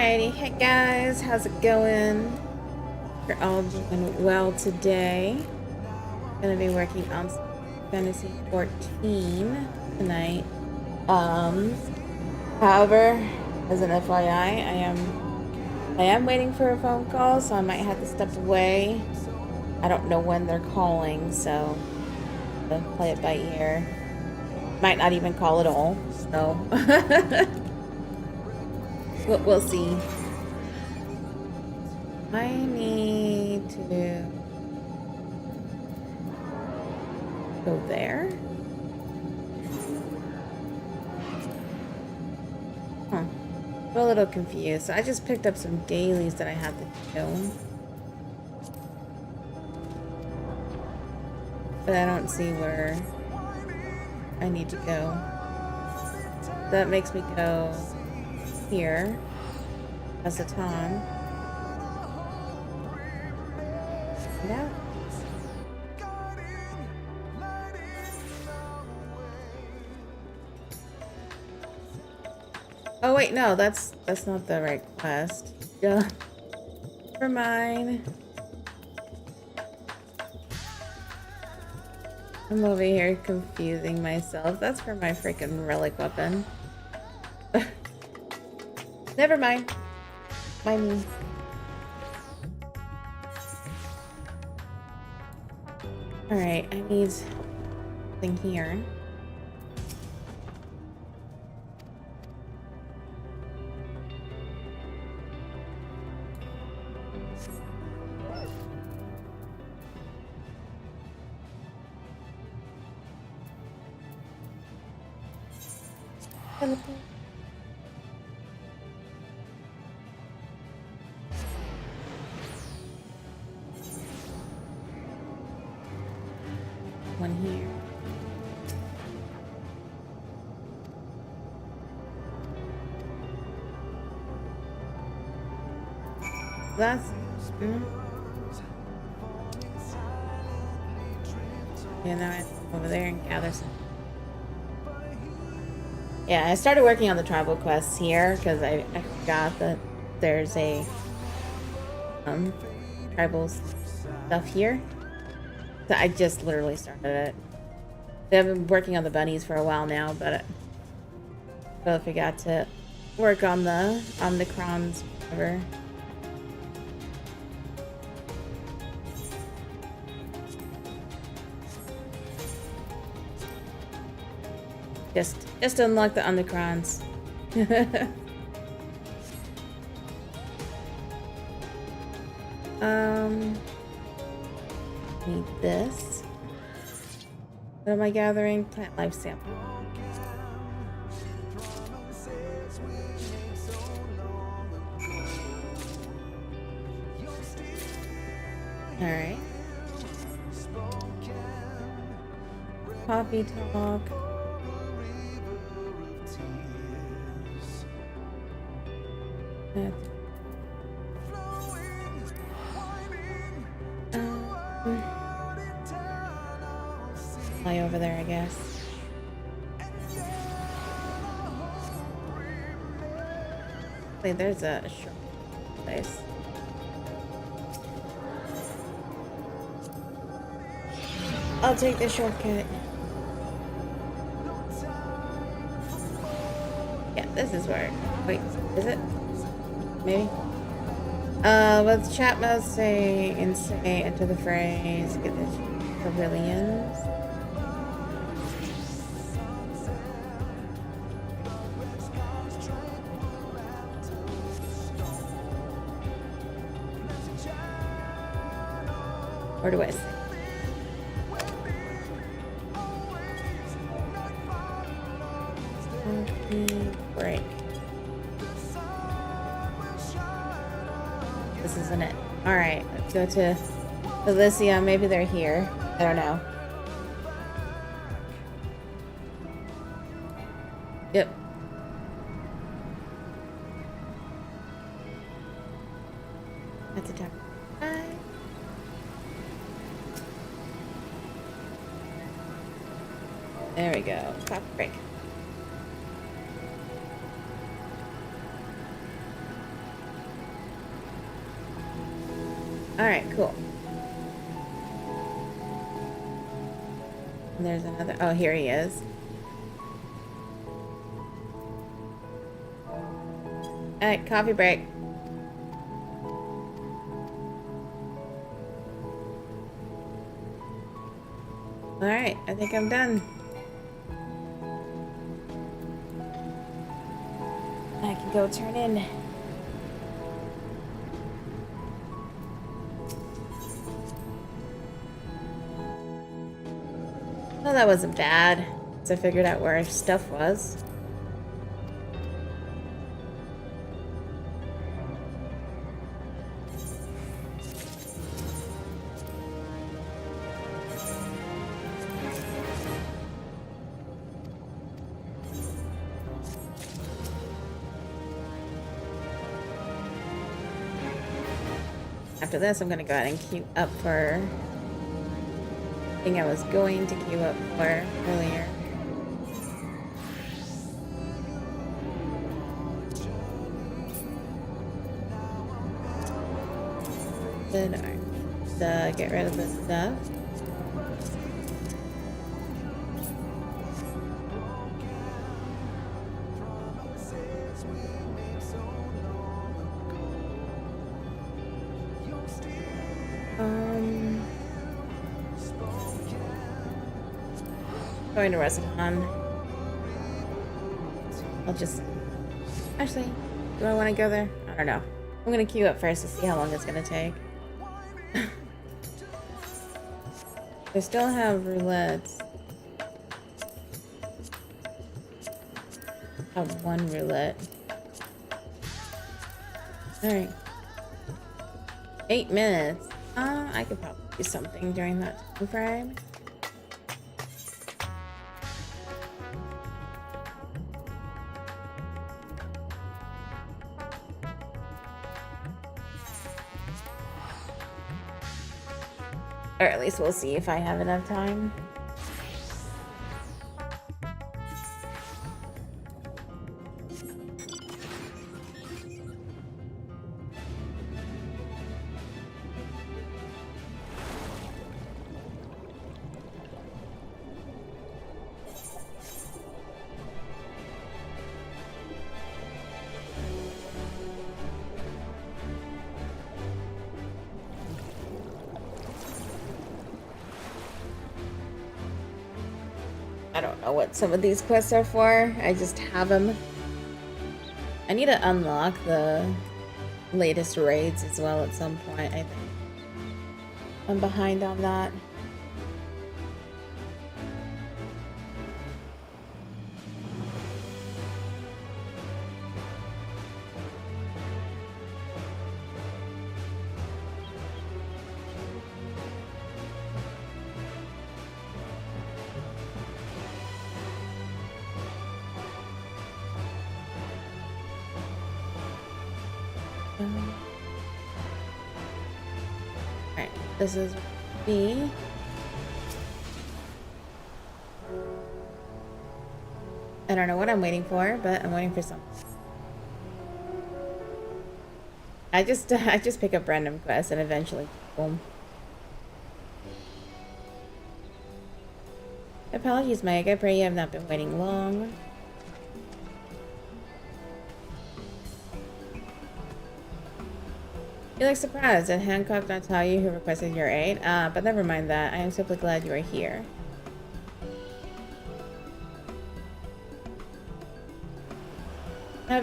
Alrighty, hey guys, how's it going? You're all doing well today. Gonna be working on Fantasy 14 tonight. However, as an FYI, I am waiting for a phone call, so I might have to step away. I don't know when they're calling, so I'll play it by ear. Might not even call at all, so we'll see. I need to go there. Huh. I'm a little confused. So I just picked up some dailies that I have to do. But I don't see where I need to go. That makes me go here as a Tom. Yeah. Oh wait, no, that's not the right quest. Yeah. Never mind. I'm over here confusing myself. That's for my freaking relic weapon. Never mind. Mind me. Alright, I need something here. One here. That's yeah, now I have to go over there and gather some. Yeah, I started working on the tribal quests here because I forgot that there's a tribal stuff here. So I just literally started it. I've been working on the bunnies for a while now, but I forgot to work on the Omnicrons whatever. Just unlock the Omnicrons. Need this. What am I gathering? Plant life sample. Alright. Coffee talk. Fly over there, I guess. Wait, there's a short place. I'll take the shortcut. Yeah, this is where. Wait, is it? Maybe. With chat mode say and say enter the phrase, get the pavilions. Where do I say? Break. This isn't it. Alright, let's go to Elysium. Maybe they're here. I don't know. Yep. That's a top. There we go. Coffee break. Alright, cool. And there's another. Oh, here he is. Alright, coffee break. Alright, I think I'm done. I can go turn in. Well, that wasn't bad, so I figured out where our stuff was. After this, I'm gonna go ahead and queue up for the thing I was going to queue up for earlier. Good. Alright. Get rid of this stuff. Going to Residon. I'll just... Actually, do I want to go there? I don't know. I'm going to queue up first to see how long it's going to take. They still have roulettes. I have one roulette. Alright. 8 minutes. I could probably do something during that time frame. Or at least we'll see if I have enough time. I don't know what some of these quests are for. I just have them. I need to unlock the latest raids as well at some point, I think. I'm behind on that. Alright, this is B. I don't know what I'm waiting for, but I'm waiting for something. I just pick up random quests and eventually boom. Apologies, Mike. I pray you have not been waiting long. You look surprised. Did Hancock not tell you who requested your aid? But never mind that. I am simply glad you are here. How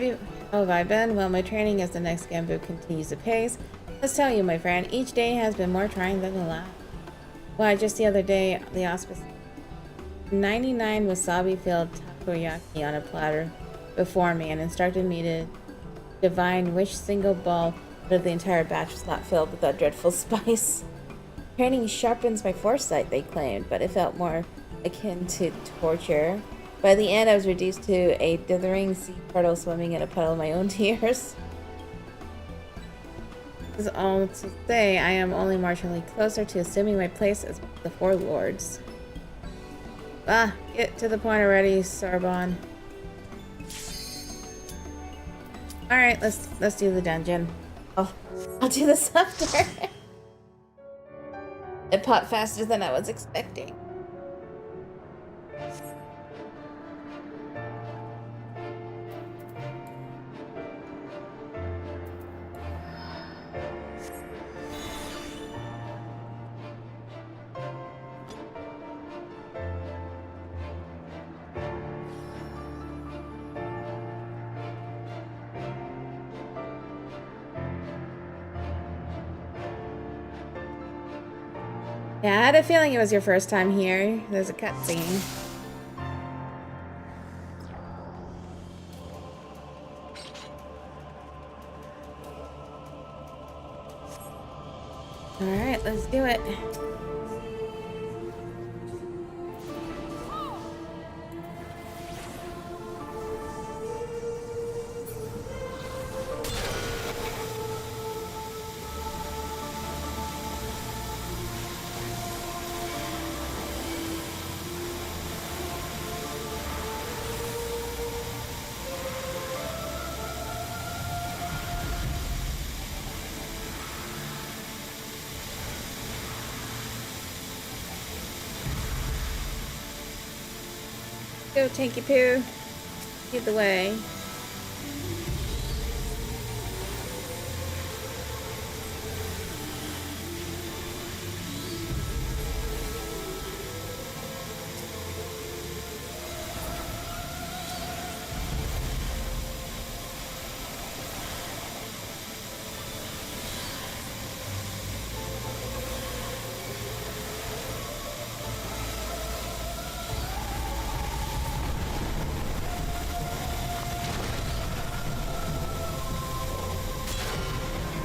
have I been? Well, my training as the next Gambu continues apace. Let's tell you, my friend, each day has been more trying than the last. Why, just the other day, the auspice 99 wasabi-filled takoyaki on a platter before me and instructed me to divine which single ball of the entire batch was not filled with that dreadful spice. Training sharpens my foresight, they claimed, but it felt more akin to torture. By the end, I was reduced to a dithering sea turtle swimming in a puddle of my own tears. This is all to say, I am only marginally closer to assuming my place as the Four Lords. Ah, get to the point already, Sorbonne. Alright, let's do the dungeon. I'll do this after. It popped faster than I was expecting. Yeah, I had a feeling it was your first time here. There's a cutscene. Alright, let's do it. Go, Tinky Poo. Lead the way.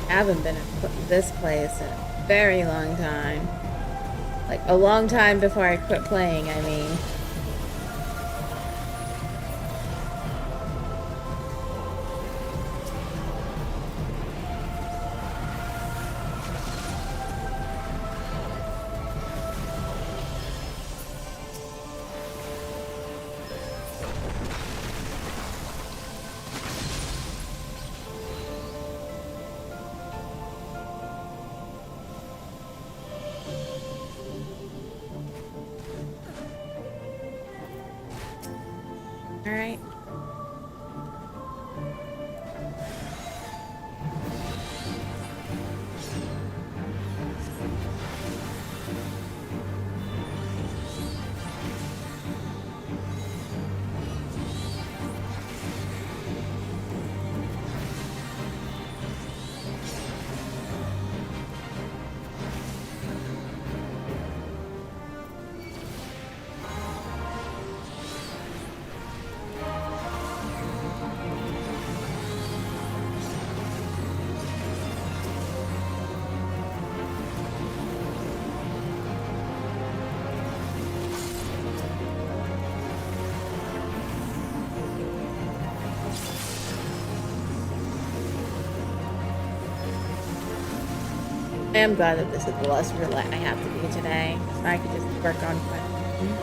I haven't been in this place in a very long time. Like, a long time before I quit playing, I mean. Alright. I am glad that this is the last roulette I have to do today, so I can just work on questions.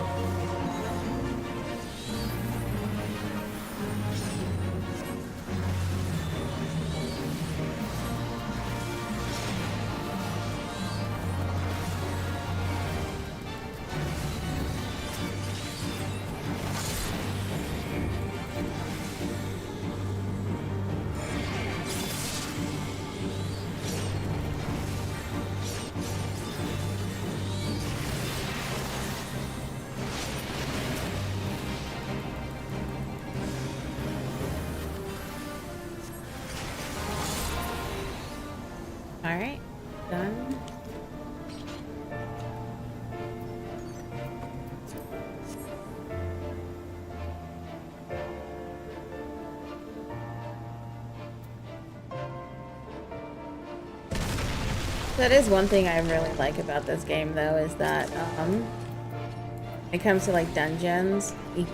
Alright, done. That is one thing I really like about this game, though, is that when it comes to like dungeons, you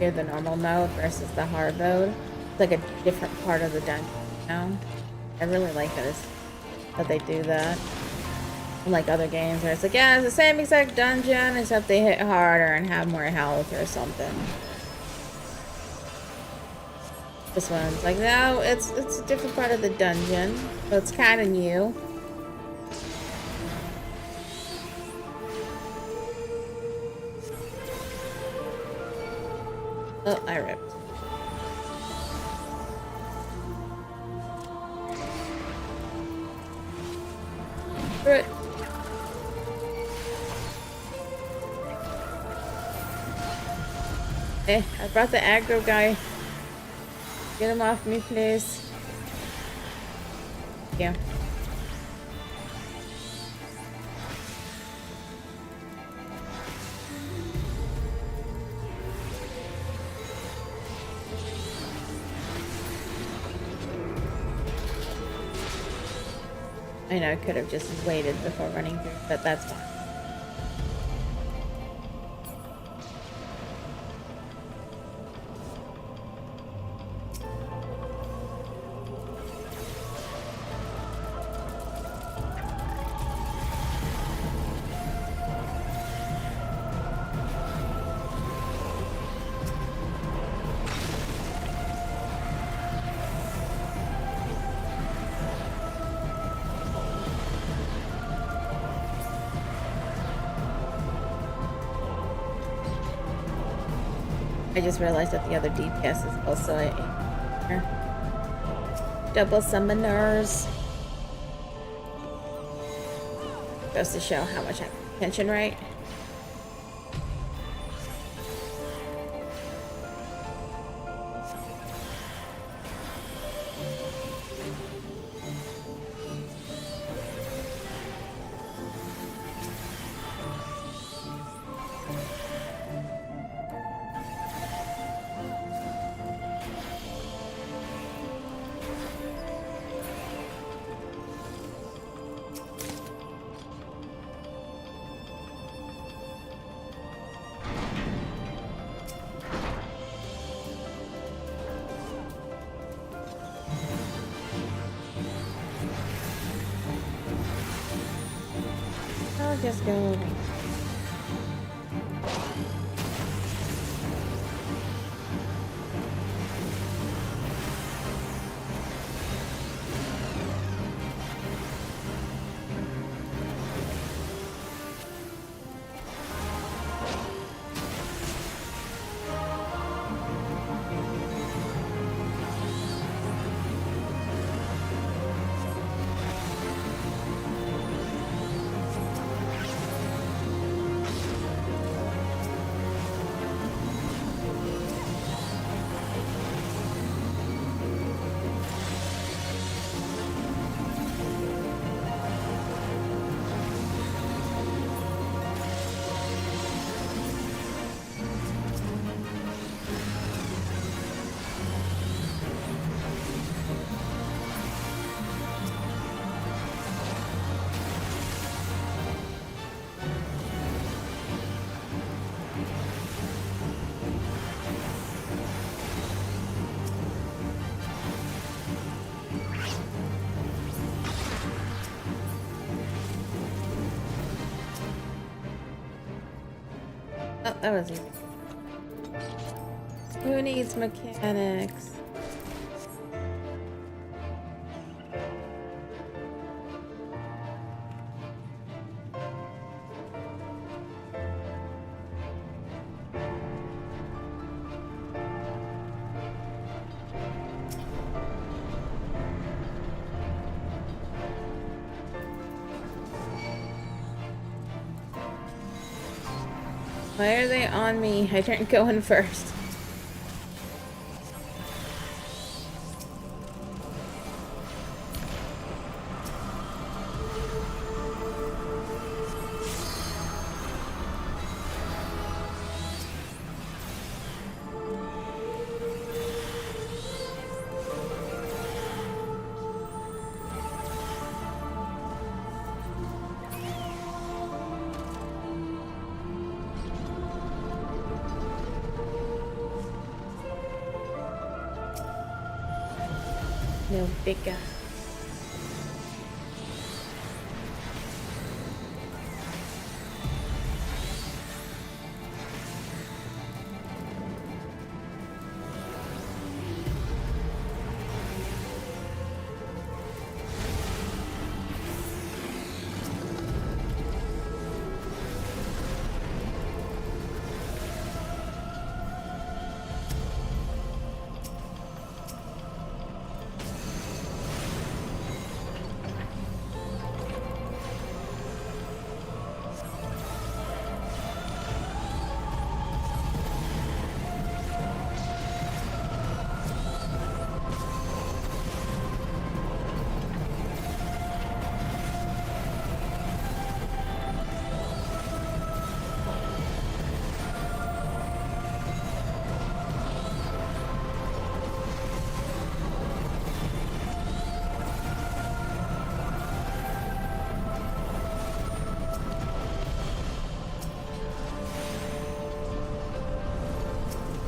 hear the normal mode versus the hard mode. It's like a different part of the dungeon, you know? I really like that they do that. Unlike other games where it's like, yeah, it's the same exact dungeon, except they hit harder and have more health or something. This one's like, no, it's a different part of the dungeon, so it's kind of new. Oh, I ripped. Rip. Hey, I brought the aggro guy. Get him off me, please. Yeah. I know I could have just waited before running through, but that's fine. I just realized that the other DPS is also a double summoners. Goes to show how much I pay attention, right? I'll just go. Oh, that was easy. Who needs mechanics? Why are they on me? I didn't go in first. No bigger.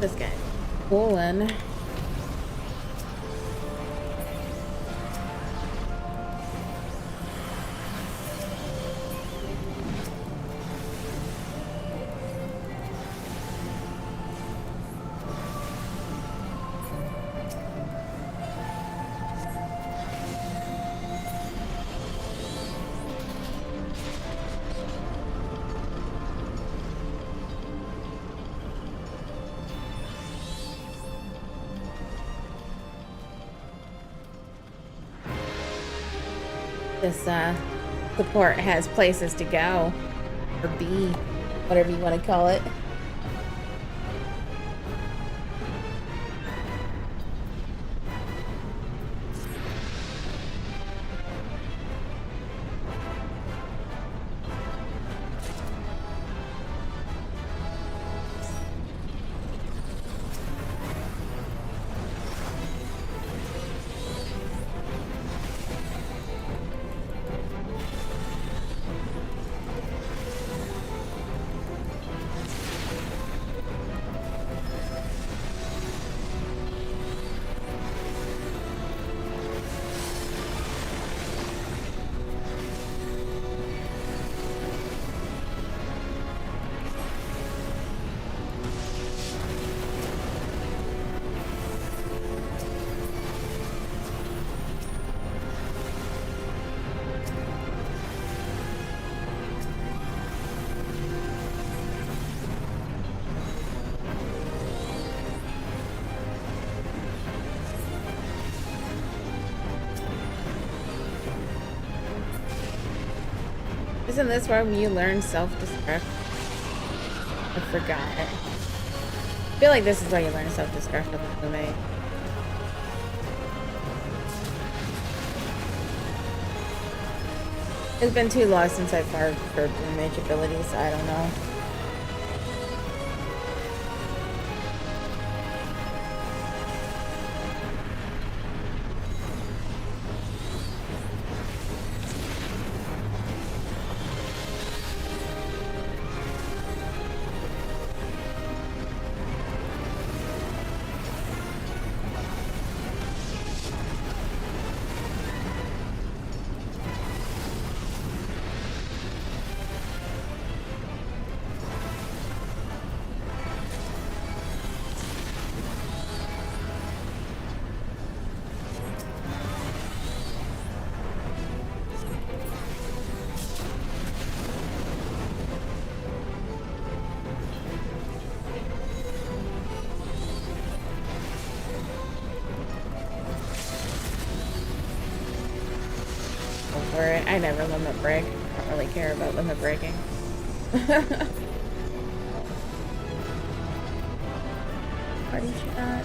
This guy. Woolen. This support has places to go, or be, whatever you want to call it. Isn't this where you learn self-destruct? I forgot. I feel like this is where you learn self-destruct with the roommate. It's been too long since I've farmed for roommate abilities, so I don't know. I never limit break. I don't really care about limit breaking. Party chat.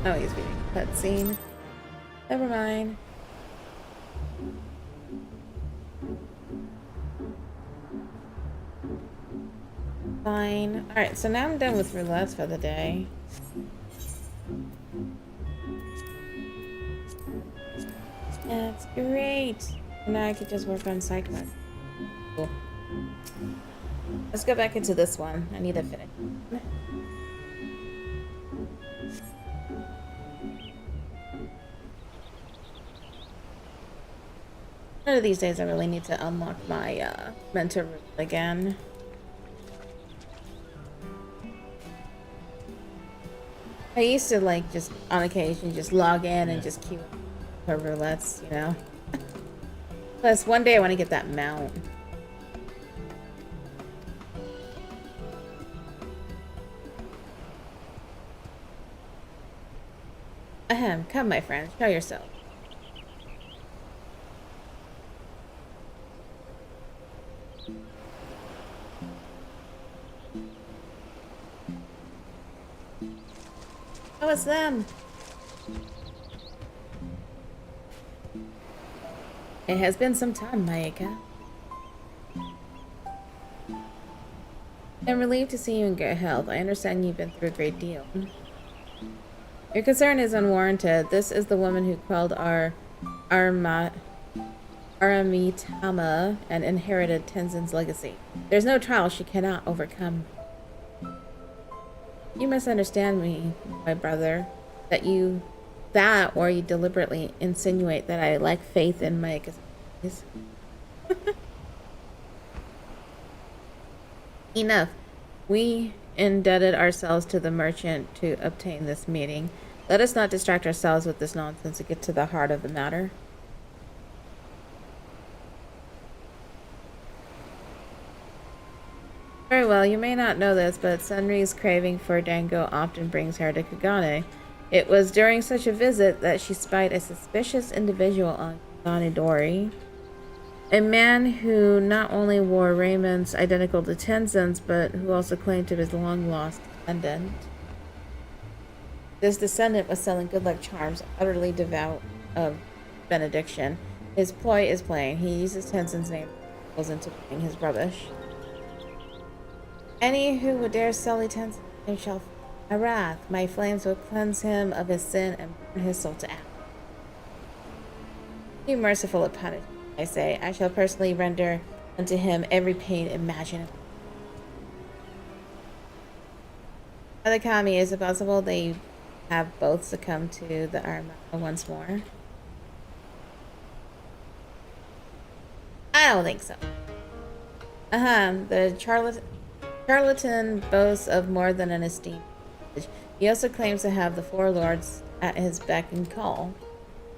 Oh, he's being cutscene. Never mind. Fine. Alright, so now I'm done with roulettes for the day. That's great. Now I could just work on side quest. Cool. Let's go back into this one. I need to finish. One of these days I really need to unlock my mentor room again. I used to like just on occasion just log in and just queue for roulettes, you know. Plus one day I want to get that mount. Ahem, come my friend, show yourself. Oh, it's them. It has been some time, Maeka. I'm relieved to see you in good health. I understand you've been through a great deal. Your concern is unwarranted. This is the woman who quelled our Aramitama and inherited Tenzin's legacy. There's no trial she cannot overcome. You misunderstand me, my brother. That or you deliberately insinuate that I lack faith in Maeka's abilities. Enough. We indebted ourselves to the merchant to obtain this meeting. Let us not distract ourselves with this nonsense and get to the heart of the matter. Very well, you may not know this, but Sunri's craving for dango often brings her to Kagane. It was during such a visit that she spied a suspicious individual on Kagane Dori. A man who not only wore raiments identical to Tenzin's, but who also claimed to be his long-lost descendant. This descendant was selling good luck charms, utterly devout of benediction. His ploy is plain. He uses Tenzin's name and goes into buying his rubbish. Any who would dare sully Tenzin's name shall feel my wrath. My flames will cleanse him of his sin and burn his soul to ash. Be merciful of punishment, I say. I shall personally render unto him every pain imaginable. Other Kami, is it possible they have both succumbed to the Armada once more? I don't think so. The charlatan boasts of more than an esteem. He also claims to have the four lords at his beck and call.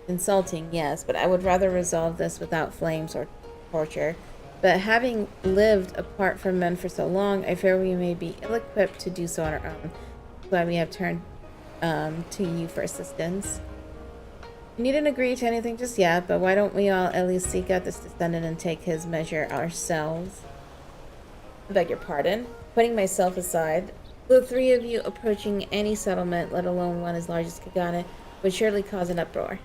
Insulting, yes, but I would rather resolve this without flames or torture. But having lived apart from men for so long, I fear we may be ill-equipped to do so on our own. That's why we have turned to you for assistance. We needn't agree to anything just yet, but why don't we all at least seek out this descendant and take his measure ourselves? I beg your pardon. Putting myself aside, the three of you approaching any settlement, let alone one as large as Kagane, would surely cause an uproar.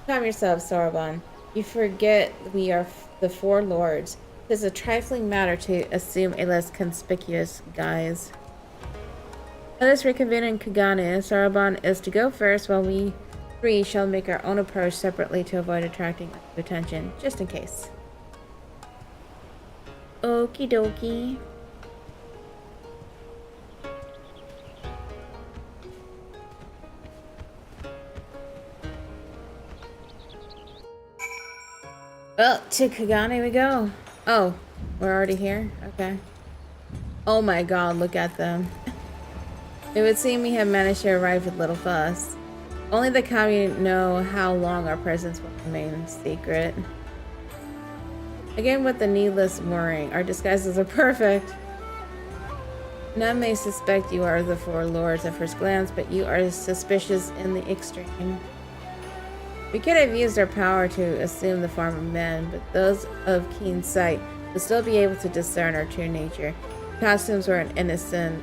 Calm yourself, Soroban. You forget we are the four lords. It is a trifling matter to assume a less conspicuous guise. Let us reconvene in Kagane. Soroban is to go first, while we three shall make our own approach separately to avoid attracting attention, just in case. Okie dokie. Well, to Kagane we go. Oh, we're already here? Okay. Oh my god, look at them. It would seem we have managed to arrive with little fuss. Only the Kami know how long our presence will remain secret. Again with the needless worrying, our disguises are perfect. None may suspect you are the four lords at first glance, but you are suspicious in the extreme. We could have used our power to assume the form of men, but those of keen sight would still be able to discern our true nature. Costumes were an innocent,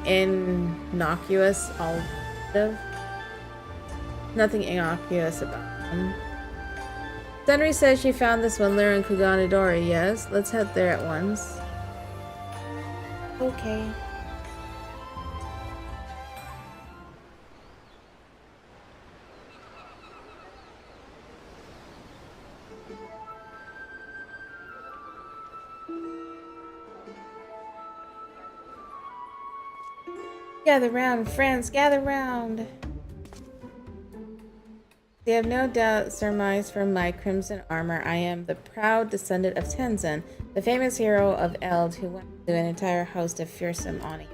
innocuous alternative. Nothing innocuous about them. Sunri says she found this one lure in Kagane Dori. Yes, let's head there at once. Okay. Gather round, friends, gather round. They have no doubt surmised from my crimson armor I am the proud descendant of Tenzin, the famous hero of Eld who went through an entire host of fearsome Oni.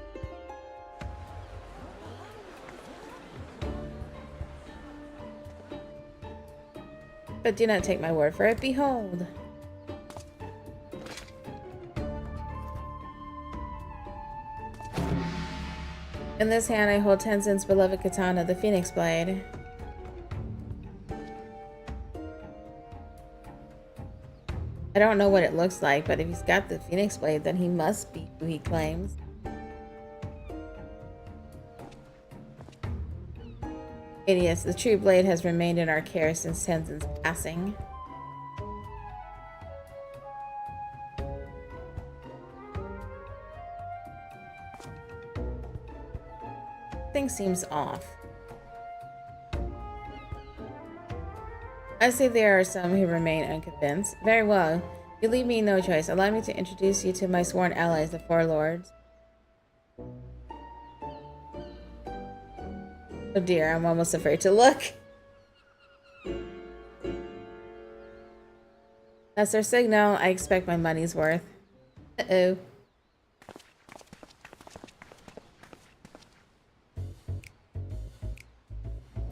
But do not take my word for it. Behold! In this hand I hold Tenzin's beloved katana, the Phoenix Blade. I don't know what it looks like, but if he's got the Phoenix Blade, then he must be who he claims. Idiots, the true blade has remained in our care since Tenzin's passing. Something seems off. I say there are some who remain unconvinced. Very well. You leave me no choice. Allow me to introduce you to my sworn allies, the Four Lords. Oh dear, I'm almost afraid to look. That's their signal. I expect my money's worth. Uh-oh.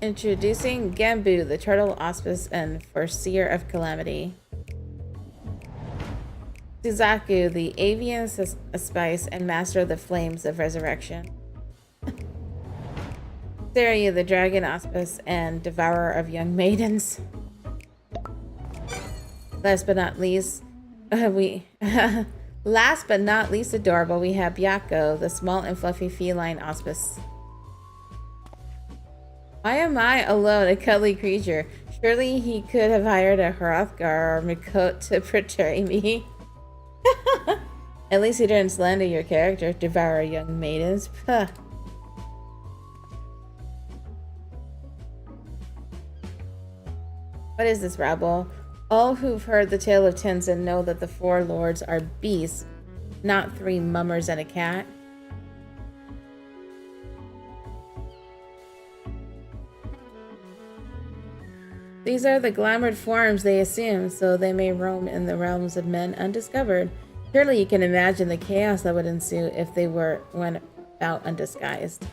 Introducing Gambu, the Turtle Auspice and Foreseer of Calamity. Suzaku, the Avian Spice and Master of the Flames of Resurrection. Seryu, the Dragon Auspice and Devourer of Young Maidens. Last but not least, last but not least adorable, we have Byakko, the small and fluffy feline auspice. Why am I alone, a cuddly creature? Surely he could have hired a Hrothgar or Makot to portray me. At least he didn't slander your character, devour young maidens. Puh. What is this rabble? All who've heard the tale of Tenzin know that the Four Lords are beasts, not three mummers and a cat. These are the glamoured forms they assume, so they may roam in the realms of men undiscovered. Surely you can imagine the chaos that would ensue if they went out undisguised.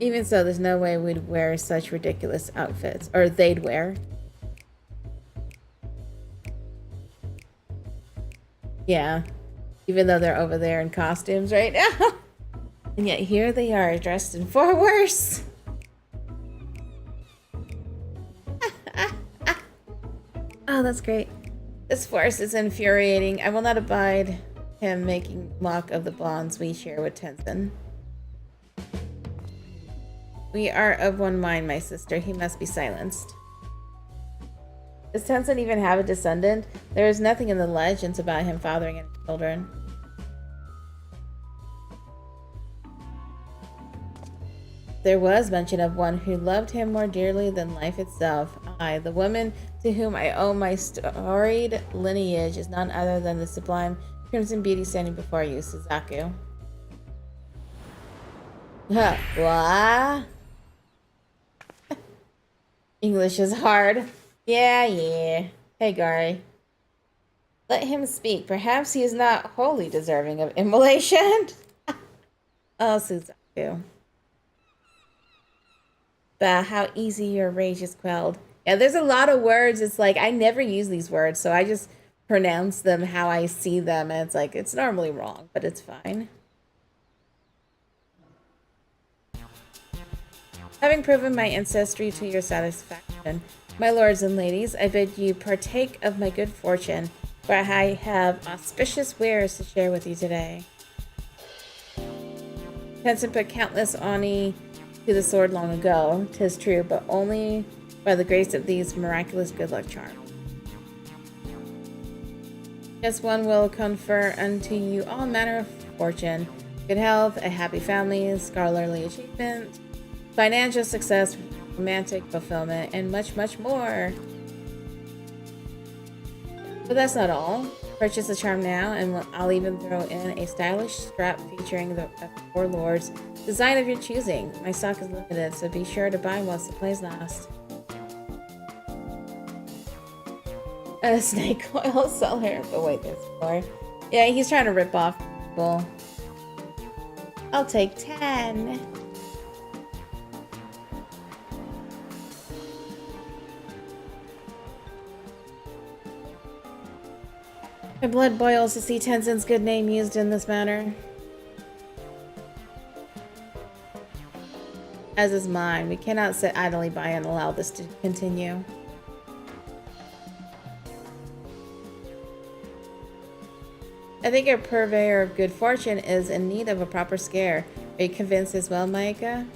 Even so, there's no way we'd wear such ridiculous outfits. Or they'd wear. Yeah. Even though they're over there in costumes right now. And yet here they are, dressed in for worse. Oh, that's great. This force is infuriating. I will not abide him making mock of the bonds we share with Tenzin. We are of one mind, my sister. He must be silenced. Does Tenzin even have a descendant? There is nothing in the legends about him fathering any children. There was mention of one who loved him more dearly than life itself. I, the woman to whom I owe my storied lineage, is none other than the sublime crimson beauty standing before you, Suzaku. Huh, what? English is hard. Yeah. Hey, Gary. Let him speak. Perhaps he is not wholly deserving of immolation. Oh, Suzaku. Bah, how easy your rage is quelled. Yeah, there's a lot of words. It's like, I never use these words, so I just pronounce them how I see them, and it's like, it's normally wrong, but it's fine. Having proven my ancestry to your satisfaction, my lords and ladies, I bid you partake of my good fortune, for I have auspicious wares to share with you today. Tenzin put countless Oni to the sword long ago, 'tis true, but only by the grace of these miraculous good luck charms. Just one will confer unto you all manner of fortune, good health, a happy family, scholarly achievement, financial success, romantic fulfillment, and much, much more. But that's not all. Purchase the charm now, and I'll even throw in a stylish strap featuring the Four Lords design of your choosing. My stock is limited, so be sure to buy while supplies last. A snake oil seller. But wait, there's more. Yeah, he's trying to rip off people. I'll take 10. My blood boils to see Tenzin's good name used in this manner. As is mine. We cannot sit idly by and allow this to continue. I think our purveyor of good fortune is in need of a proper scare. Are you convinced as well, Maeka?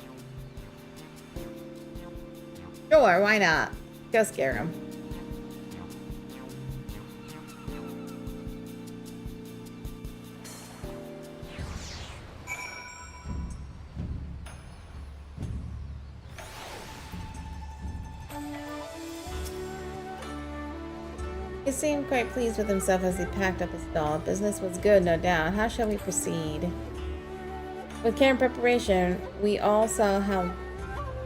Sure, why not? Go scare him. He seemed quite pleased with himself as he packed up his doll. Business was good, no doubt. How shall we proceed? With care and preparation, we all saw how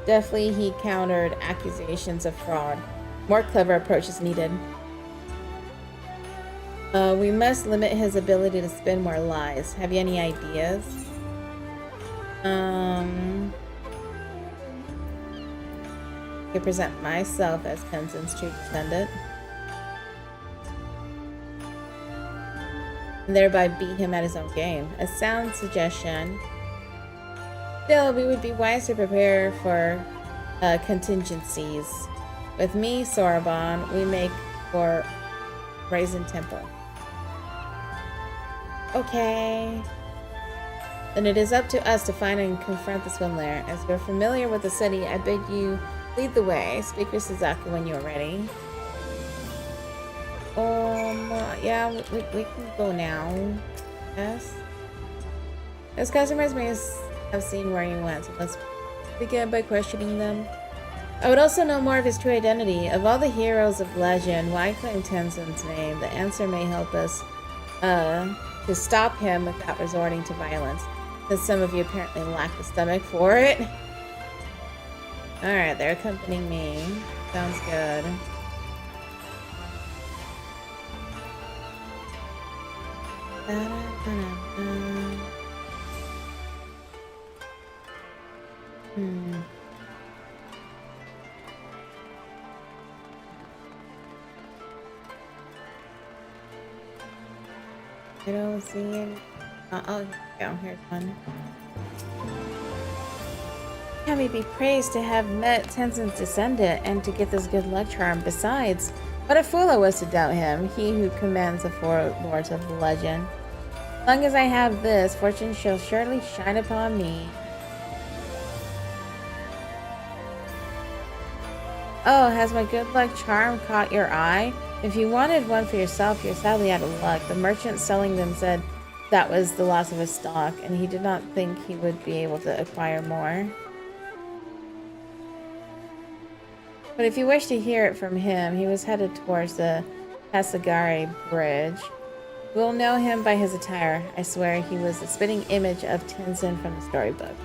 deftly he countered accusations of fraud. More clever approaches needed. We must limit his ability to spin more lies. Have you any ideas? I could present myself as Tenzin's true descendant. And thereby beat him at his own game. A sound suggestion. Still, we would be wise to prepare for contingencies. With me, Soraban, we make for Raisin Temple. Okay. Then it is up to us to find and confront the swindler. As you're familiar with the city, I bid you lead the way. Speak with Suzaku when you are ready. Yeah, we can go now. Yes. As customers may have seen where you went, so let's begin by questioning them. I would also know more of his true identity. Of all the heroes of legend, why claim Tenzin's name? The answer may help us to stop him without resorting to violence, since some of you apparently lack the stomach for it. Alright, they're accompanying me. Sounds good. I don't see any. Oh, here we go. Here's one. Can we be praised to have met Tenzin's descendant and to get this good luck charm? Besides, what a fool I was to doubt him, he who commands the four lords of the legend. As long as I have this, fortune shall surely shine upon me. Oh, has my good luck charm caught your eye? If you wanted one for yourself, you're sadly out of luck. The merchant selling them said that was the loss of his stock, and he did not think he would be able to acquire more. But if you wish to hear it from him, he was headed towards the Hasagari Bridge. We'll know him by his attire. I swear he was the spitting image of Tenzin from the storybook.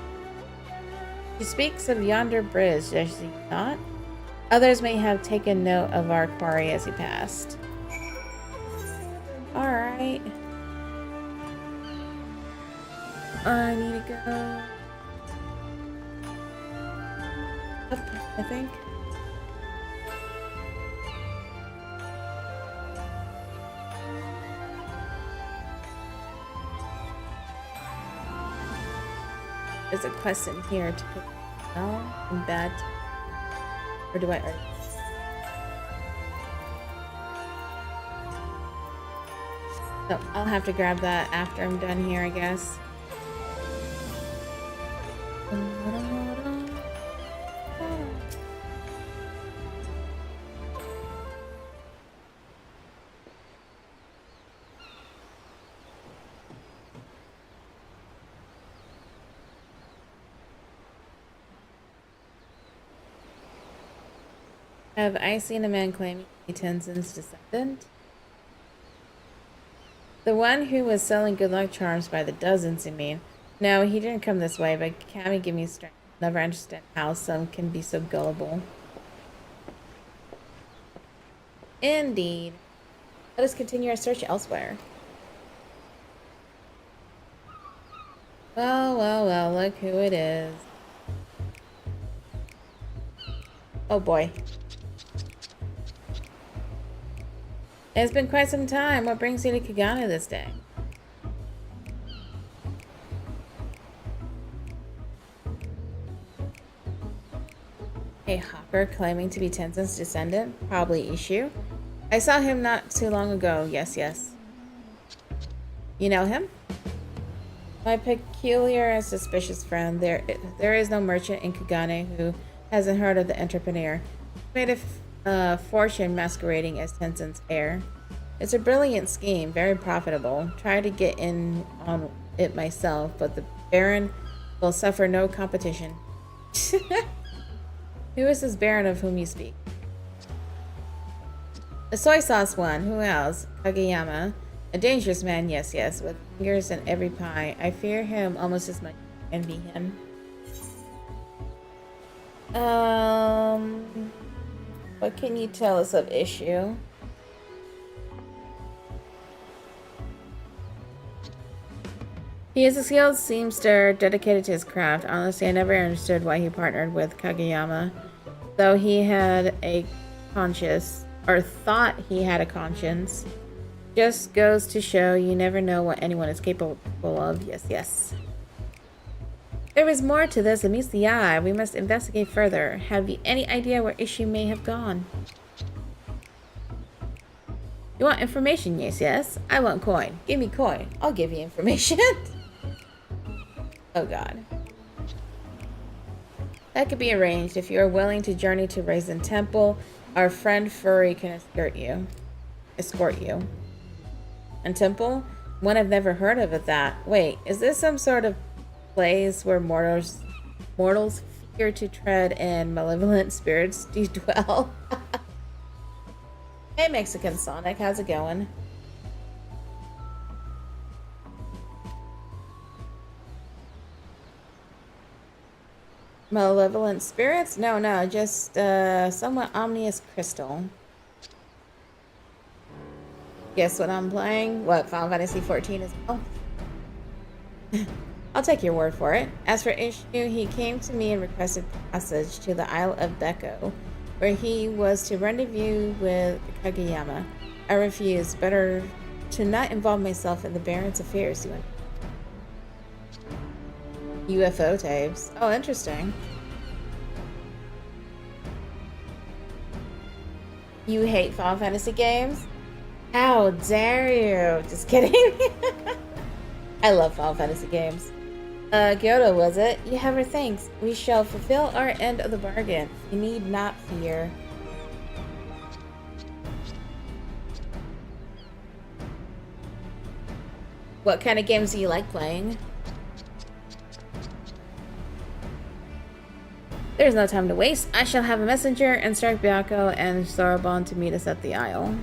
He speaks of yonder bridge, does he not? Others may have taken note of our quarry as he passed. Alright. I need to go up, I think. There's a quest in here to pick up in bed. Or do I already? So I'll have to grab that after I'm done here, I guess. Have I seen a man claiming to be Tenzin's descendant? The one who was selling good luck charms by the dozens, you mean? No, he didn't come this way, but Kami give me strength. Never understand how some can be so gullible. Indeed. Let us continue our search elsewhere. Well, well, well, look who it is. Oh boy. It's been quite some time. What brings you to Kagana this day? A hawker claiming to be Tenzin's descendant? Probably Ishu. I saw him not too long ago. Yes, yes. You know him? My peculiar and suspicious friend. There is no merchant in Kagane who hasn't heard of the entrepreneur. He made a fortune masquerading as Tenzin's heir. It's a brilliant scheme, very profitable. Tried to get in on it myself, but the Baron will suffer no competition. Who is this Baron of whom you speak? The soy sauce one. Who else? Kageyama. A dangerous man, yes, yes, with fingers in every pie. I fear him almost as much as I envy him. What can you tell us of issue? He is a skilled seamster dedicated to his craft. Honestly, I never understood why he partnered with Kageyama. Though he had a conscience, or thought he had a conscience. Just goes to show you never know what anyone is capable of. Yes, yes. There is more to this than meets the eye. We must investigate further. Have you any idea where Issue may have gone? You want information? Yes, yes. I want coin. Give me coin. I'll give you information. Oh god. That could be arranged. If you are willing to journey to Raisin Temple, our friend Furry can escort you. And Temple? One I've never heard of at that. Wait, is this some sort of place where mortals fear to tread and malevolent spirits do dwell? Hey Mexican Sonic, how's it going? Malevolent spirits? No, just somewhat ominous crystal. Guess what I'm playing? What, Final Fantasy XIV as well? I'll take your word for it. As for Issue, he came to me and requested passage to the Isle of Beko, where he was to rendezvous with Kageyama. I refused. Better to not involve myself in the Baron's affairs. UFO tapes. Oh, interesting. You hate Final Fantasy games? How dare you? Just kidding. I love Final Fantasy games. Kyoto, was it? You have our thanks. We shall fulfill our end of the bargain. You need not fear. What kind of games do you like playing? There's no time to waste. I shall have a messenger and strike Byako and Sarabon to meet us at the Isle.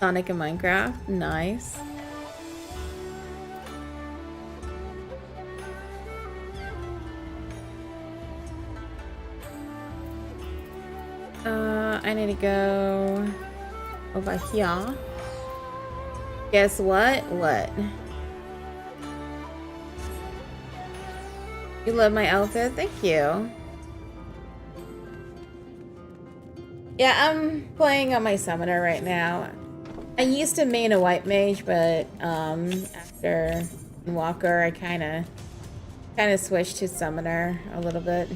Sonic and Minecraft. Nice. I need to go over here. Guess what? What? You love my outfit? Thank you. Yeah, I'm playing on my summoner right now. I used to main a white mage, but after Walker, I kind of switched to summoner a little bit.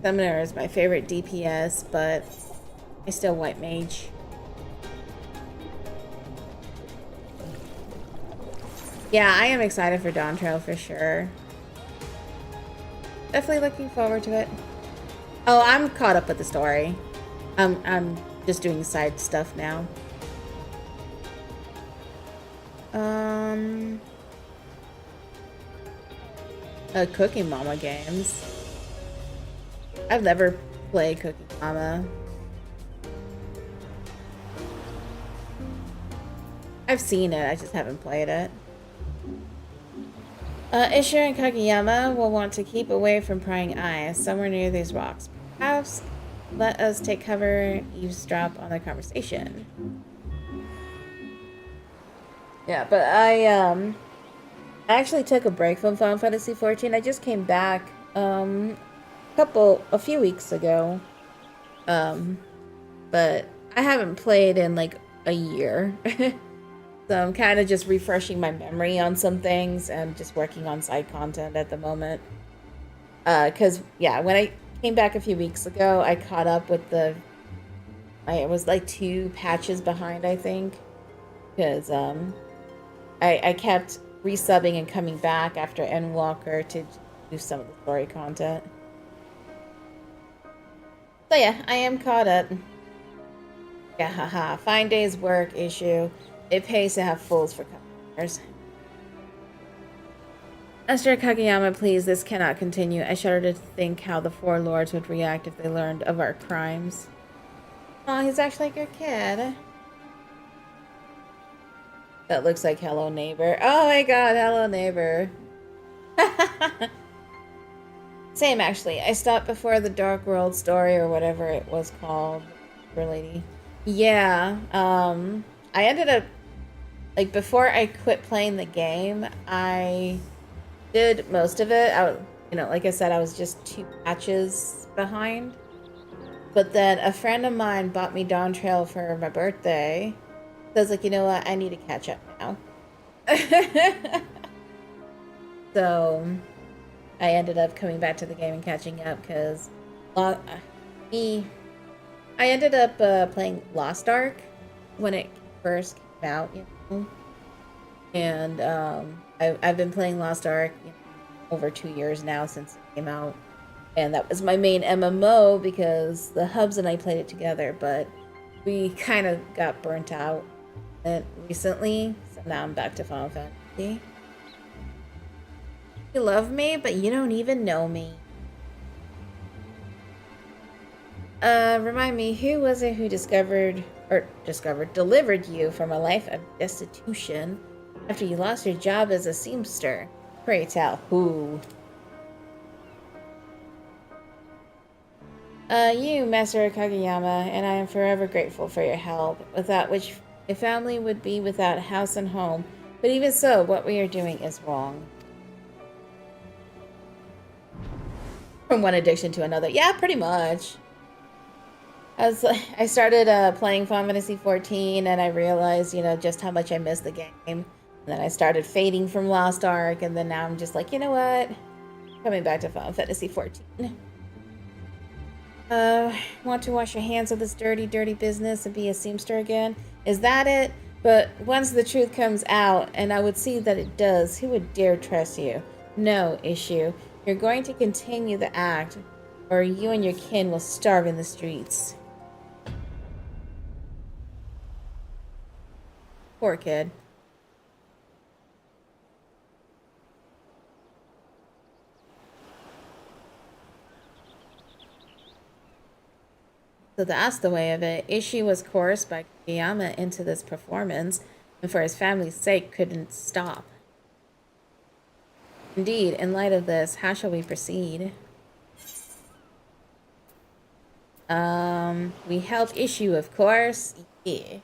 Summoner is my favorite DPS, but I still white mage. Yeah, I am excited for Dawn Trail for sure. Definitely looking forward to it. Oh, I'm caught up with the story. I'm just doing side stuff now. Cooking Mama games. I've never played Cooking Mama. I've seen it, I just haven't played it. Issue and Kageyama will want to keep away from prying eyes, somewhere near these rocks. Perhaps let us take cover and eavesdrop on their conversation. Yeah, but I actually took a break from Final Fantasy XIV. I just came back a few weeks ago. But I haven't played in like a year. So I'm kind of just refreshing my memory on some things and just working on side content at the moment. Cause yeah, when I came back a few weeks ago, I caught up with I was like 2 patches behind, I think. Cause I kept resubbing and coming back after Endwalker to do some of the story content. So yeah, I am caught up. Yeah, haha. Fine day's work issue. It pays to have fools for customers. Master Kageyama, please, this cannot continue. I shudder to think how the four lords would react if they learned of our crimes. Oh, he's actually like your kid. That looks like Hello Neighbor. Oh my god, Hello Neighbor. Same, actually. I stopped before the Dark World story or whatever it was called. Lady. Yeah, I ended up, like, before I quit playing the game, I did most of it. You know, like I said, I was just 2 patches behind. But then a friend of mine bought me Dawn Trail for my birthday. So I was like, you know what? I need to catch up now. So I ended up coming back to the game and catching up because I ended up playing Lost Ark when it first came out, you know. And I've been playing Lost Ark, you know, over 2 years now since it came out. And that was my main MMO because the Hubs and I played it together, but we kind of got burnt out recently, so now I'm back to Final Fantasy. You love me, but you don't even know me. Remind me, who was it who delivered you from a life of destitution after you lost your job as a seamster? Pray tell, who? You, Master Kageyama, and I am forever grateful for your help, without which a family would be without house and home. But even so, what we are doing is wrong. From one addiction to another. Yeah, pretty much. I started playing Final Fantasy XIV, and I realized, you know, just how much I missed the game. And then I started fading from Lost Ark, and then now I'm just like, you know what? Coming back to Final Fantasy XIV. Want to wash your hands of this dirty, dirty business and be a seamster again? Is that it? But once the truth comes out, and I would see that it does, who would dare trust you? No, Issue. You're going to continue the act, or you and your kin will starve in the streets. Poor kid. So that's the way of it. Ishii was coerced by Kageyama into this performance, and for his family's sake couldn't stop. Indeed, in light of this, how shall we proceed? We helped Issue, of course. Yeah.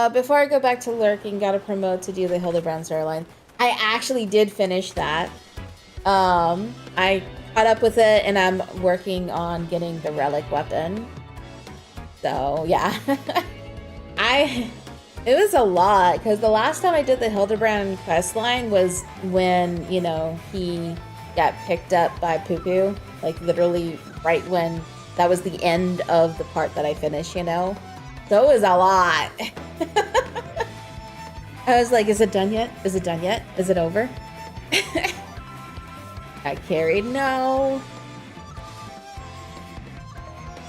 Before I go back to lurking, gotta promote to do the Hildebrand storyline. I actually did finish that. I caught up with it, and I'm working on getting the relic weapon. So, yeah. It was a lot, because the last time I did the Hildebrand questline was when, you know, he got picked up by Poo-Poo. Like, literally right when that was the end of the part that I finished, you know? So it was a lot. I was like, is it done yet? Is it done yet? Is it over? Got carried? No.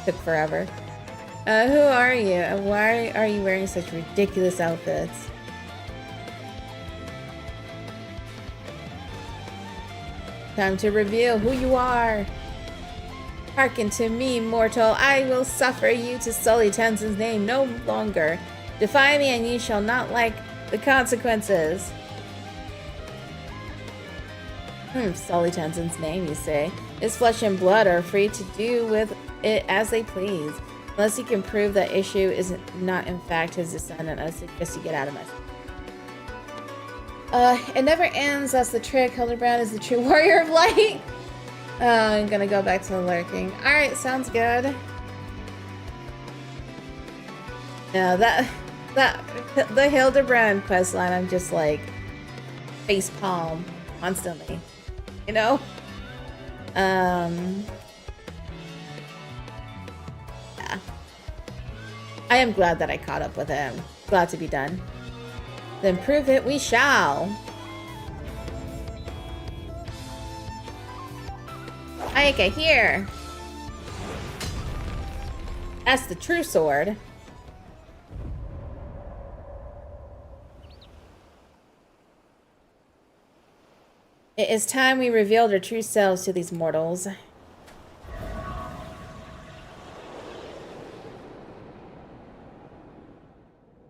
Took forever. Who are you? And why are you wearing such ridiculous outfits? Time to reveal who you are. Hearken to me, mortal. I will suffer you to sully Tenzin's name no longer. Defy me and you shall not like the consequences. Sully Tenzin's name, you say? His flesh and blood are free to do with it as they please. Unless you can prove that Issue is not in fact his descendant, I suggest you get out of my sight. It never ends, that's the trick. Hildebrand is the true warrior of light. I'm gonna go back to lurking. Alright, sounds good. Yeah, the Hildebrand questline, I'm just like face palm constantly. You know? Yeah. I am glad that I caught up with him. Glad to be done. Then prove it we shall. Maeka, here. That's the true sword. It is time we revealed our true selves to these mortals.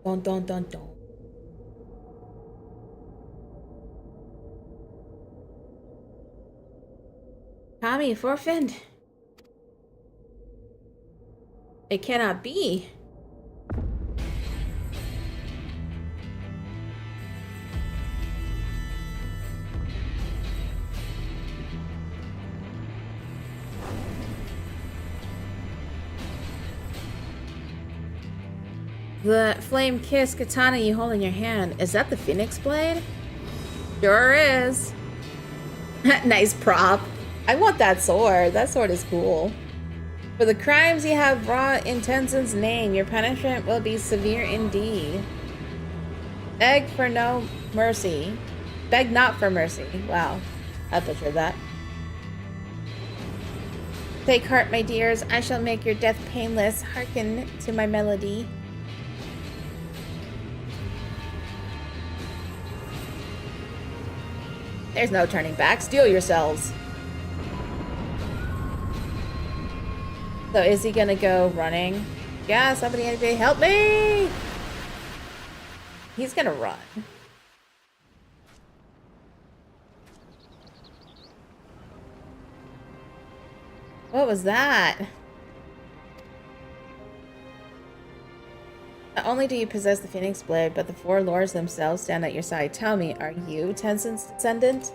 Dun dun dun dun. Tommy, forfend. It cannot be. The flame kiss katana you hold in your hand, is that the Phoenix Blade? Sure is. Nice prop. I want that sword. That sword is cool. For the crimes you have brought in Tenzin's name, your punishment will be severe indeed. Beg for no mercy. Beg not for mercy. Wow. I butchered that. Take heart, my dears. I shall make your death painless. Hearken to my melody. There's no turning back. Steel yourselves. So is he gonna go running? Yeah, anybody help me! He's gonna run. What was that? Not only do you possess the Phoenix Blade, but the four lords themselves stand at your side. Tell me, are you Tenzin's descendant?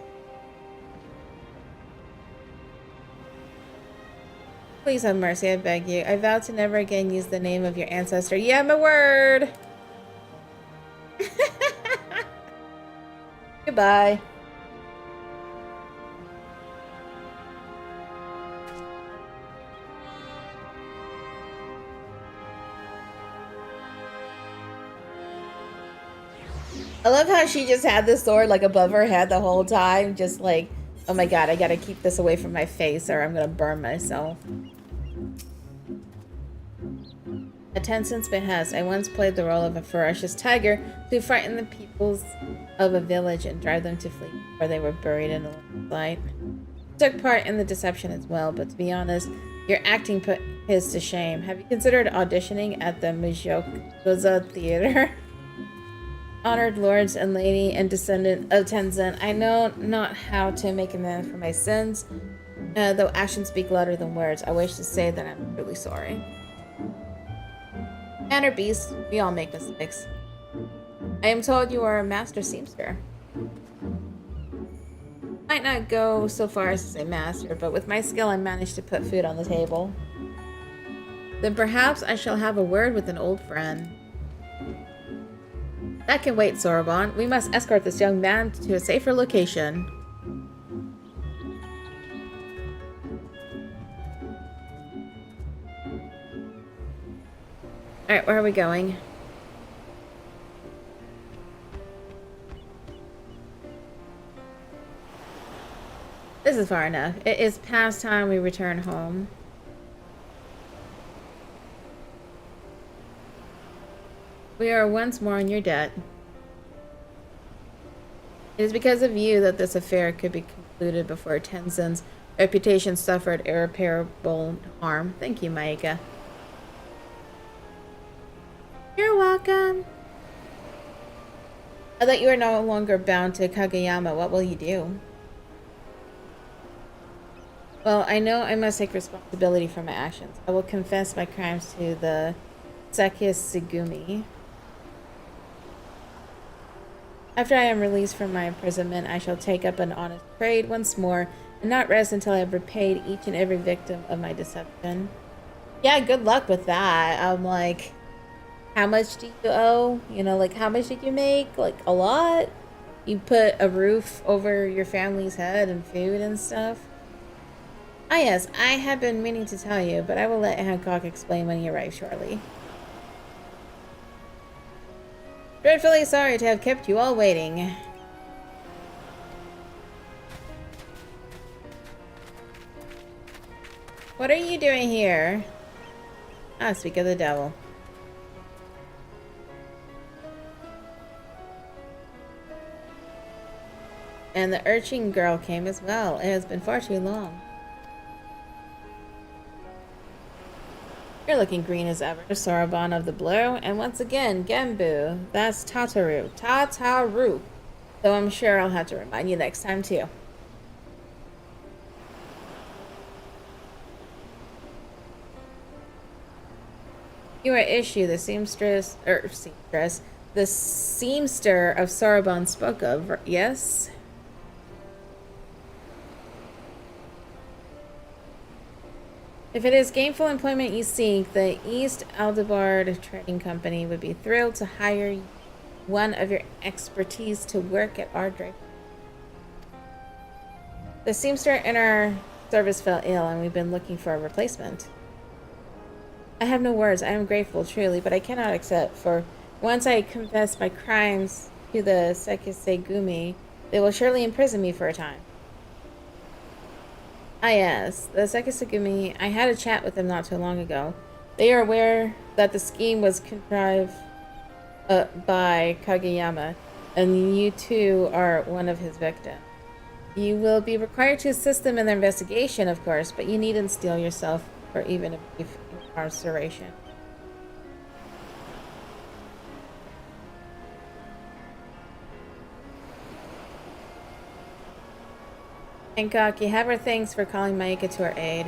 Please have mercy, I beg you. I vow to never again use the name of your ancestor. Yeah, my word! Goodbye. I love how she just had this sword like above her head the whole time, just like, oh my god, I gotta keep this away from my face or I'm gonna burn myself. At Tenzin's behest, I once played the role of a ferocious tiger to frighten the peoples of a village and drive them to flee where they were buried in a landslide. Took part in the deception as well, but to be honest, your acting put his to shame. Have you considered auditioning at the Mijokoza Theater? Honored lords and lady and descendant of Tenzin, I know not how to make amends for my sins, though actions speak louder than words. I wish to say that I'm truly sorry. Man or beast, we all make mistakes. I am told you are a master seamster. Might not go so far as to say master, but with my skill I managed to put food on the table. Then perhaps I shall have a word with an old friend. That can wait, Soroban. We must escort this young man to a safer location. Alright, where are we going? This is far enough. It is past time we return home. We are once more in your debt. It is because of you that this affair could be concluded before Tenzin's reputation suffered irreparable harm. Thank you, Maeka. You're welcome. Now that you are no longer bound to Kageyama, what will you do? Well, I know I must take responsibility for my actions. I will confess my crimes to the Sekisugumi. After I am released from my imprisonment, I shall take up an honest trade once more and not rest until I have repaid each and every victim of my deception. Yeah, good luck with that. I'm like, how much do you owe? You know, like, how much did you make? Like, a lot? You put a roof over your family's head and food and stuff? Ah yes, I have been meaning to tell you, but I will let Hancock explain when he arrives shortly. Dreadfully sorry to have kept you all waiting. What are you doing here? Ah, speak of the devil. And the urchin girl came as well. It has been far too long. You're looking green as ever, Soroban of the Blue. And once again, Genbu. That's Tataru. Tataru. Though I'm sure I'll have to remind you next time, too. You are Issue, the seamstress, the seamster of Soroban spoke of, yes? If it is gainful employment you seek, the East Aldebard Trading Company would be thrilled to hire one of your expertise to work at our drapery. The seamster in our service fell ill, and we've been looking for a replacement. I have no words. I am grateful, truly, but I cannot accept, for once I confess my crimes to the Sekisegumi, they will surely imprison me for a time. Ah, yes, the Sekisegumi. I had a chat with them not too long ago. They are aware that the scheme was contrived by Kageyama, and you too are one of his victims. You will be required to assist them in their investigation, of course, but you needn't steel yourself for even a brief incarceration. Hankok, you have our thanks for calling Maeka to our aid.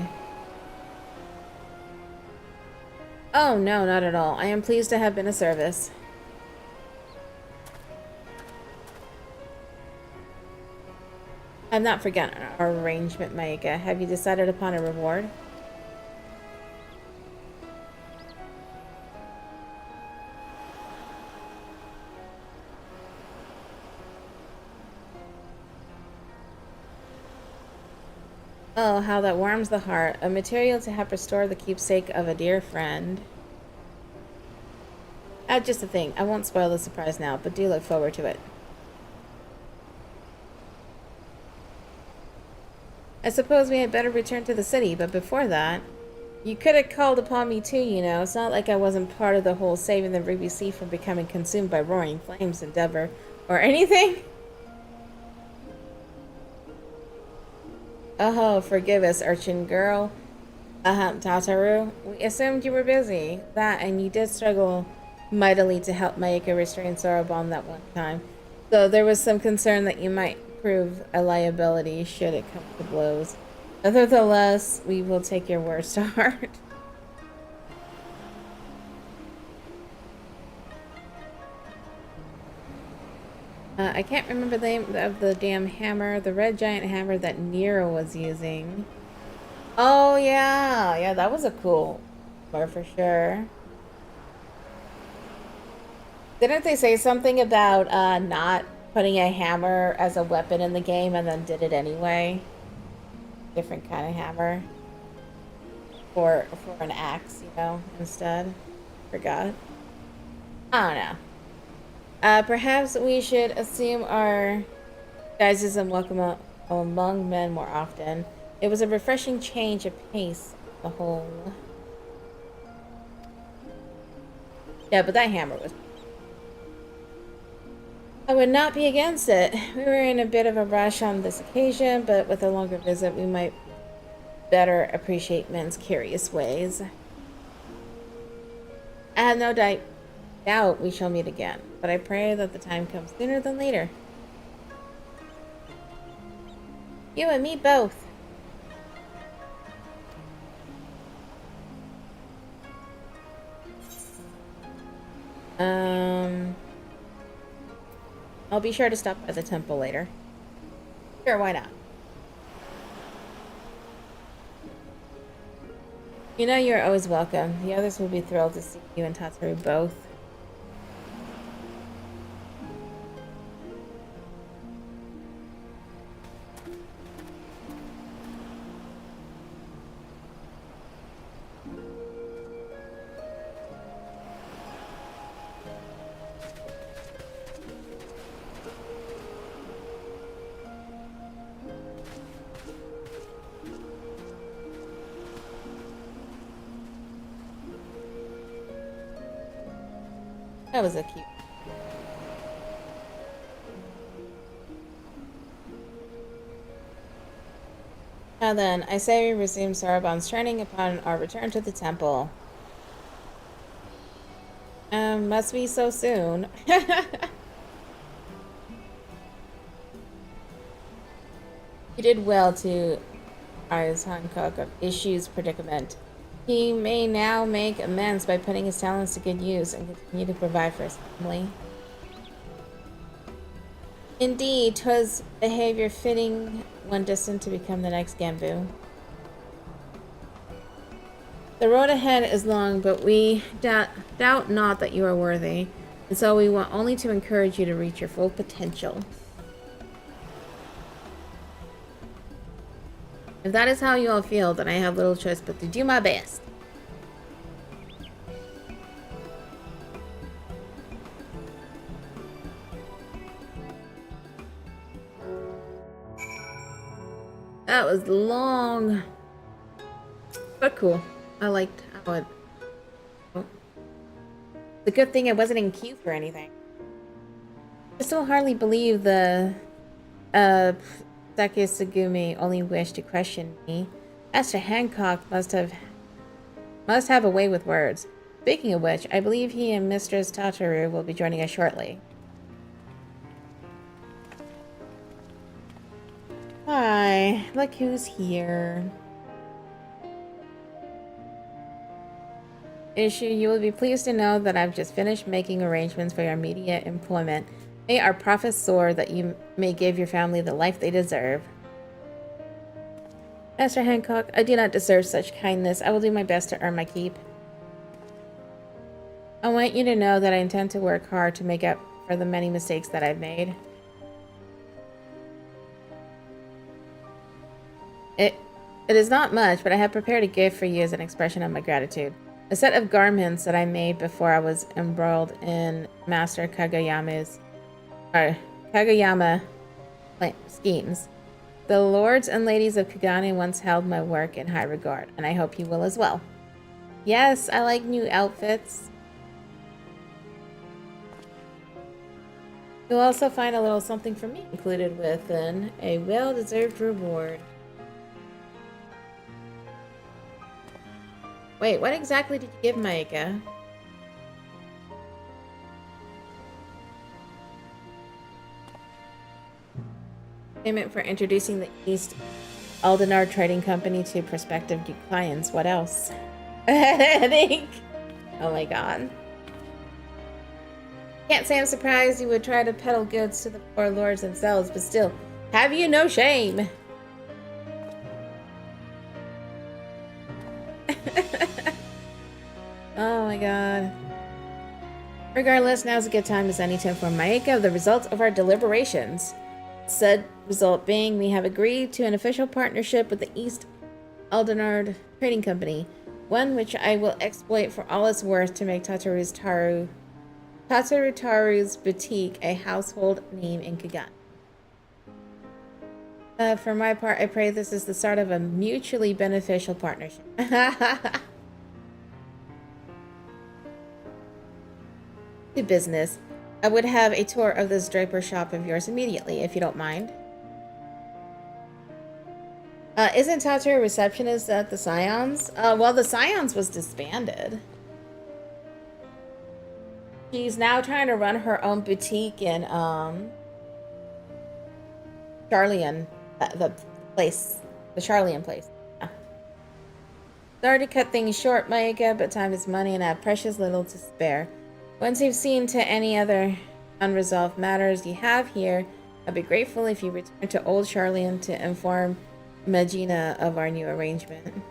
Oh, no, not at all. I am pleased to have been of service. I've not forgotten our arrangement, Maeka. Have you decided upon a reward? Oh, how that warms the heart. A material to help restore the keepsake of a dear friend. Just a thing. I won't spoil the surprise now, but do look forward to it. I suppose we had better return to the city, but before that, you could have called upon me too, you know. It's not like I wasn't part of the whole saving the Ruby Sea from becoming consumed by roaring flames endeavor or anything. Oh, forgive us, urchin girl. Tataru. We assumed you were busy. That, and you did struggle mightily to help Maeka restrain Soroban that one time. So there was some concern that you might prove a liability should it come to blows. Nevertheless, we will take your words to heart. I can't remember the name of the damn hammer. The red giant hammer that Nero was using. Oh, yeah. Yeah, that was a cool hammer for sure. Didn't they say something about not putting a hammer as a weapon in the game and then did it anyway? Different kind of hammer. For an axe, you know, instead. Forgot. I don't know. Perhaps we should assume our guises and welcome among men more often. It was a refreshing change of pace on the whole. Yeah, but that hammer was... I would not be against it. We were in a bit of a rush on this occasion, but with a longer visit we might better appreciate men's curious ways. I have no doubt we shall meet again, but I pray that the time comes sooner than later. You and me both. I'll be sure to stop by the temple later. Sure, why not? You know you're always welcome. The others will be thrilled to see you and Tataru both. That was a cute. Now then, I say we resume Sarabon's training upon our return to the temple. Must be so soon. You did well to rise Hancock of Issue's predicament. He may now make amends by putting his talents to good use and continue to provide for his family. Indeed, 'twas behavior fitting one destined to become the next Gambu. The road ahead is long, but we doubt not that you are worthy, and so we want only to encourage you to reach your full potential. If that is how you all feel, then I have little choice but to do my best. That was long, but cool. I liked how it... Oh. The good thing it wasn't in queue for anything. I still hardly believe the Sake Sugumi only wished to question me. Master Hancock must have a way with words. Speaking of which, I believe he and Mistress Tataru will be joining us shortly. Hi, look who's here. Issue, you will be pleased to know that I've just finished making arrangements for your immediate employment. May our profits soar, that you may give your family the life they deserve. Master Hancock, I do not deserve such kindness. I will do my best to earn my keep. I want you to know that I intend to work hard to make up for the many mistakes that I've made. It is not much, but I have prepared a gift for you as an expression of my gratitude. A set of garments that I made before I was embroiled in Master Kageyama schemes. The lords and ladies of Kagane once held my work in high regard, and I hope you will as well. Yes, I like new outfits. You'll also find a little something from me included within a well-deserved reward. Wait, what exactly did you give Maeka? Payment for introducing the East Aldenar Trading Company to prospective new clients. What else? Headache. Oh my god. Can't say I'm surprised you would try to peddle goods to the poor lords themselves, but still, have you no shame? Oh my god. Regardless, now's a good time as any to inform Maeka of the results of our deliberations. Said result being, we have agreed to an official partnership with the East Aldenard Trading Company, one which I will exploit for all it's worth to make Tataru Taru's boutique a household name in Kagane. For my part, I pray this is the start of a mutually beneficial partnership. To business. I would have a tour of this draper shop of yours immediately, if you don't mind. Isn't Tataru a receptionist at the Scions? Well, the Scions was disbanded. She's now trying to run her own boutique in, Charlian, the place. The Charlian place. Yeah. Sorry to cut things short, Maeka, but time is money and I have precious little to spare. Once you've seen to any other unresolved matters you have here, I'd be grateful if you return to Old Charlian to inform Magina of our new arrangement.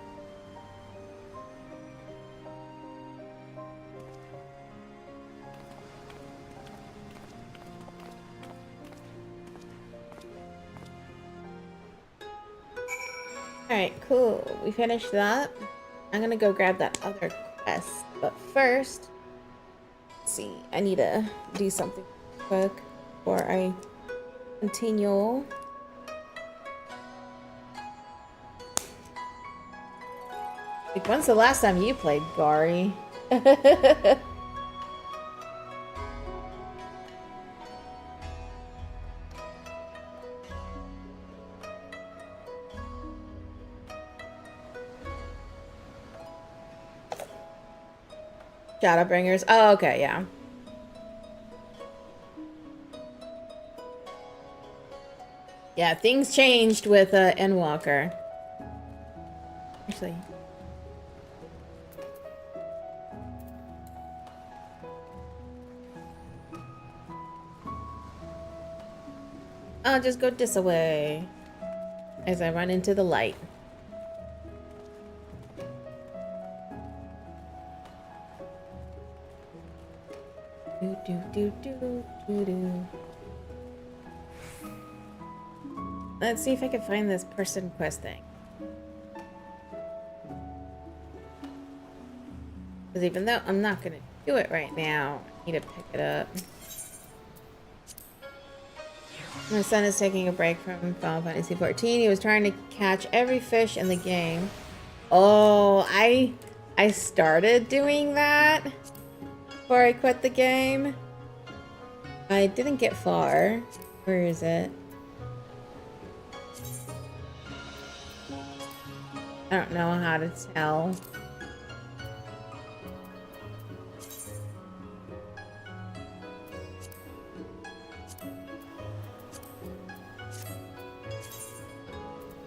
Alright, cool. We finished that. I'm gonna go grab that other quest, but first... see, I need to do something quick before I continue. Like, when's the last time you played Gari? Shadowbringers. Oh, okay, yeah. Yeah, things changed with Endwalker. Actually. I'll just go this way as I run into the light. Do do do do do do. Let's see if I can find this person quest thing. Because even though I'm not gonna do it right now, I need to pick it up. My son is taking a break from Final Fantasy XIV. He was trying to catch every fish in the game. Oh, I started doing that before I quit the game. I didn't get far. Where is it? I don't know how to tell.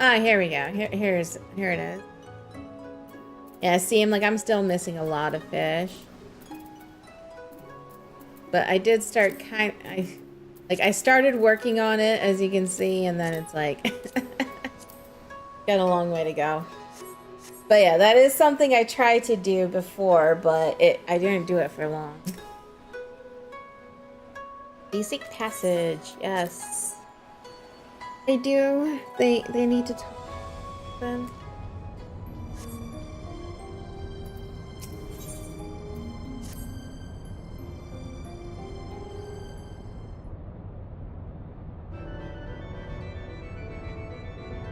Ah, here we go. Here it is. Yeah, see, I'm still missing a lot of fish. But I did start I started working on it, as you can see, and then it's like got a long way to go. But yeah, that is something I tried to do before, but I didn't do it for long. Basic passage, yes. They do. They need to talk to them.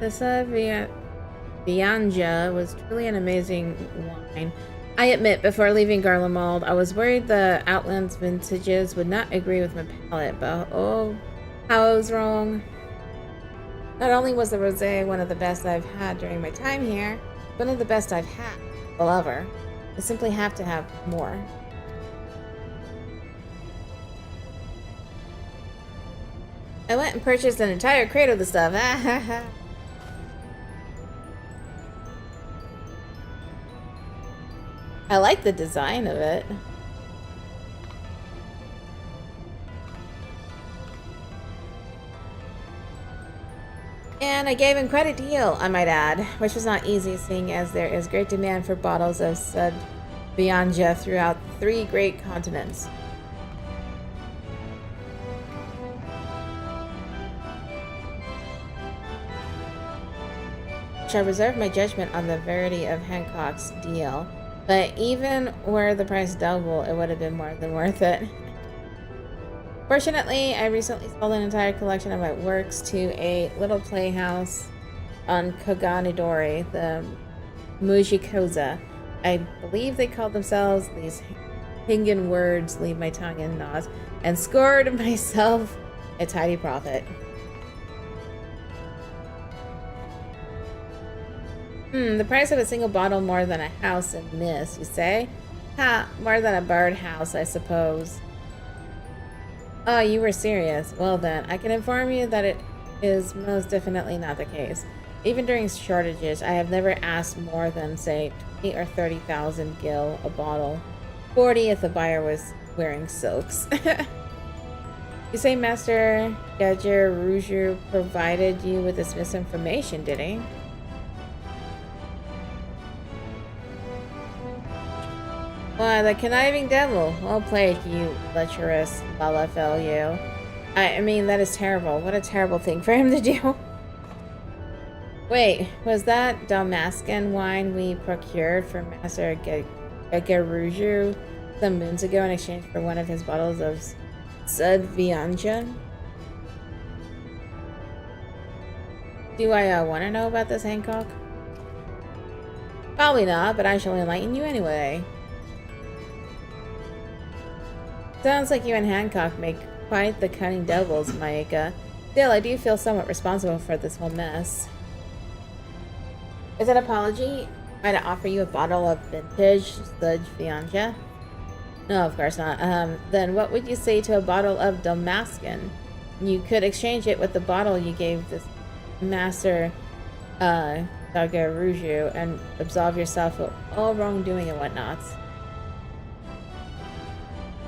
The Vianja was truly an amazing wine. I admit, before leaving Garlemald, I was worried the Outlands vintages would not agree with my palate, but oh, how I was wrong. Not only was the rosé one of the best I've had during my time here, but one of the best I've had, well, ever. I simply have to have more. I went and purchased an entire crate of the stuff. I like the design of it. And I gave him quite a deal, I might add, which was not easy, seeing as there is great demand for bottles of Sud Vianja throughout 3 great continents. I shall reserve my judgment on the verity of Hancock's deal, but even were the price double, it would have been more than worth it. Fortunately, I recently sold an entire collection of my works to a little playhouse on Koganidori, the Mujikoza. I believe they called themselves, these Hingan words leave my tongue in knots, and scored myself a tidy profit. The price of a single bottle more than a house in Miss, you say? Ha, more than a birdhouse, I suppose. Oh, you were serious. Well then, I can inform you that it is most definitely not the case. Even during shortages, I have never asked more than, say, 20 or 30,000 gil a bottle. 40 if the buyer was wearing silks. You say Master Gadger Rouger provided you with this misinformation, did he? Why, the conniving devil. Well played, you lecherous Lalafell, you. I mean, that is terrible. What a terrible thing for him to do. Wait, was that Damascan wine we procured for Master Gageruju some moons ago in exchange for one of his bottles of Sud Vianja? Do I want to know about this, Hancock? Probably not, but I shall enlighten you anyway. Sounds like you and Hancock make quite the cunning devils, Maeka. Still, I do feel somewhat responsible for this whole mess. As an apology, might I offer you a bottle of vintage Sud Vianja? No, of course not. Then what would you say to a bottle of Damascus? You could exchange it with the bottle you gave this master, Dagaruju, and absolve yourself of all wrongdoing and whatnot.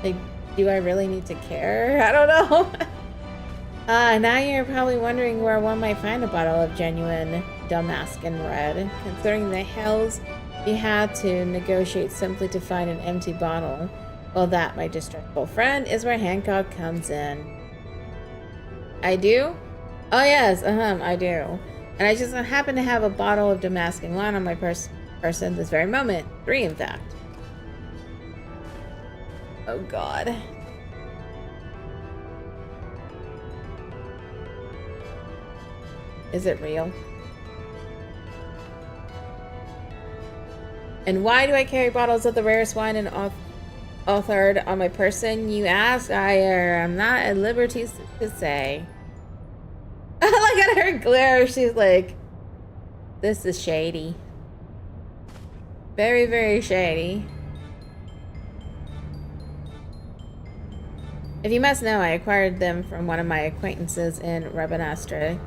Like, do I really need to care? I don't know. Now you're probably wondering where one might find a bottle of genuine Damascus red, considering the hells you had to negotiate simply to find an empty bottle. Well, that, my distrustful friend, is where Hancock comes in. I do? Oh yes, I do. And I just happen to have a bottle of Damascus wine on my person this very moment. 3, in fact. Oh god. Is it real? And why do I carry bottles of the rarest wine and authored on my person? You ask. I am not at liberty to say. Look at her glare. She's like, this is shady. Very, very shady. If you must know, I acquired them from one of my acquaintances in Rabanastre.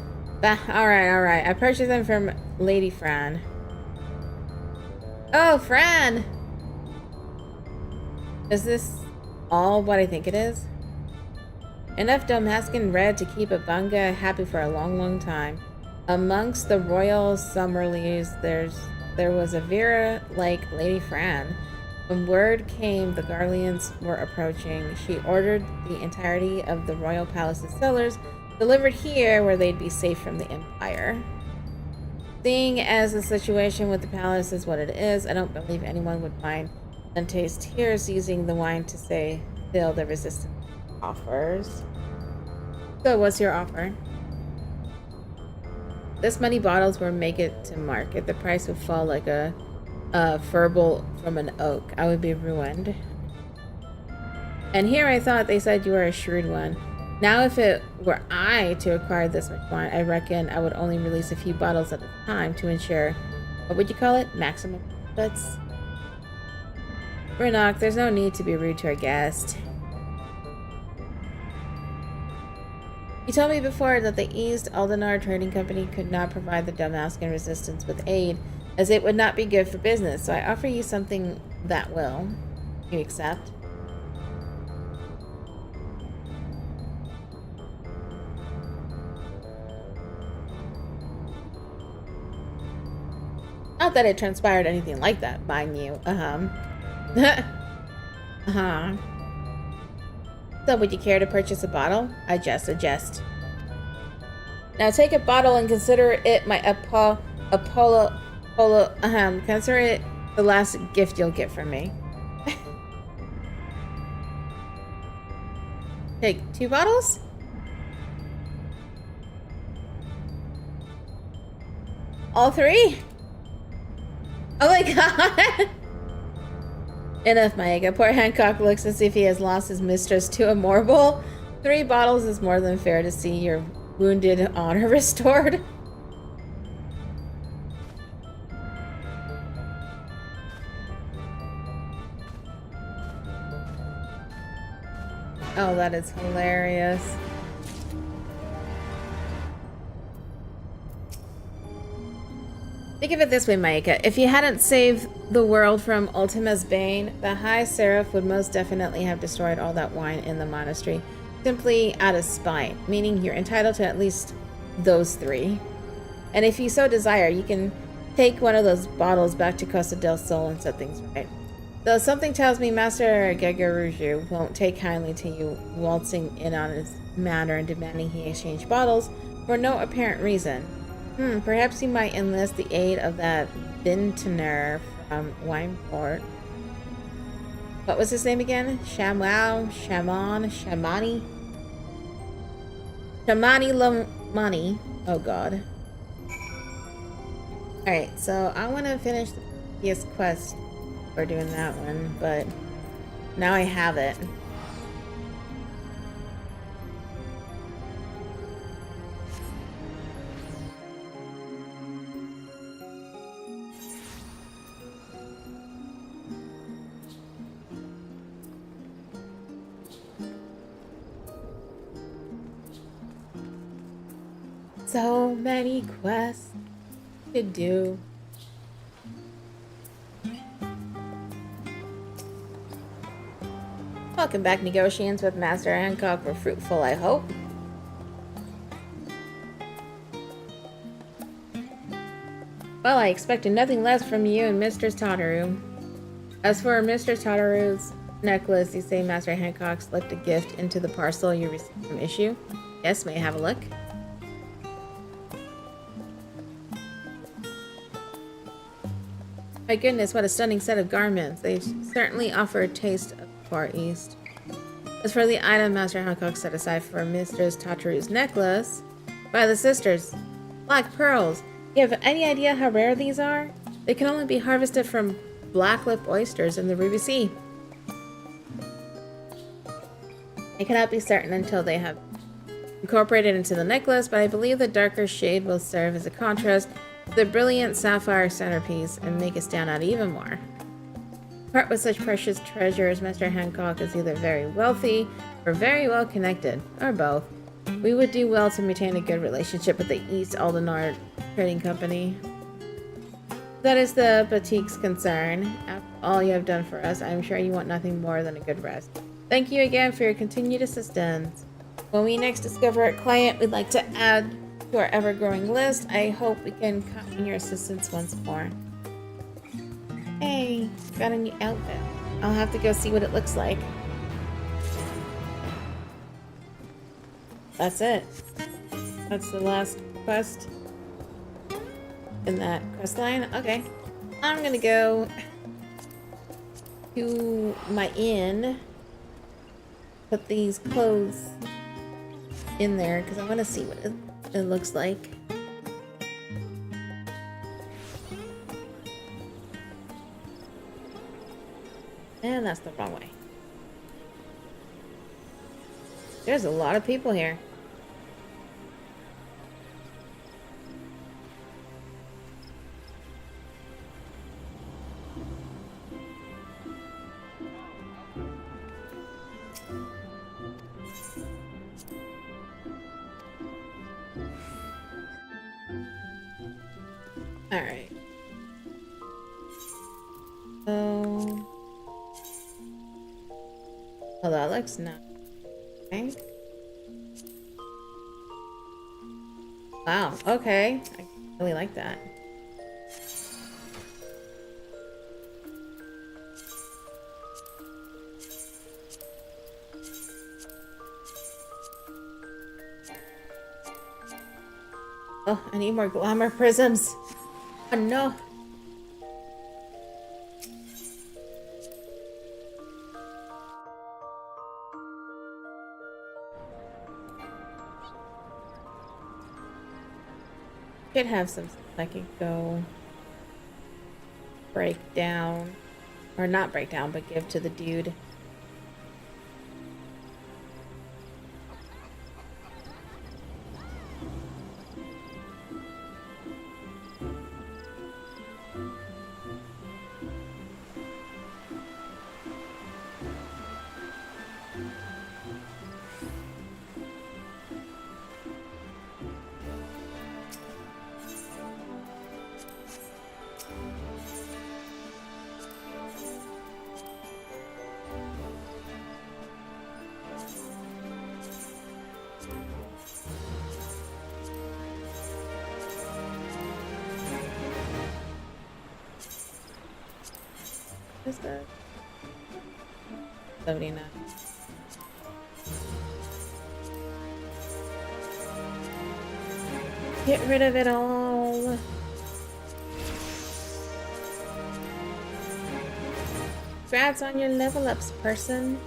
Alright. I purchased them from Lady Fran. Oh, Fran! Is this all what I think it is? Enough Damascus red to keep a Bunga happy for a long, long time. Amongst the royal Summerleys, there was a Vera like Lady Fran. When word came the Garleans were approaching, she ordered the entirety of the royal palace's cellars delivered here where they'd be safe from the Empire. Seeing as the situation with the palace is what it is, I don't believe anyone would mind Dante's tears using the wine to still the resistance offers. So what's your offer? This many bottles will make it to market. The price would fall like a furball from an oak. I would be ruined. And here I thought they said you were a shrewd one. Now if it were I to acquire this much wine, I reckon I would only release a few bottles at a time to ensure, what would you call it? Maximum profits? Renok, there's no need to be rude to our guest. You told me before that the East Aldenar Trading Company could not provide the Damascus resistance with aid, as it would not be good for business, so I offer you something that will. You accept? Not that it transpired anything like that, mind you. So, would you care to purchase a bottle? I just suggest. Now take a bottle and consider it my consider it the last gift you'll get from me. Take 2 bottles? All 3? Oh my god! Enough, Maeka. Poor Hancock looks as if he has lost his mistress to a mortal. 3 bottles is more than fair to see your wounded honor restored. Oh, that is hilarious. Think of it this way, Maeka. If you hadn't saved the world from Ultima's bane, the High Seraph would most definitely have destroyed all that wine in the monastery, simply out of spite, meaning you're entitled to at least those 3. And if you so desire, you can take one of those bottles back to Costa del Sol and set things right. Though something tells me Master Gagaruju won't take kindly to you waltzing in on his manner and demanding he exchange bottles for no apparent reason. Perhaps you might enlist the aid of that vintner from Wineport. What was his name again? Shamani Lamani. Oh god. Alright, so I want to finish the previous quest for doing that one, but now I have it. so many quests to do. Welcome back. Negotiations with Master Hancock were fruitful, I hope. Well, I expected nothing less from you and Mr. Tataru. As for Mr. Tataru's necklace, you say Master Hancock slipped a gift into the parcel you received from Issue? Yes, may I have a look? My goodness, what a stunning set of garments. They certainly offer a taste of the Far East. As for the item Master Hancock set aside for Mistress Tataru's necklace, by the sisters, black pearls. You have any idea how rare these are? They can only be harvested from black-lipped oysters in the Ruby Sea. I cannot be certain until they have incorporated into the necklace, but I believe the darker shade will serve as a contrast to the brilliant sapphire centerpiece and make it stand out even more. Part with such precious treasures, Mr. Hancock is either very wealthy or very well connected, or both. We would do well to maintain a good relationship with the East Aldenard Trading Company. That is the boutique's concern. After all you have done for us, I am sure you want nothing more than a good rest. Thank you again for your continued assistance. When we next discover a client we'd like to add to our ever-growing list, I hope we can count on your assistance once more. Hey, got a new outfit. I'll have to go see what it looks like. That's it. That's the last quest in that quest line. Okay. I'm gonna go to my inn. Put these clothes in there because I want to see what it looks like. And that's the wrong way. There's a lot of people here. All right. So, oh, that looks nice. Okay. Wow. Okay. I really like that. Oh, I need more glamour prisms. Oh no. Could have some I could go break down, or not break down, but give to the dude. What is that? Loading up. Get rid of it all. Congrats on your level ups, person.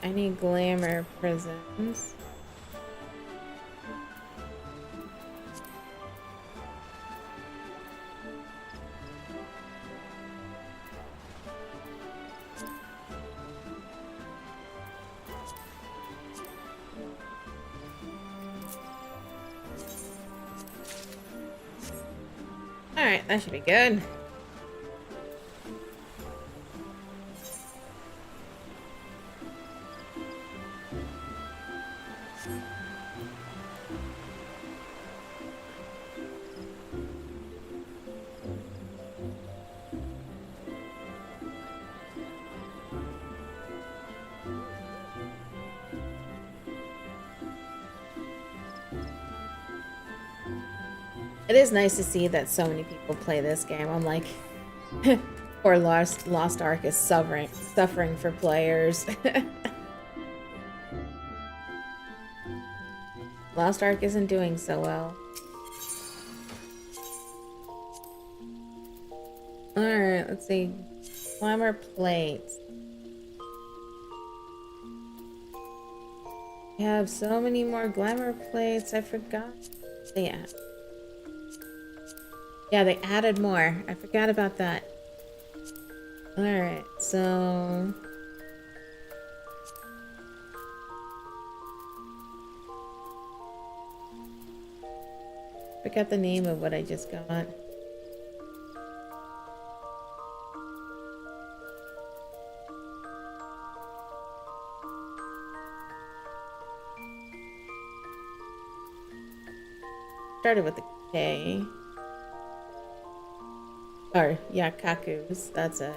I need glamour prisms. Alright, that should be good. It is nice to see that so many people play this game. I'm like, poor Lost Ark is suffering for players. Lost Ark isn't doing so well. Alright, let's see. Glamour plates. We have so many more glamour plates. I forgot. Yeah. Yeah, they added more. I forgot about that. Alright, so... forgot the name of what I just got. Started with the K. Or, yeah, Kakus. That's it.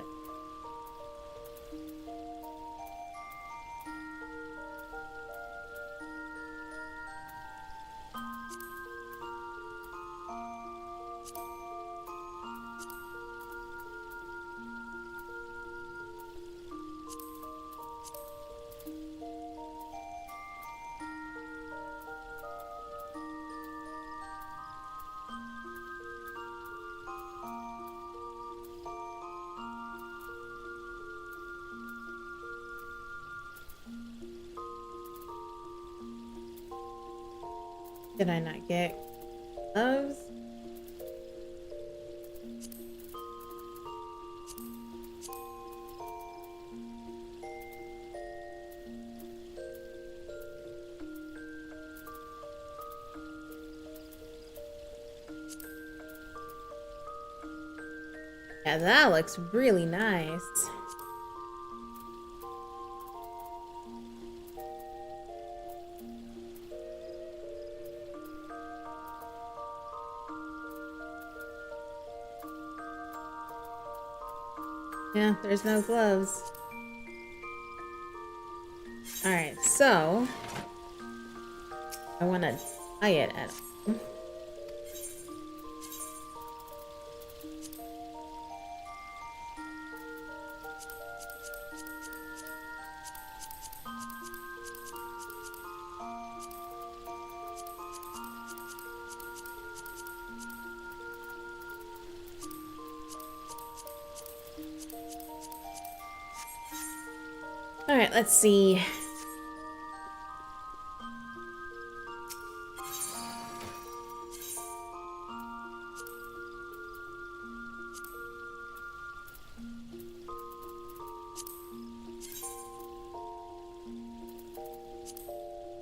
Did I not get gloves? Yeah, that looks really nice. Yeah, there's no gloves. Alright, so... I want to tie it at home. Alright, let's see.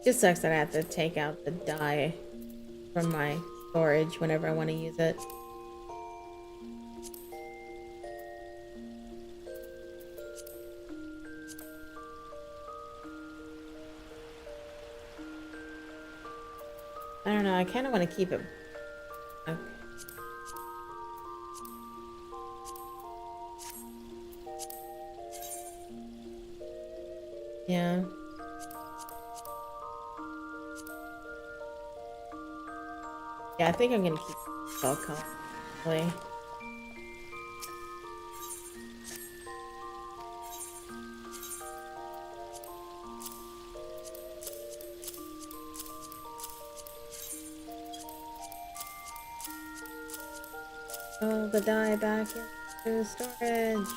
Just sucks that I have to take out the dye from my storage whenever I want to use it. I don't know, I kind of want to keep it... okay. Yeah. Yeah, I think I'm gonna keep it all colorfully. Oh, the dye back into storage.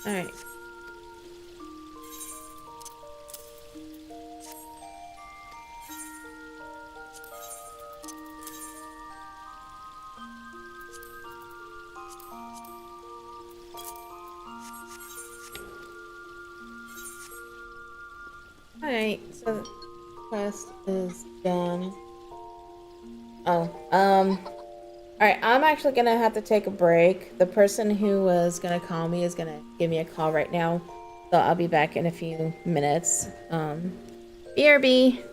Alright. Alright, so the quest is done. Oh, alright, I'm actually gonna have to take a break. The person who was gonna call me is gonna give me a call right now. So I'll be back in a few minutes. BRB.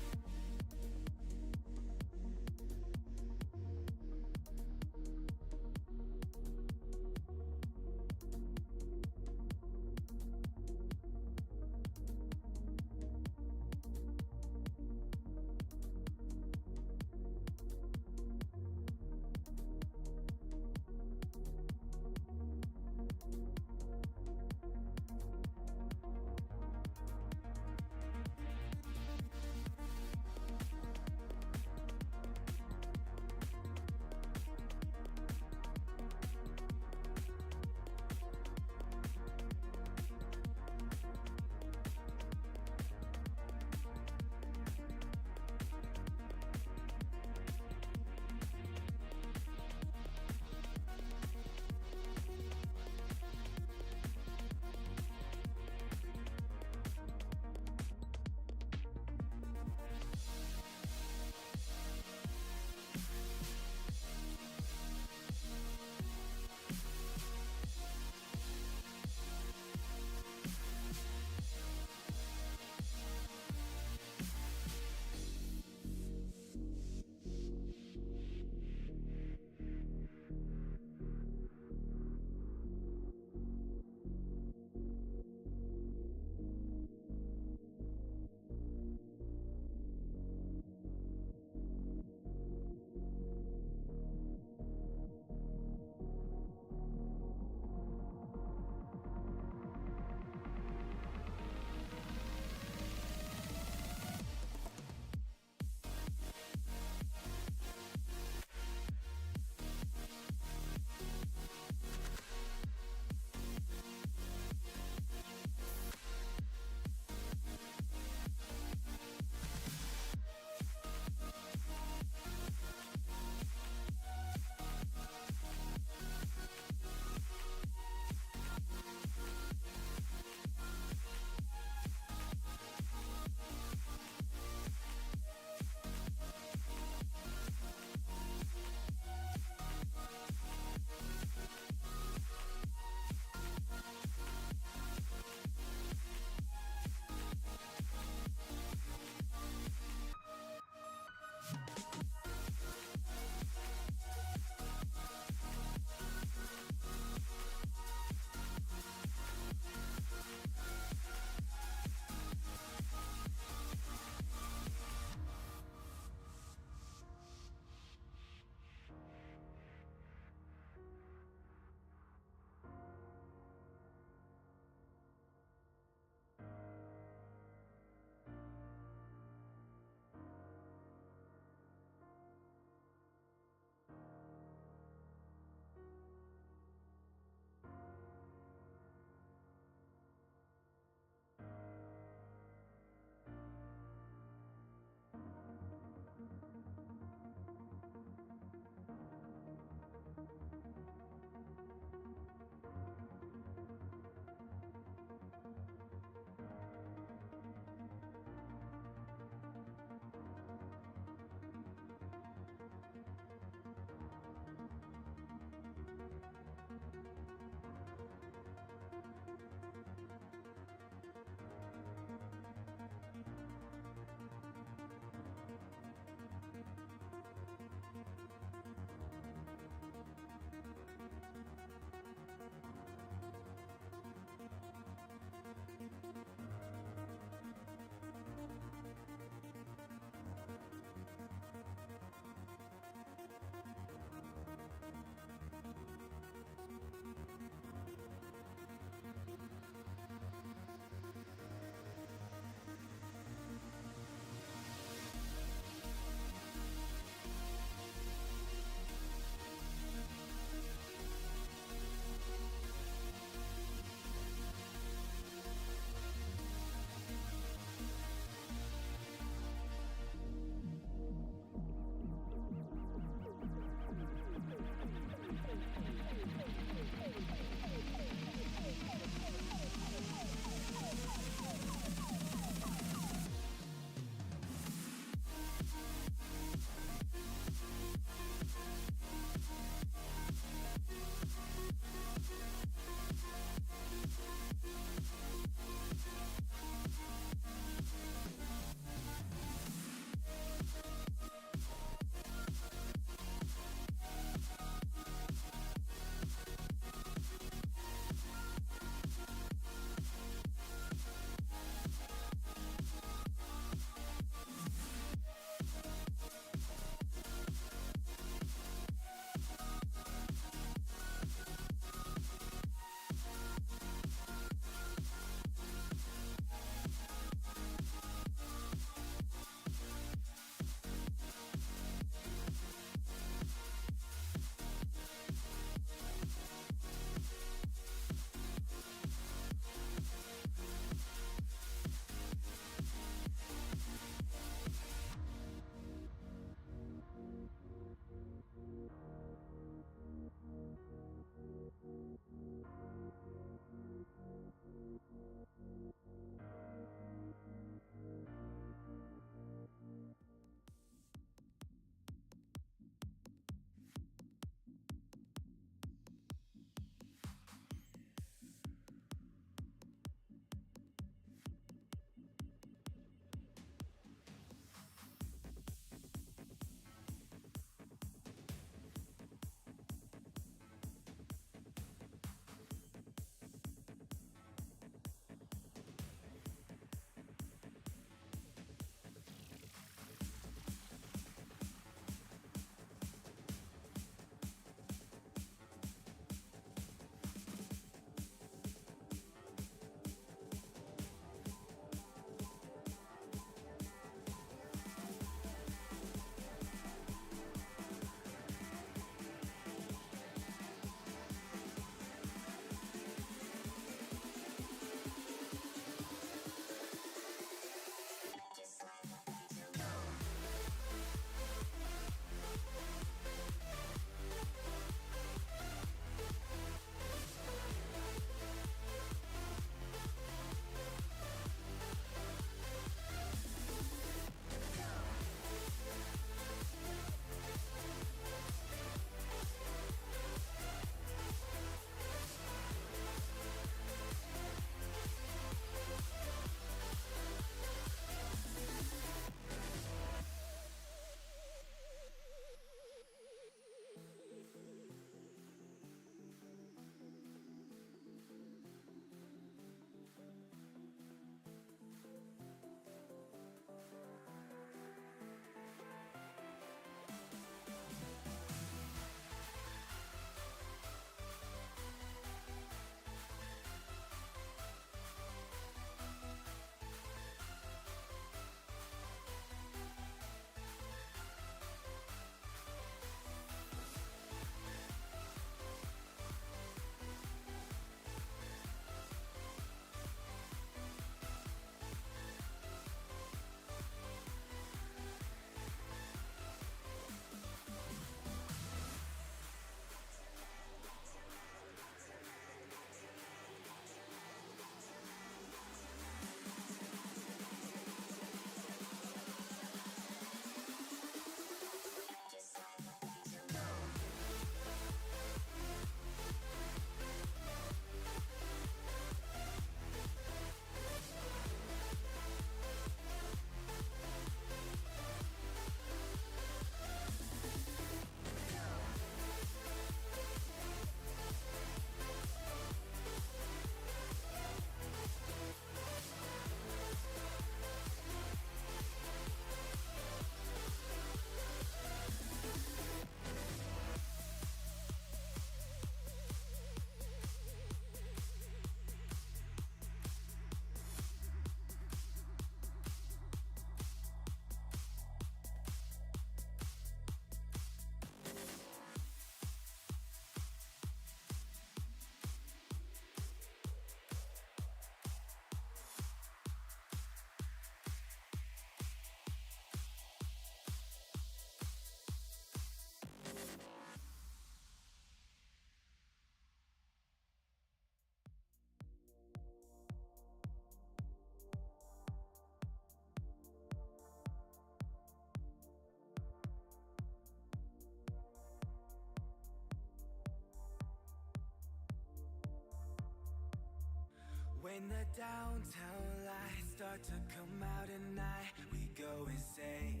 When the downtown lights start to come out at night, we go insane,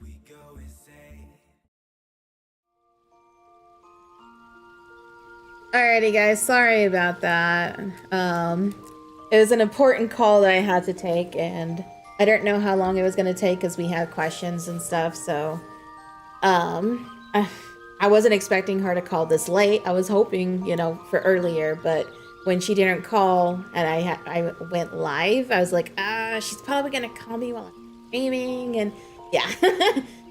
we go insane. Alrighty guys, sorry about that. It was an important call that I had to take, and I didn't know how long it was going to take because we had questions and stuff, so I wasn't expecting her to call this late. I was hoping, you know, for earlier, but when she didn't call and I went live, I was like, she's probably gonna call me while I'm streaming, and yeah.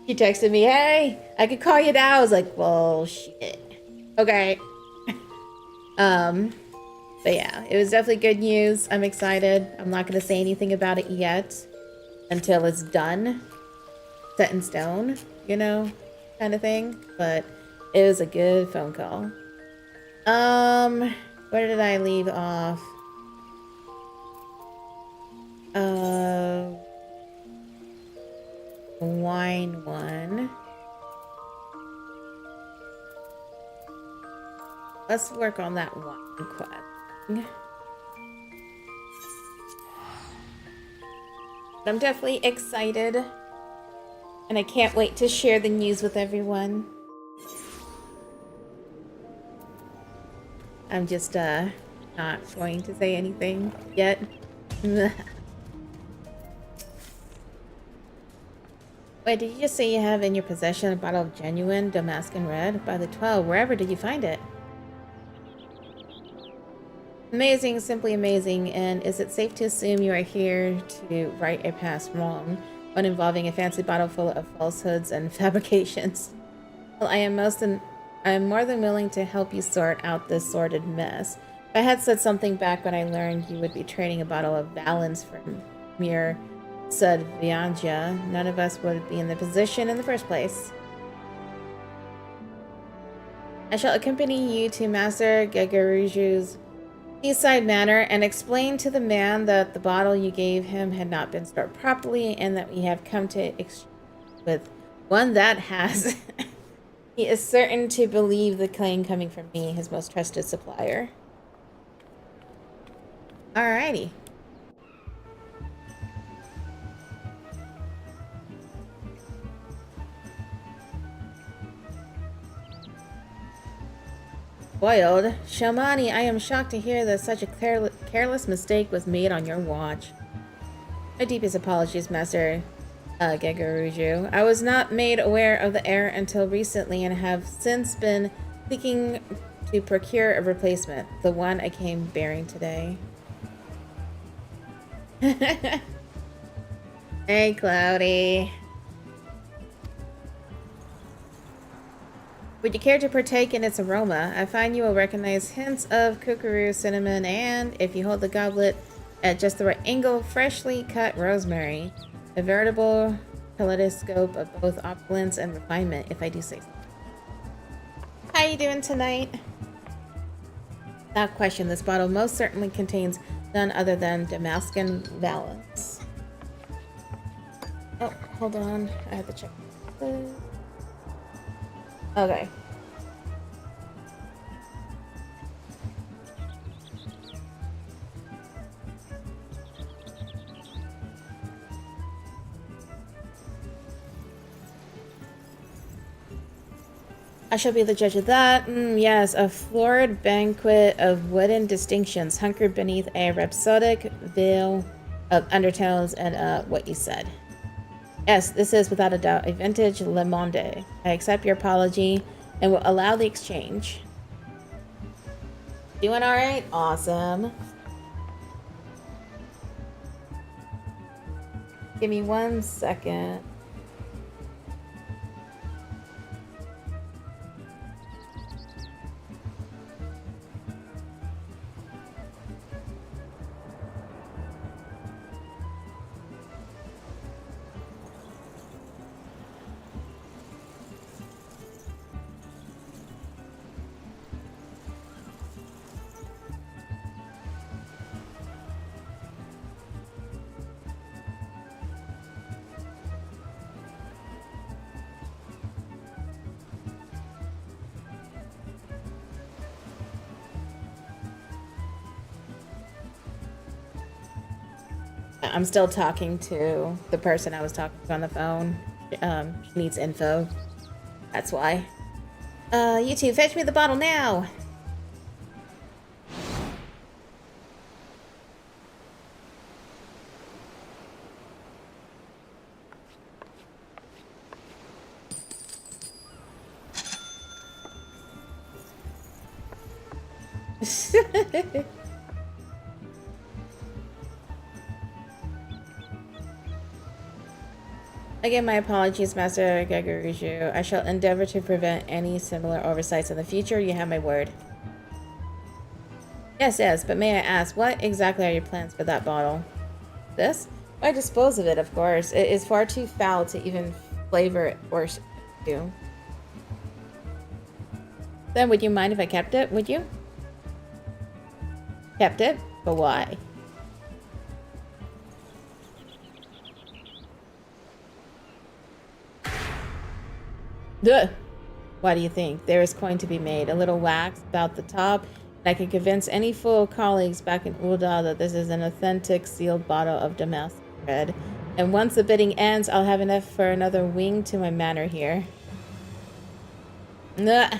She texted me, hey, I could call you now. I was like, well, shit. Okay. But yeah, it was definitely good news. I'm excited. I'm not gonna say anything about it yet until it's done, set in stone, you know, kind of thing. But it was a good phone call. Where did I leave off? Wine one. Let's work on that wine quest. I'm definitely excited, and I can't wait to share the news with everyone. I'm just not going to say anything yet. Wait, did you just say you have in your possession a bottle of genuine Damascus Red by the 12? Wherever did you find it? Amazing, simply amazing. And is it safe to assume you are here to right a past wrong, one involving a fancy bottle full of falsehoods and fabrications? Well, I am more than willing to help you sort out this sordid mess. If I had said something back when I learned you would be trading a bottle of Valence for mere Sudvianja, none of us would be in the position in the first place. I shall accompany you to Master Gegaruju's seaside manor and explain to the man that the bottle you gave him had not been stored properly and that we have come to exchange with one that has. He is certain to believe the claim coming from me, his most trusted supplier. Alrighty. Boiled. Shamani, I am shocked to hear that such a careless mistake was made on your watch. My deepest apologies, Master Gegaruju. I was not made aware of the error until recently and have since been seeking to procure a replacement, the one I came bearing today. Hey, Cloudy. Would you care to partake in its aroma? I find you will recognize hints of kukuru, cinnamon, and, if you hold the goblet at just the right angle, freshly cut rosemary. A veritable kaleidoscope of both opulence and refinement, if I do say so. How you doing tonight? Without question, this bottle most certainly contains none other than Damascus Valence. Oh, hold on. I have to check. Okay. I shall be the judge of that. Yes, a florid banquet of wooden distinctions hunkered beneath a rhapsodic veil of undertones and what you said. Yes, this is without a doubt a vintage Le Monde. I accept your apology and will allow the exchange. Doing all right? Awesome. Give me 1 second. I'm still talking to the person I was talking to on the phone. She needs info. That's why. You two, fetch me the bottle now! Again, my apologies, Master Gaguruju. I shall endeavor to prevent any similar oversights in the future. You have my word. Yes, but may I ask, what exactly are your plans for that bottle? This? I dispose of it, of course. It is far too foul to even flavor it or do. Then would you mind if I kept it, would you? Kept it? But why? Duh. Why do you think? There is coin to be made. A little wax about the top, and I can convince any fool colleagues back in Ulda that this is an authentic sealed bottle of Damascus red. And once the bidding ends, I'll have enough for another wing to my manor here. Nah.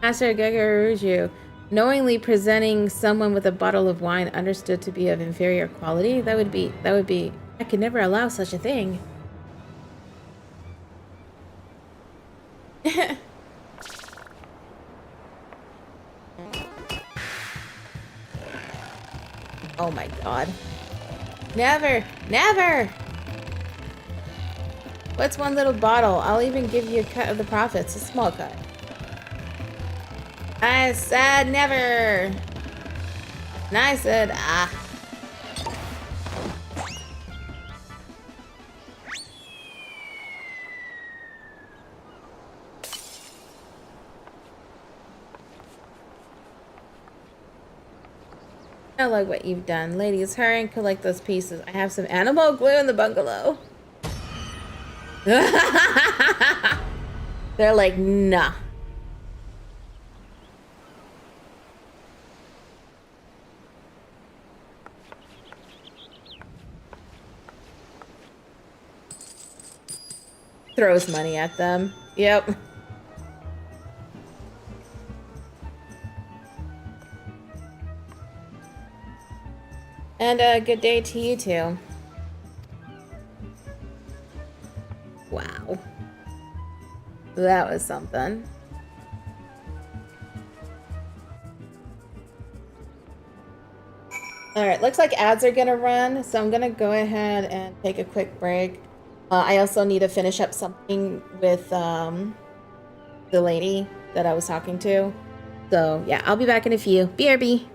Master Gagaruju, knowingly presenting someone with a bottle of wine understood to be of inferior quality, that would be, I could never allow such a thing. Oh my god. Never! Never! What's one little bottle? I'll even give you a cut of the profits. A small cut. I said never! And I said, ah. I like what you've done. Ladies, hurry and collect those pieces. I have some animal glue in the bungalow. They're like, nah. Throws money at them. Yep. And a good day to you too. Wow. That was something. Alright, looks like ads are gonna run, so I'm gonna go ahead and take a quick break. I also need to finish up something with the lady that I was talking to. So yeah, I'll be back in a few. BRB.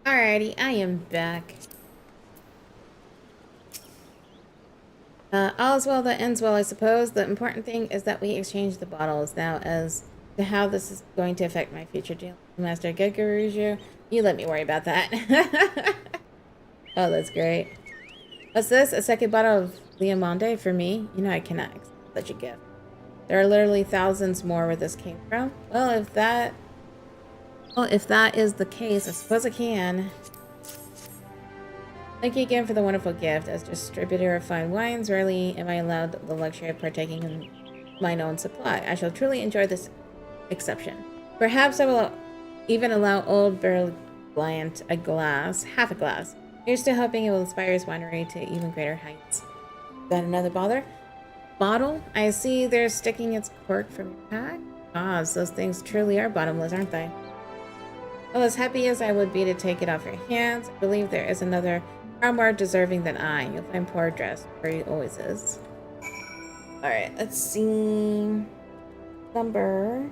Alrighty, I am back. All's well that ends well, I suppose. The important thing is that we exchange the bottles. Now, as to how this is going to affect my future deal, Master Gegaruju, you let me worry about that. Oh, that's great. What's this? A second bottle of Liamonde for me? You know I cannot accept such a gift. There are literally thousands more where this came from. Well, if that is the case, I suppose I can. Thank you again for the wonderful gift. As distributor of fine wines, rarely am I allowed the luxury of partaking in mine own supply. I shall truly enjoy this exception. Perhaps I will even allow old Bergliant a glass, half a glass. Here's to hoping it will inspire his winery to even greater heights. Got another bottle? I see they're sticking its cork from your pack. Ah, those things truly are bottomless, aren't they? Well, as happy as I would be to take it off your hands, I believe there is another far more deserving than I. You'll find poor dressed, where he always is. Alright, let's see. Number.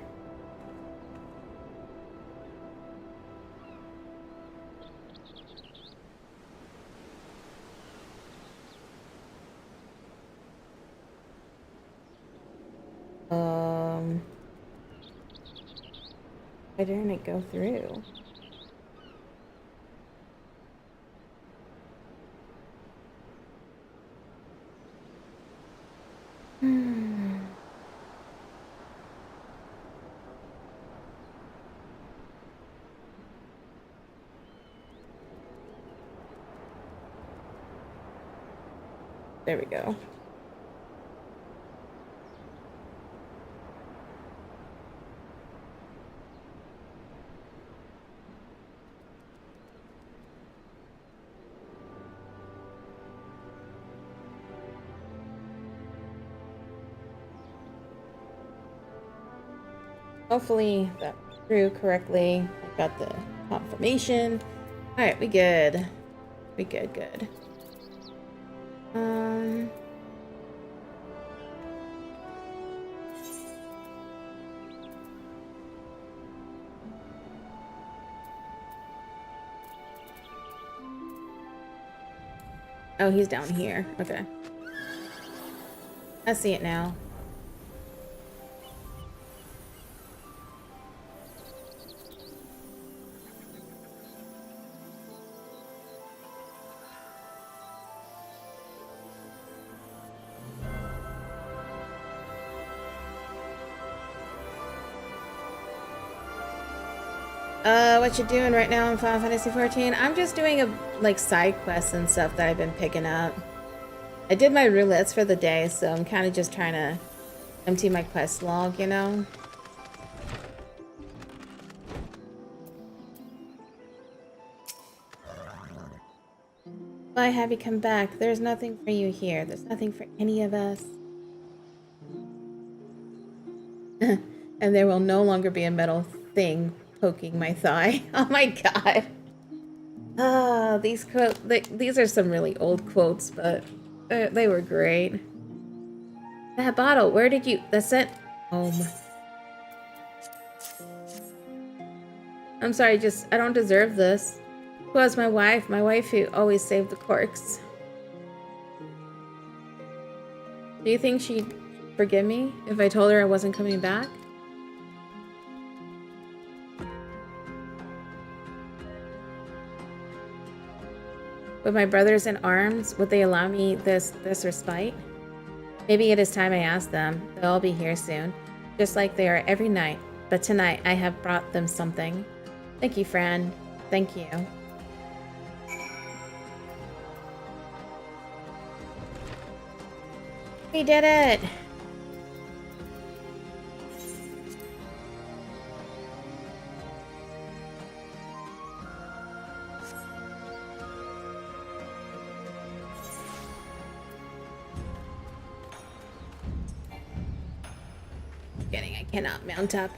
Why didn't it go through? There we go. Hopefully that through correctly. I got the confirmation. Alright, we good. We good. Oh, he's down here. Okay. I see it now. What you doing right now in Final Fantasy XIV? I'm just doing like side quests and stuff that I've been picking up. I did my roulettes for the day, so I'm kind of just trying to empty my quest log, you know? Why have you come back? There's nothing for you here. There's nothing for any of us. And there will no longer be a metal thing poking my thigh. Oh my god. Ah, these these are some really old quotes, but they were great. That bottle, where did you... That's it? Home. I'm sorry, I don't deserve this. Who was my wife who always saved the corks. Do you think she'd forgive me if I told her I wasn't coming back? With my brothers in arms, would they allow me this respite? Maybe it is time I ask them. They'll all be here soon, just like they are every night. But tonight, I have brought them something. Thank you, friend. Thank you. We did it! Kidding, I cannot mount up.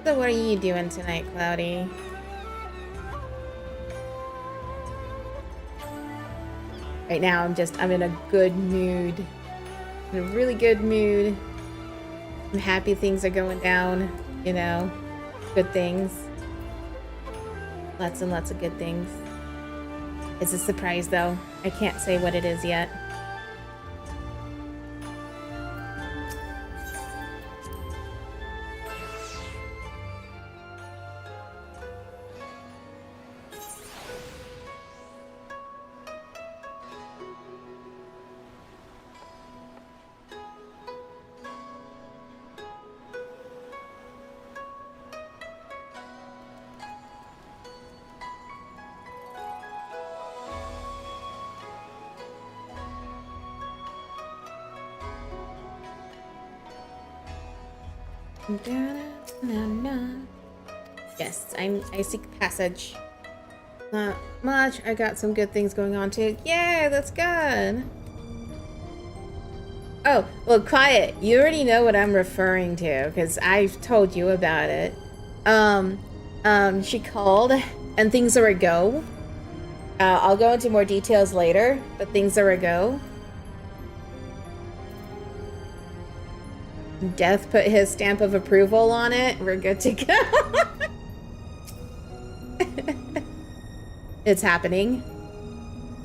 So what are you doing tonight, Cloudy? Right now, I'm in a good mood. In a really good mood. I'm happy things are going down, you know. Good things. Lots and lots of good things. It's a surprise, though. I can't say what it is yet. Yes, I seek passage. Not much. I got some good things going on too. Yeah, that's good. Oh, well, quiet. You already know what I'm referring to because I've told you about it. She called and things are a go. I'll go into more details later, but things are a go. Death put his stamp of approval on it. We're good to go. It's happening.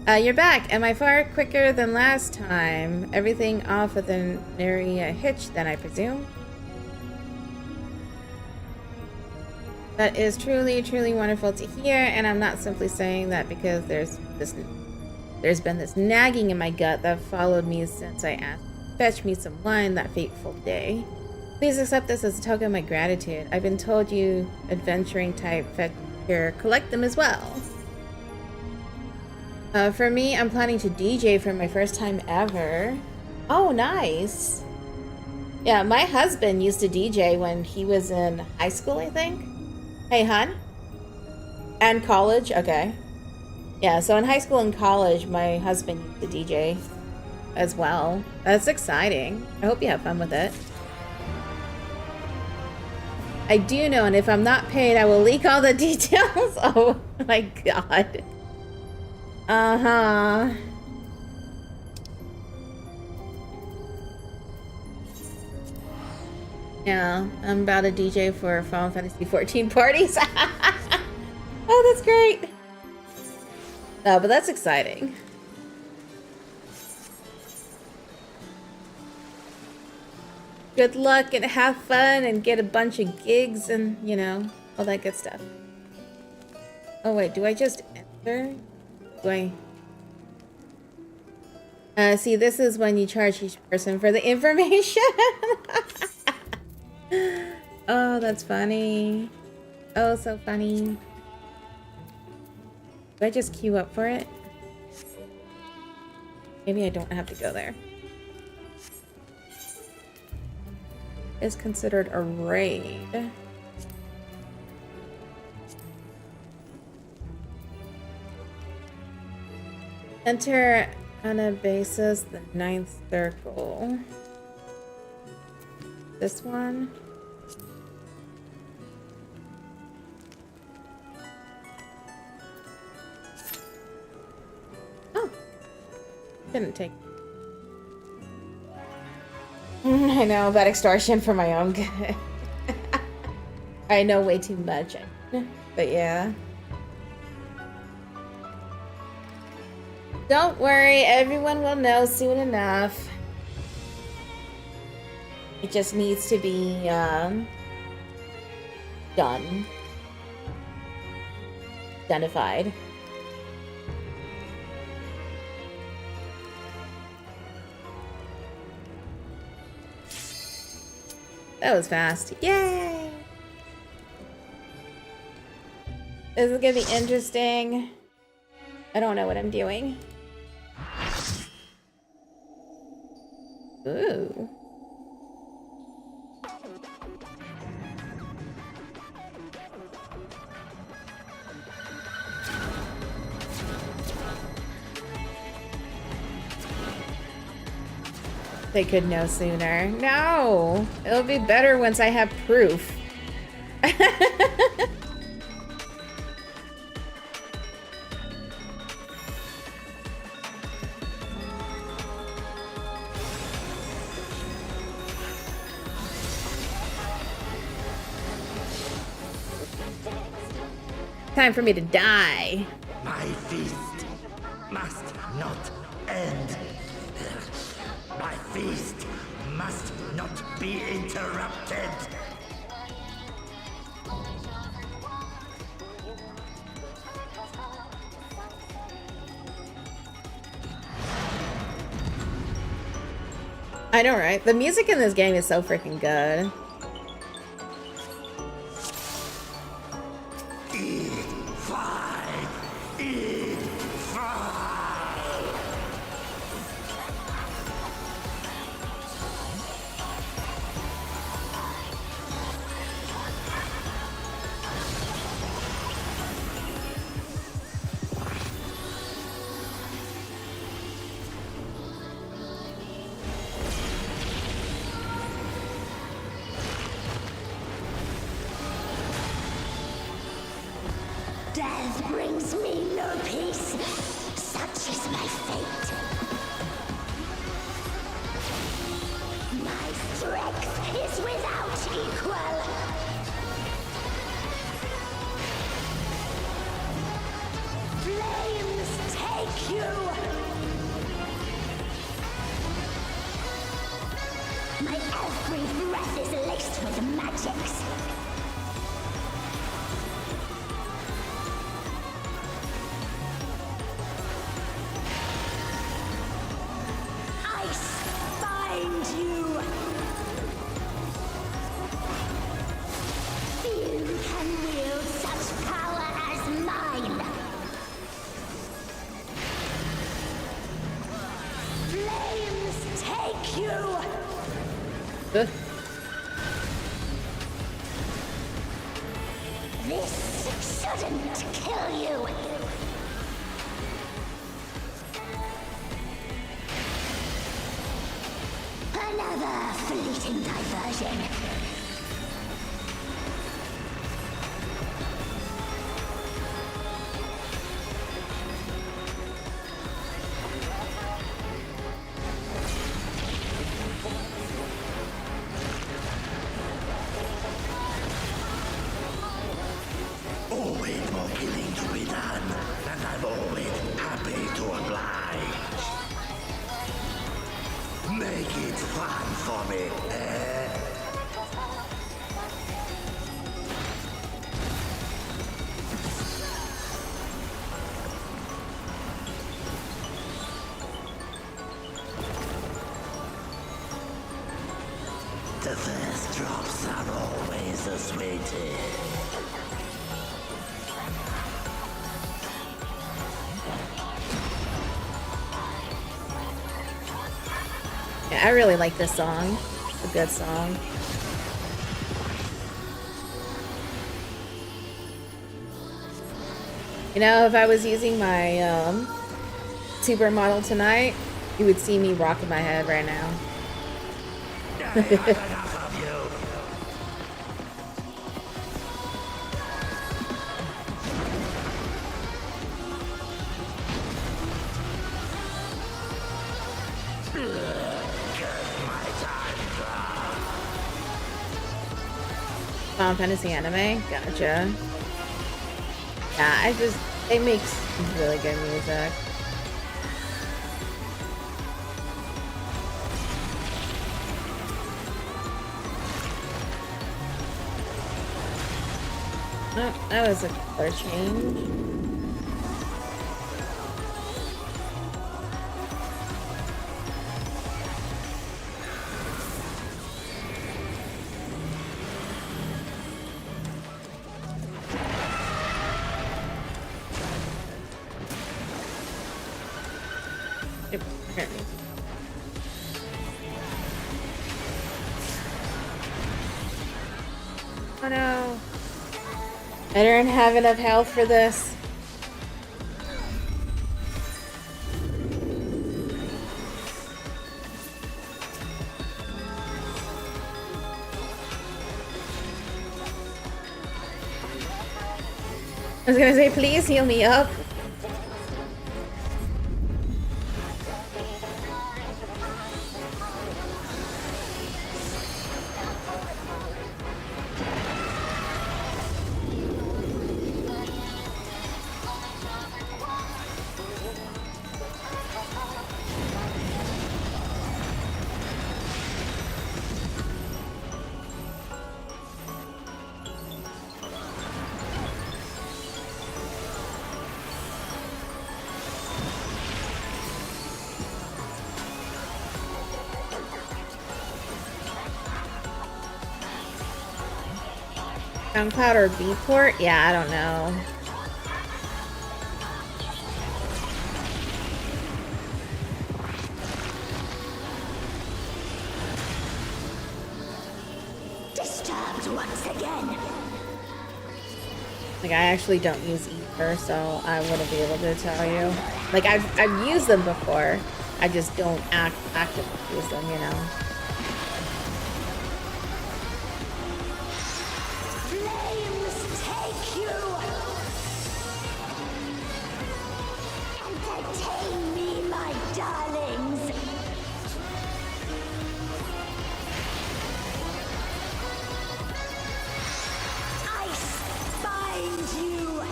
You're back. Am I far quicker than last time? Everything off with an nary hitch, then I presume? That is truly, truly wonderful to hear, and I'm not simply saying that because there's been this nagging in my gut that followed me since I asked fetch me some wine that fateful day. Please accept this as a token of my gratitude. I've been told you adventuring type fetch here collect them as well. For me, I'm planning to DJ for my first time ever. Oh, nice. Yeah, my husband used to DJ when he was in high school, I think. Hey, hon? And college? Okay. Yeah, so in high school and college, my husband used to DJ as well. That's exciting. I hope you have fun with it. I do know, and if I'm not paid, I will leak all the details. Oh my god. Uh-huh. Yeah, I'm about to DJ for Final Fantasy XIV parties. Oh, that's great. No, but that's exciting. Good luck and have fun and get a bunch of gigs and, you know, all that good stuff. Oh, wait, do I just enter? Do I... see, this is when you charge each person for the information. Oh, that's funny. Oh, so funny. Do I just queue up for it? Maybe I don't have to go there. Is considered a raid. Enter Anabasis, the 9th circle. This one. Oh, didn't take. I know about extortion for my own good. I know way too much, but yeah. Don't worry, everyone will know soon enough. It just needs to be done. Donified. That was fast. Yay! This is gonna be interesting. I don't know what I'm doing. Ooh. They could know sooner. No! It'll be better once I have proof. Time for me to die. My feast must not end. My feast must not be interrupted. I know, right? The music in this game is so freaking good. Death brings me no peace. Such is my fate. My strength is without equal. Flames take you. My every breath is laced with magics. This shouldn't kill you. Another fleeting diversion. Always more killing to be done, and I'm always happy to oblige. Make it fun for me, eh? The first drops are always the sweetest. Yeah, I really like this song. It's a good song. You know, if I was using my super model tonight, you would see me rocking my head right now. I have enough of you. Final Fantasy anime? Gotcha. Yeah, they make really good music. Oh, that was a color change. Yep, apparently. Oh no. I don't have enough health for this. I was gonna say, please heal me up. SoundCloud or Beatport? Yeah, I don't know. Disturbed once again. Like, I actually don't use Ether, so I wouldn't be able to tell you. Like, I've used them before. I just don't actively use them, you know. Flames take you. Entertain me, my darlings. Ice binds you.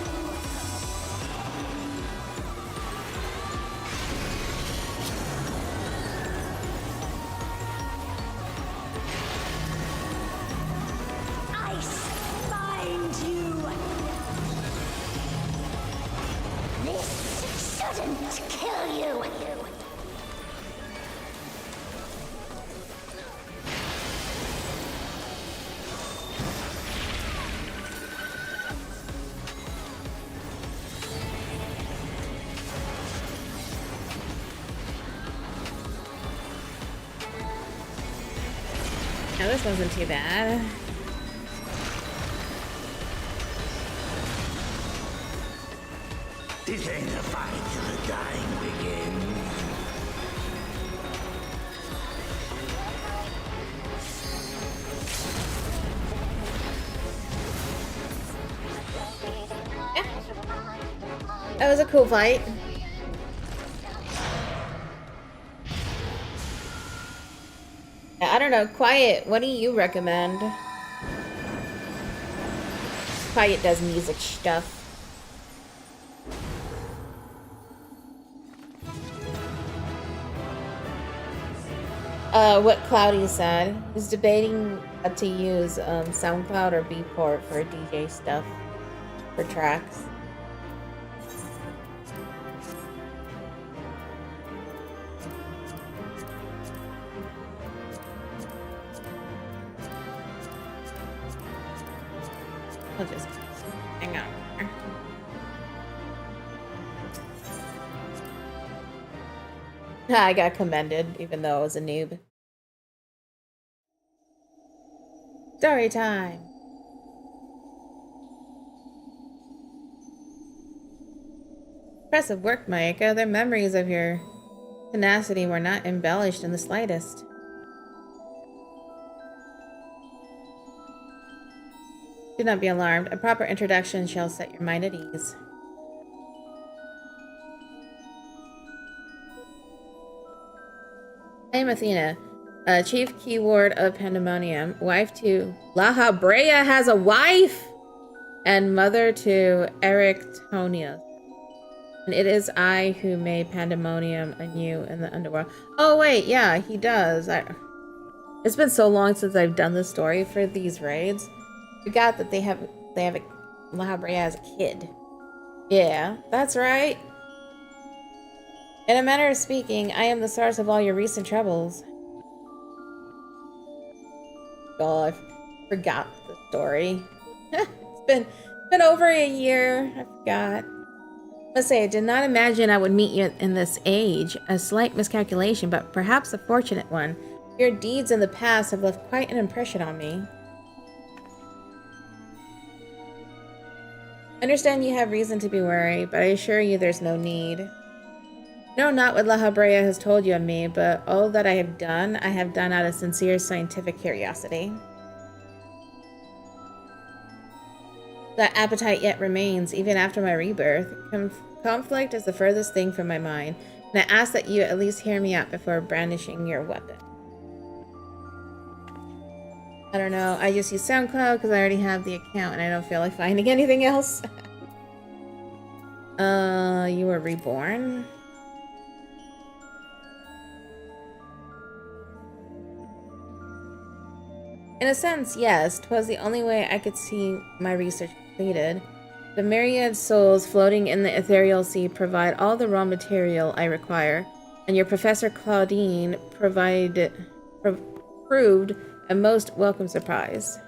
Ice binds you. This shouldn't kill you. No, this wasn't too bad. This ain't a fight till the dying begins. That was a cool fight. I don't know. Quiet, what do you recommend? Quiet does music stuff. What Cloudy said. He's debating to use SoundCloud or Beatport for DJ stuff. For tracks. I'll just hang on. I got commended, even though I was a noob. Story time. Impressive work, Maeka. Their memories of your tenacity were not embellished in the slightest. Do not be alarmed. A proper introduction shall set your mind at ease. I am Athena, chief keyword of Pandemonium, wife to La Brea has a wife, and mother to Erictonius. And it is I who made Pandemonium anew in the underworld. Oh wait, yeah, he does. It's been so long since I've done this story for these raids. I forgot that they have a La Brea as a kid. Yeah, that's right. In a manner of speaking, I am the source of all your recent troubles. God, I forgot the story. It's been over a year. I forgot. Let's say I did not imagine I would meet you in this age. A slight miscalculation, but perhaps a fortunate one. Your deeds in the past have left quite an impression on me. I understand you have reason to be worried, but I assure you there's no need. No, not what La Brea has told you of me, but all that I have done out of sincere scientific curiosity. That appetite yet remains, even after my rebirth. Conflict is the furthest thing from my mind, and I ask that you at least hear me out before brandishing your weapon. I don't know, I just use SoundCloud because I already have the account and I don't feel like finding anything else. You were reborn? In a sense, yes. 'Twas the only way I could see my research completed. The myriad souls floating in the ethereal sea provide all the raw material I require, and your Professor Claudine proved a most welcome surprise.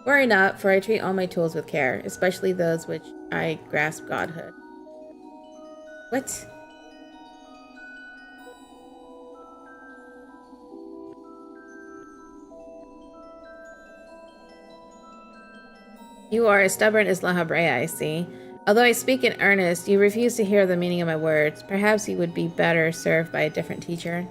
Worry not, for I treat all my tools with care, especially those which I grasp godhood. What? You are as stubborn as La Habrea, I see. Although I speak in earnest, you refuse to hear the meaning of my words. Perhaps you would be better served by a different teacher.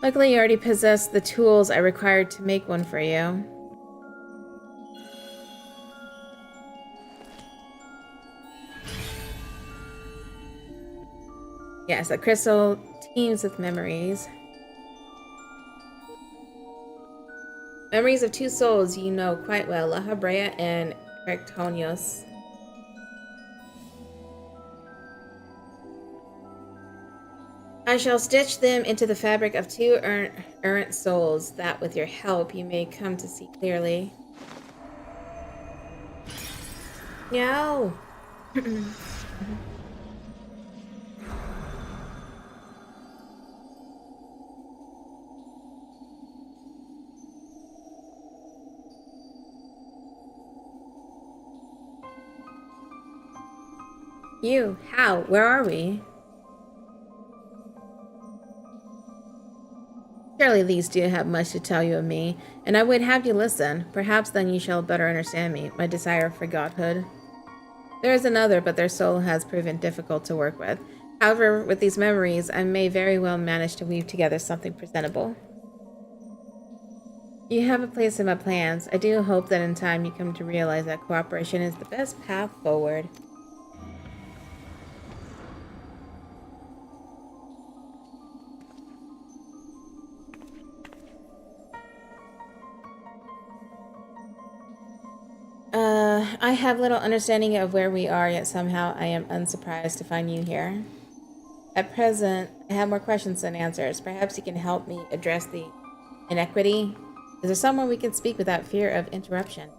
Luckily, you already possess the tools I required to make one for you. Yes, the crystal teems with memories. Memories of two souls you know quite well, La Habrea and Rectonios. I shall stitch them into the fabric of two errant souls, that with your help you may come to see clearly. No! You, how? Where are we? Surely these do have much to tell you of me, and I would have you listen. Perhaps then you shall better understand me, my desire for godhood. There is another, but their soul has proven difficult to work with. However, with these memories, I may very well manage to weave together something presentable. You have a place in my plans. I do hope that in time you come to realize that cooperation is the best path forward. I have little understanding of where we are, yet somehow I am unsurprised to find you here. At present, I have more questions than answers. Perhaps you can help me address the inequity. Is there somewhere we can speak without fear of interruption?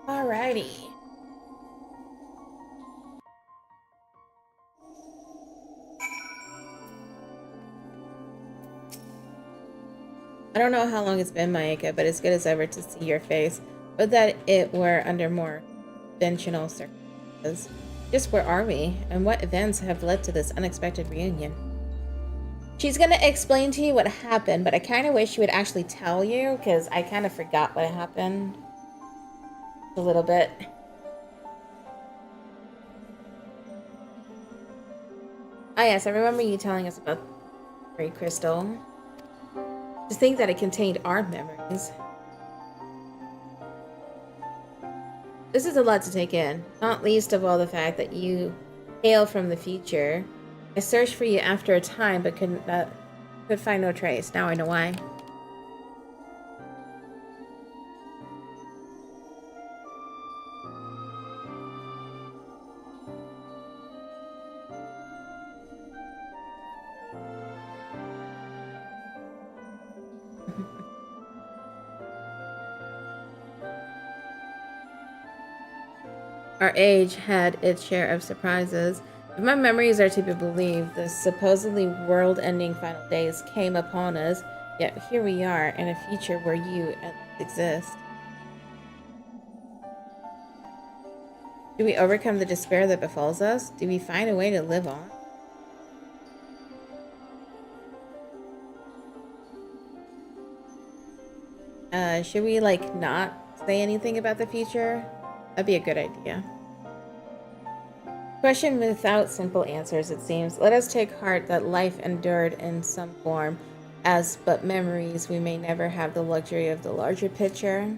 Alrighty. I don't know how long it's been, Maeka, but it's good as ever to see your face. But that it were under more conventional circumstances. Just where are we, and what events have led to this unexpected reunion? She's gonna explain to you what happened, but I kind of wish she would actually tell you, because I kind of forgot what happened a little bit. Ah, yes, I remember you telling us about the Great Crystal. To think that it contained our memories. This is a lot to take in, not least of all the fact that you hail from the future. I searched for you after a time, but could find no trace. Now I know why. Our age had its share of surprises. If my memories are to be believed, the supposedly world-ending final days came upon us, yet here we are in a future where you at least exist. Do we overcome the despair that befalls us? Do we find a way to live on? Should we, like, not say anything about the future? That'd be a good idea. Question without simple answers, it seems. Let us take heart that life endured in some form, as but memories we may never have the luxury of the larger picture.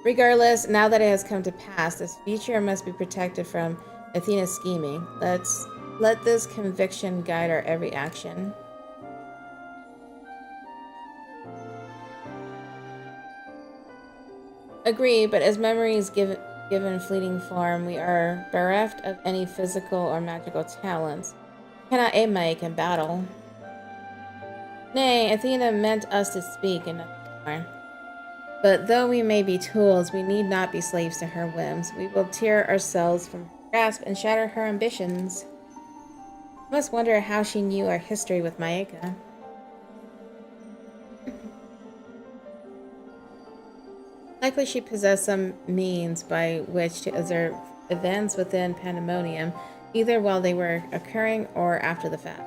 Regardless, now that it has come to pass, this future must be protected from Athena's scheming. Let this conviction guide our every action. Agree, but as memories given fleeting form, we are bereft of any physical or magical talents. We cannot aid Maeka in battle. Nay, Athena meant us to speak and nothing more. But though we may be tools, we need not be slaves to her whims. We will tear ourselves from her grasp and shatter her ambitions. I must wonder how she knew our history with Maeka. Likely she possessed some means by which to observe events within Pandemonium, either while they were occurring or after the fact.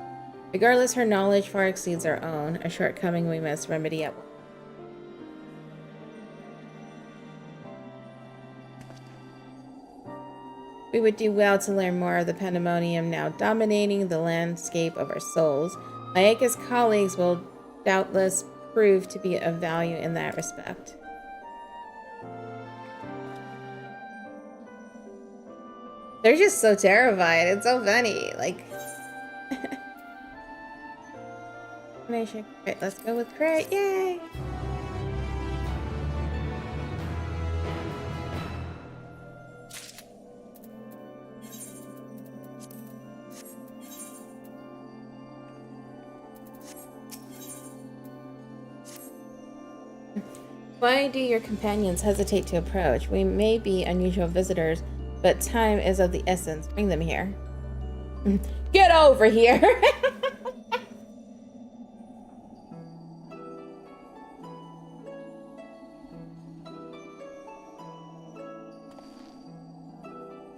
Regardless, her knowledge far exceeds our own, a shortcoming we must remedy at once. We would do well to learn more of the Pandemonium now dominating the landscape of our souls. Maeka's colleagues will doubtless prove to be of value in that respect. They're just so terrified. It's so funny. Like, crit. Let's go with crit. Yay! Why do your companions hesitate to approach? We may be unusual visitors, but time is of the essence. Bring them here. Get over here!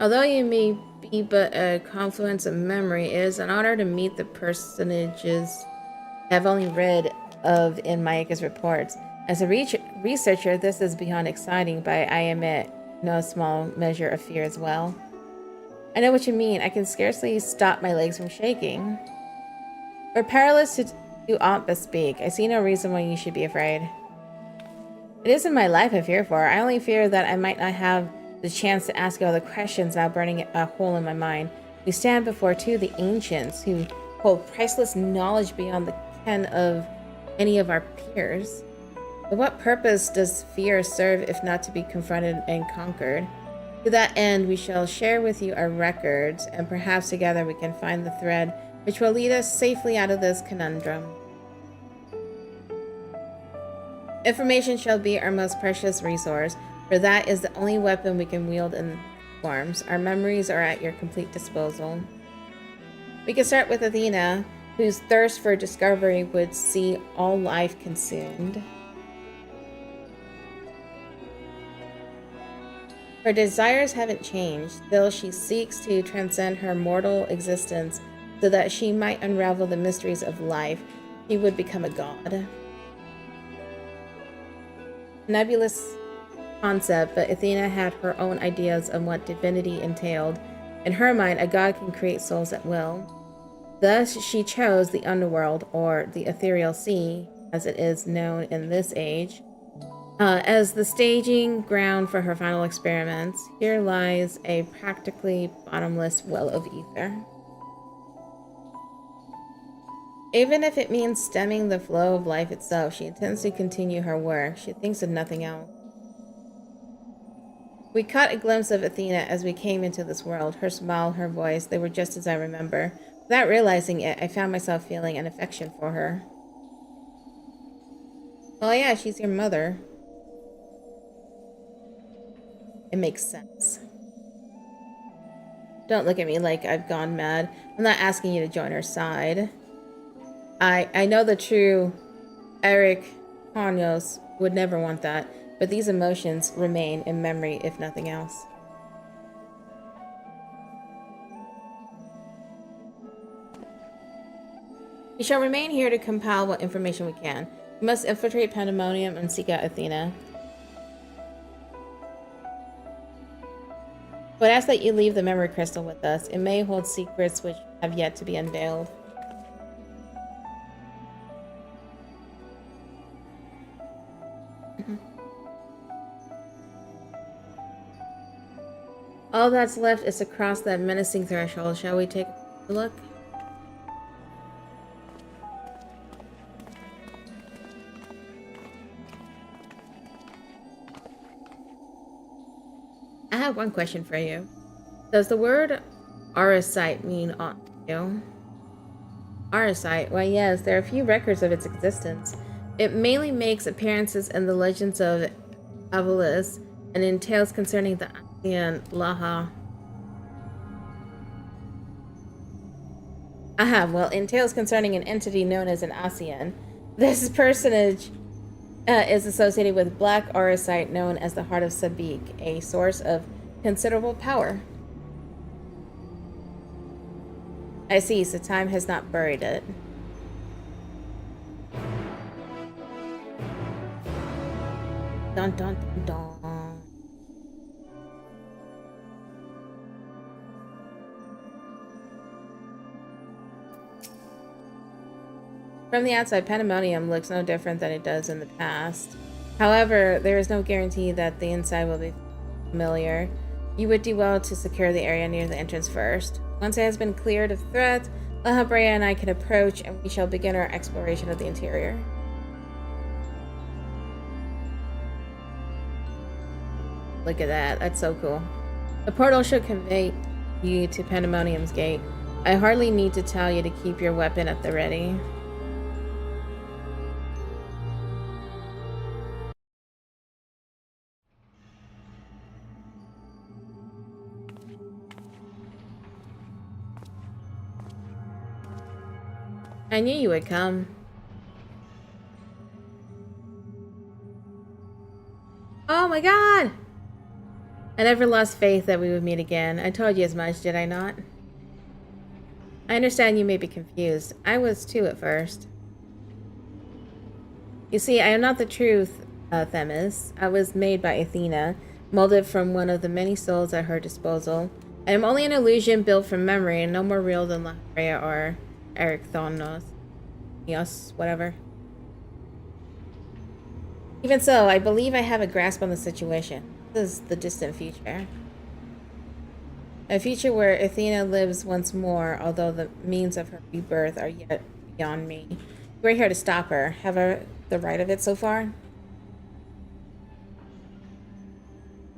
Although you may be but a confluence of memory, it is an honor to meet the personages I have only read of in Maeka's reports. As a researcher, this is beyond exciting, but I admit no small measure of fear as well. I know what you mean. I can scarcely stop my legs from shaking. We're powerless to do aught but speak. I see no reason why you should be afraid. It isn't my life I fear for. I only fear that I might not have the chance to ask you all the questions now burning a hole in my mind. We stand before two of the ancients who hold priceless knowledge beyond the ken of any of our peers. But what purpose does fear serve if not to be confronted and conquered? To that end, we shall share with you our records, and perhaps together we can find the thread which will lead us safely out of this conundrum. Information shall be our most precious resource, for that is the only weapon we can wield in forms. Our memories are at your complete disposal. We can start with Athena, whose thirst for discovery would see all life consumed. Her desires haven't changed, though she seeks to transcend her mortal existence so that she might unravel the mysteries of life. She would become a god. Nebulous concept, but Athena had her own ideas of what divinity entailed. In her mind, a god can create souls at will. Thus, she chose the underworld, or the ethereal sea, as it is known in this age, as the staging ground for her final experiments. Here lies a practically bottomless well of ether. Even if it means stemming the flow of life itself, she intends to continue her work. She thinks of nothing else. We caught a glimpse of Athena as we came into this world. Her smile, her voice, they were just as I remember. Without realizing it, I found myself feeling an affection for her. Oh yeah, she's your mother. It makes sense. Don't look at me like I've gone mad. I'm not asking you to join her side. I know the true Eric Ponyos would never want that, but these emotions remain in memory if nothing else. We shall remain here to compile what information we can. We must infiltrate Pandemonium and seek out Athena. But ask that you leave the memory crystal with us. It may hold secrets which have yet to be unveiled. All that's left is to cross that menacing threshold. Shall we take a look? I have one question for you. Does the word Arasite mean aught to you? Arasite? Why yes, there are few records of its existence. It mainly makes appearances in the legends of Avalis and in tales concerning the Asian Laha. Well, in tales concerning an entity known as an ASEAN, this personage is associated with black Arasite known as the Heart of Sabik, a source of considerable power. I see, so time has not buried it. Dun dun dun dun. From the outside, Pandemonium looks no different than it does in the past. However, there is no guarantee that the inside will be familiar. You would do well to secure the area near the entrance first. Once it has been cleared of threat, La Brea and I can approach and we shall begin our exploration of the interior. Look at that, that's so cool. The portal should convey you to Pandemonium's gate. I hardly need to tell you to keep your weapon at the ready. I knew you would come. Oh my god! I never lost faith that we would meet again. I told you as much, did I not? I understand you may be confused. I was too at first. You see, I am not the truth, Themis. I was made by Athena, molded from one of the many souls at her disposal. I am only an illusion built from memory and no more real than La Brea or Eric Thonos. Yes, whatever. Even so, I believe I have a grasp on the situation. This is the distant future. A future where Athena lives once more, although the means of her rebirth are yet beyond me. We're here to stop her. Have I the right of it so far?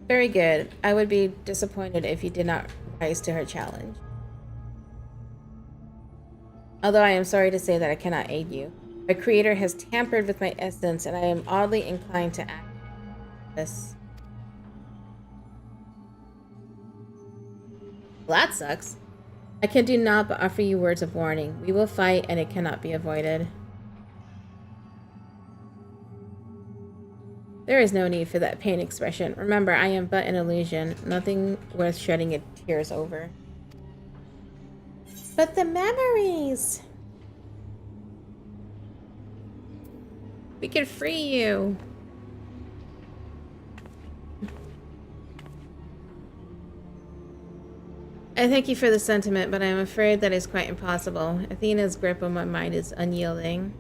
Very good. I would be disappointed if you did not rise to her challenge. Although I am sorry to say that I cannot aid you. My creator has tampered with my essence and I am oddly inclined to act this. Well, that sucks. I can do naught but offer you words of warning. We will fight and it cannot be avoided. There is no need for that pain expression. Remember, I am but an illusion. Nothing worth shedding tears over. But the memories! We can free you! I thank you for the sentiment, but I am afraid that is quite impossible. Athena's grip on my mind is unyielding.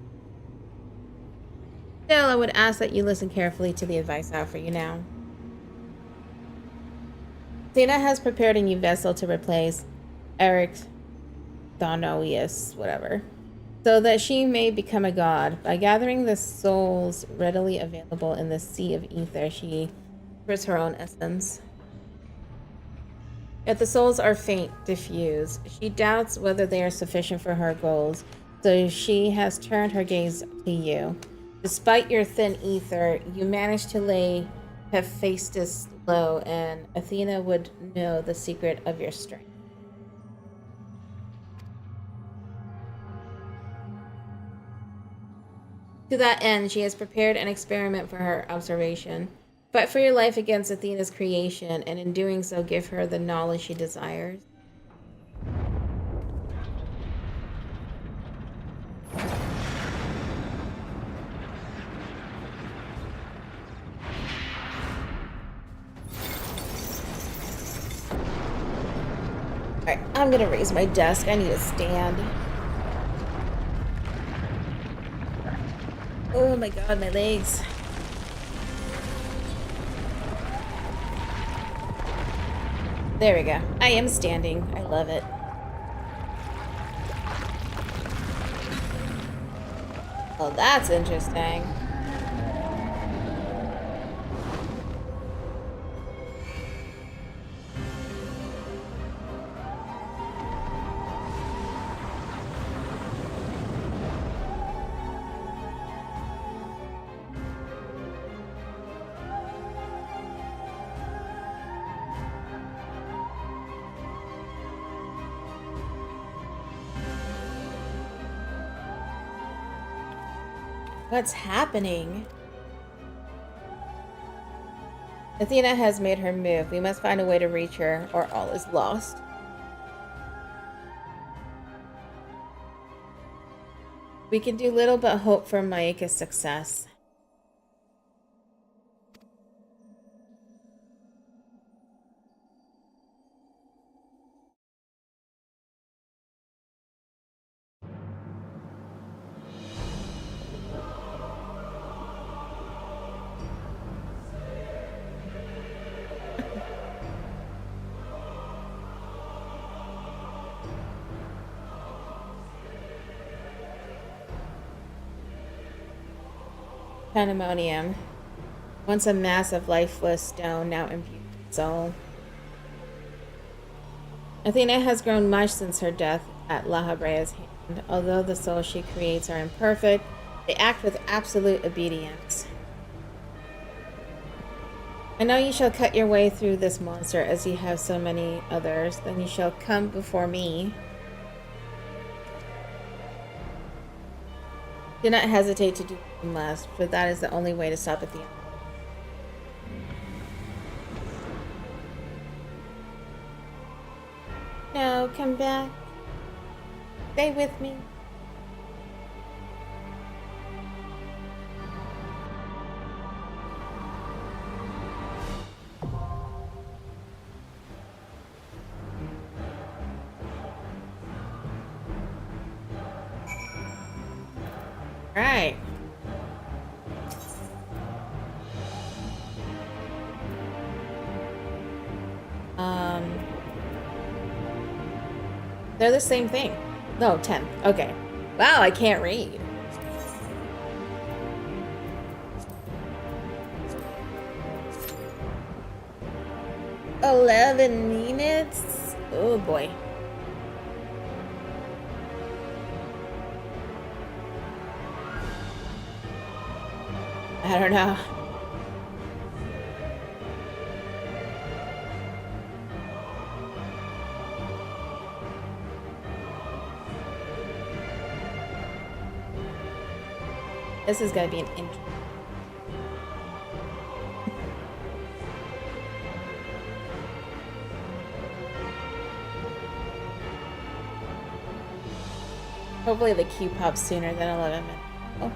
Still, I would ask that you listen carefully to the advice I offer you now. Athena has prepared a new vessel to replace Eric Thonoius, whatever, so that she may become a god. By gathering the souls readily available in the sea of ether, she offers her own essence. Yet the souls are faint, diffuse. She doubts whether they are sufficient for her goals, so she has turned her gaze to you. Despite your thin ether, you managed to lay Hephaestus low, and Athena would know the secret of your strength. To that end, she has prepared an experiment for her observation. Fight for your life against Athena's creation, and in doing so, give her the knowledge she desires. Alright, I'm gonna raise my desk. I need a stand. Oh my god, my legs. There we go. I am standing. I love it. Well, that's interesting. What's happening? Athena has made her move. We must find a way to reach her, or all is lost. We can do little but hope for Maeka's success. Pandemonium. Once a mass of lifeless stone, now imbued with soul. Athena has grown much since her death at La Habrea's hand. Although the souls she creates are imperfect, they act with absolute obedience. I know you shall cut your way through this monster as you have so many others. Then you shall come before me. Do not hesitate to do what you must, for that is the only way to stop Athena. No, come back. Stay with me. Right. They're the same thing. No, 10th. Okay. Wow, I can't read. $11 minutes? Oh boy. I don't know. This is gonna be an intro. Hopefully the queue pops sooner than 11 minutes. Oh.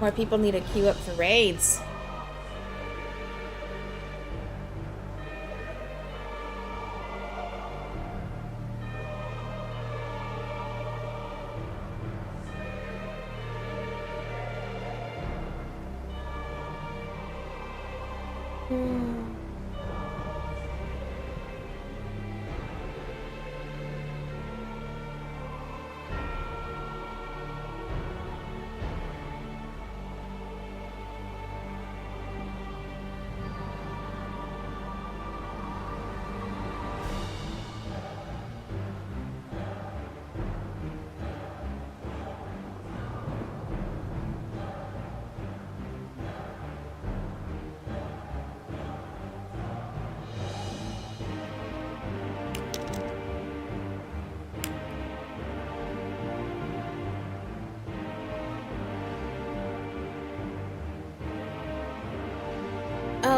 More people need to queue up for raids.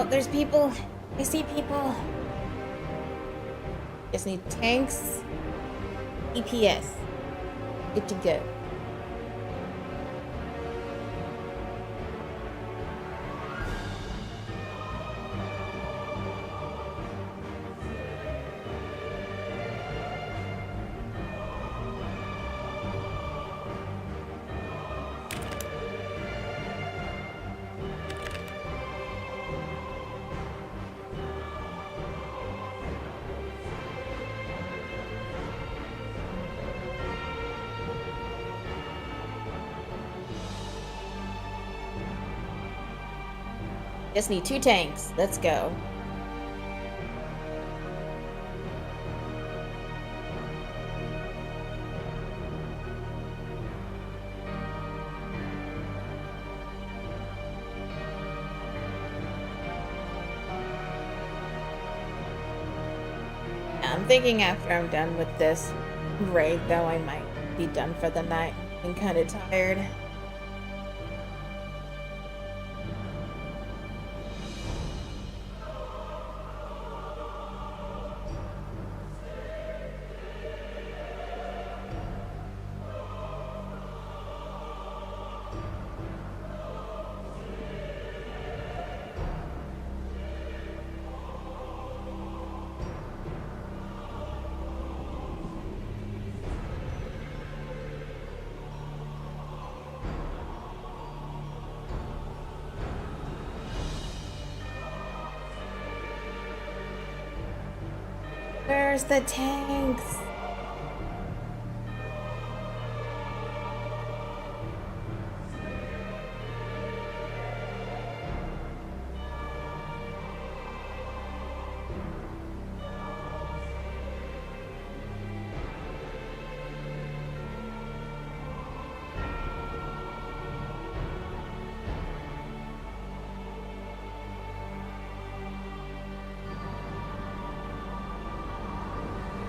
Oh, there's people. I see people. Just need tanks. EPS. Good to go. Just need 2 tanks. Let's go. I'm thinking after I'm done with this raid, though, I might be done for the night. I'm kind of tired. Where's the tanks?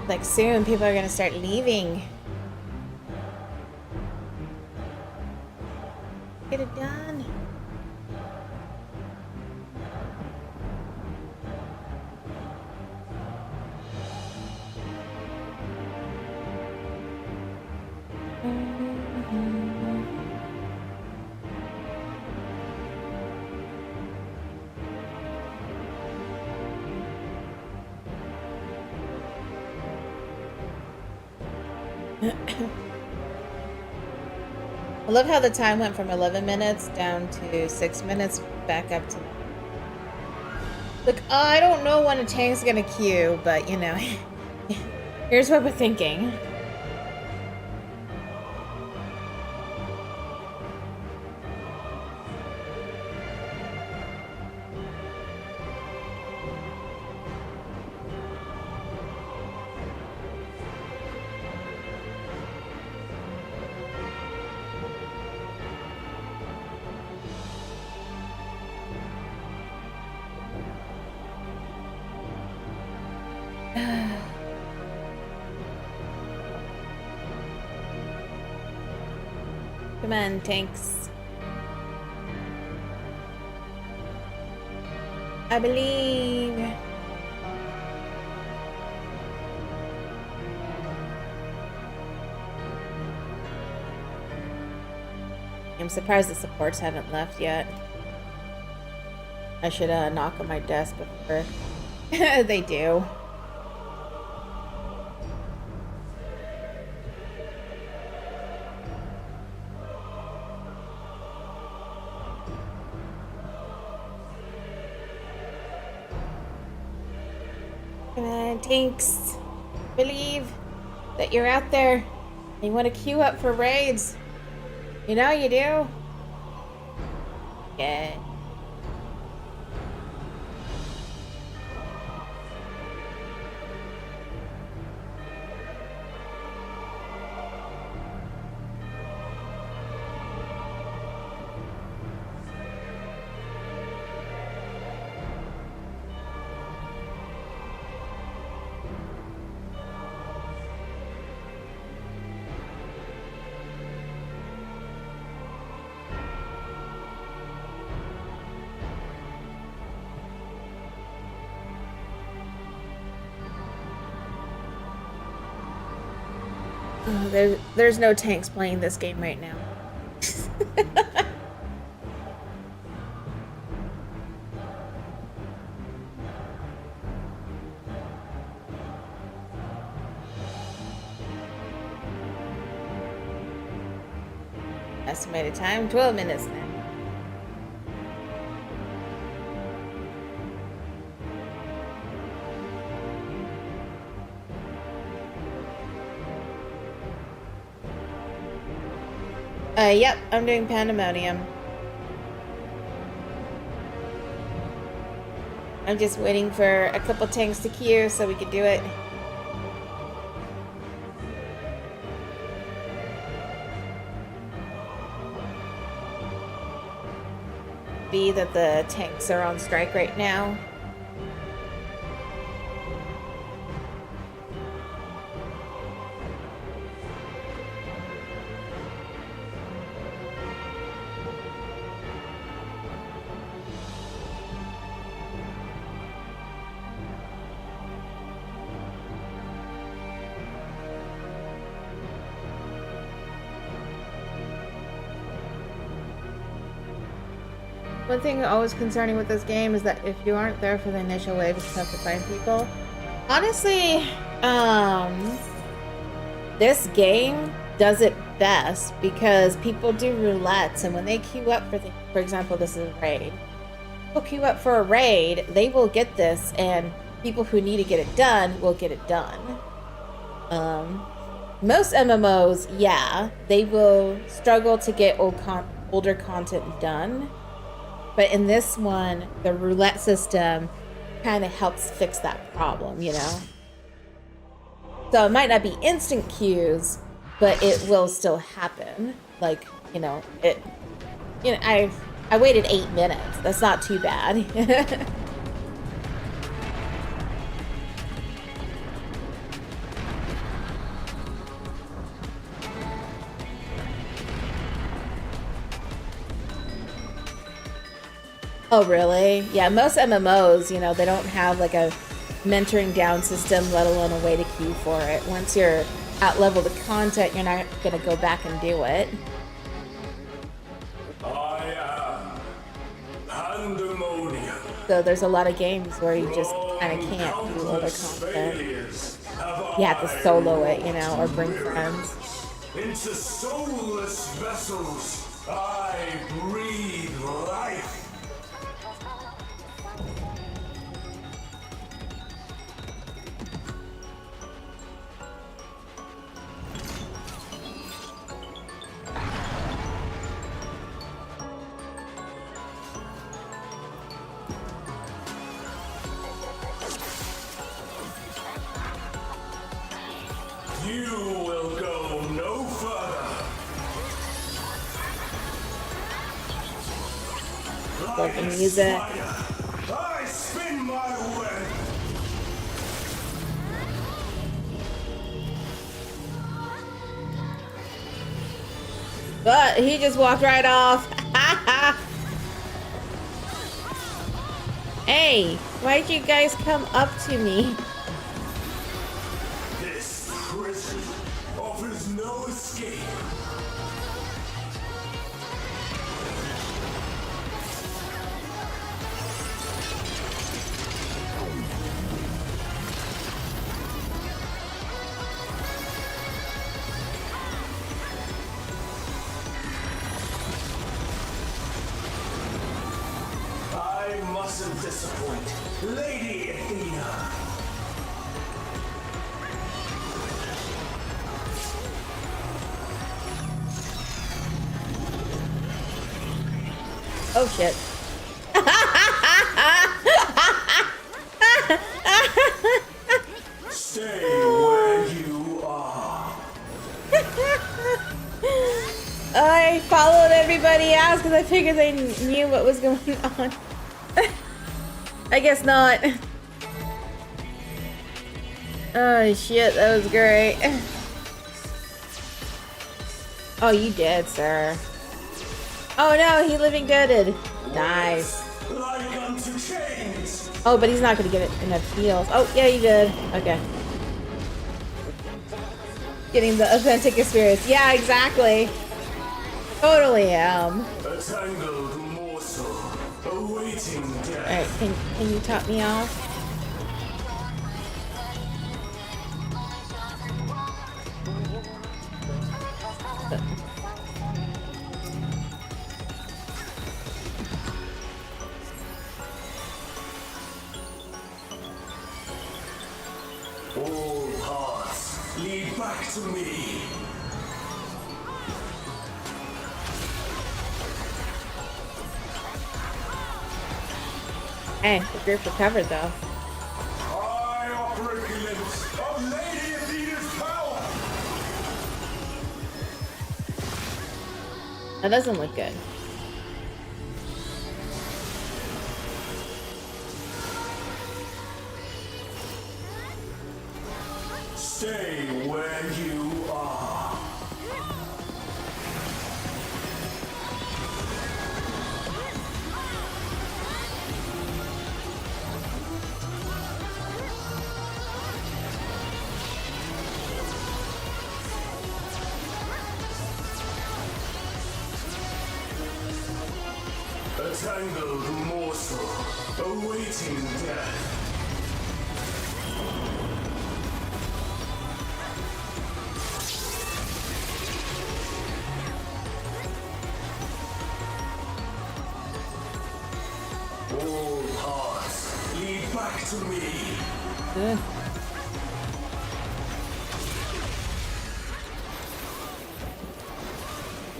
Like soon, people are gonna start leaving. Get it done. I love how the time went from 11 minutes down to 6 minutes, back up to... Look, I don't know when a tank's gonna queue, but you know, here's what we're thinking. Come on, tanks. I believe. I'm surprised the supports haven't left yet. I should knock on my desk before they do. Come on, tanks. Believe that you're out there. You want to queue up for raids. You know you do. Yeah. There's no tanks playing this game right now. Estimated time 12 minutes now. Yep, I'm doing Pandemonium. I'm just waiting for a couple tanks to queue so we can do it. Be that the tanks are on strike right now. One thing always concerning with this game is that if you aren't there for the initial wave, it's tough to find people. Honestly, this game does it best because people do roulettes, and when they queue up for example, this is a raid. People queue up for a raid, they will get this, and people who need to get it done will get it done. Most MMOs, yeah, they will struggle to get older content done. But in this one, the roulette system kind of helps fix that problem, you know? So it might not be instant queues, but it will still happen. Like, I waited 8 minutes. That's not too bad. Oh, really? Yeah, most MMOs, they don't have like a mentoring down system, let alone a way to queue for it. Once you're at level the content, you're not going to go back and do it. I am Pandemonium. So there's a lot of games where you just kind of can't do older content. You have to solo it, or bring friends. Into soulless vessels, I breathe life. You will go no further. Like the music. I spin my web. But he just walked right off. Hey, why'd you guys come up to me? This prison offers no escape. I mustn't disappoint Lady Athena. Oh shit. Stay where you are. I followed everybody else because I figured they knew what was going on. I guess not. Oh shit, that was great. Oh, you did, sir. Oh no, he living deaded. Nice. Like unto chains. Oh, but he's not gonna get enough heals. Oh, yeah, he did. Okay. Getting the authentic experience. Yeah, exactly. Totally am. A tangled morsel awaiting death. Alright, can you top me off? All paths lead back to me. Hey, the group recovered though. I offer a glimpse of Lady Athena's power. That doesn't look good. Stay where you are. A tangled morsel awaiting death. All paths lead back to me. Ugh.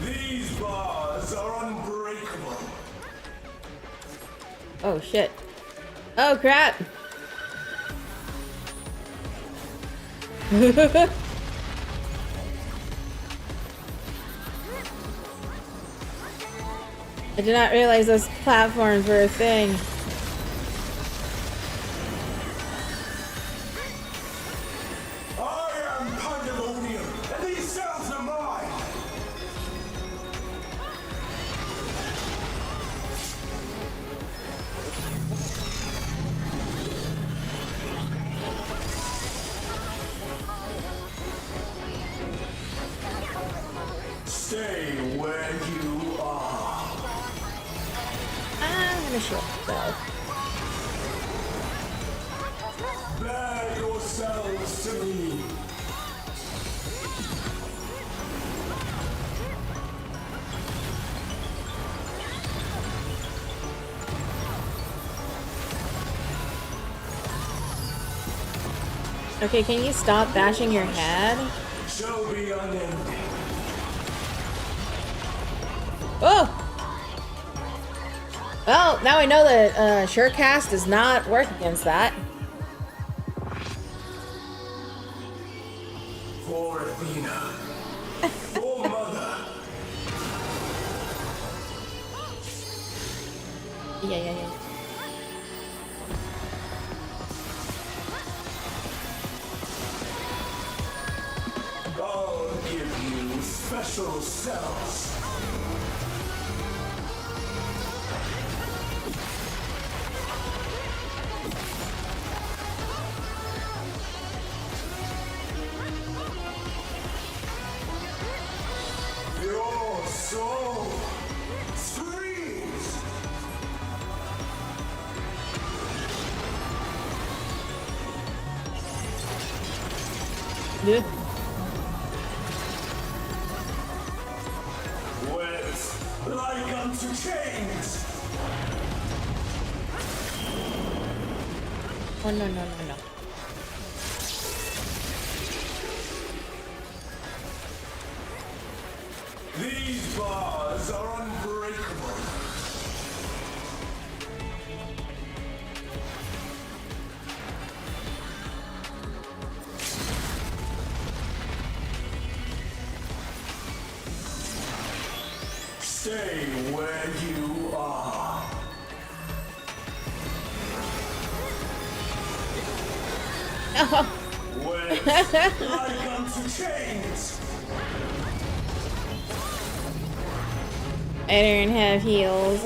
These bars are unbreakable. Oh shit. Oh crap! I did not realize those platforms were a thing. I am Pandemonium, and these cells are mine. Stay where you are. I'm gonna show myself. Bear yourselves to me. Okay, can you stop bashing your head? Shall be unending. Oh! Well, now I know that Surecast does not work against that. For Athena. For Mother. Yeah. I'll give you special cells. Your soul screams. Yeah. Webs like unto chains. Oh no. These bars are unbreakable. Stay where you are. Webs like unto chains. I don't have heals.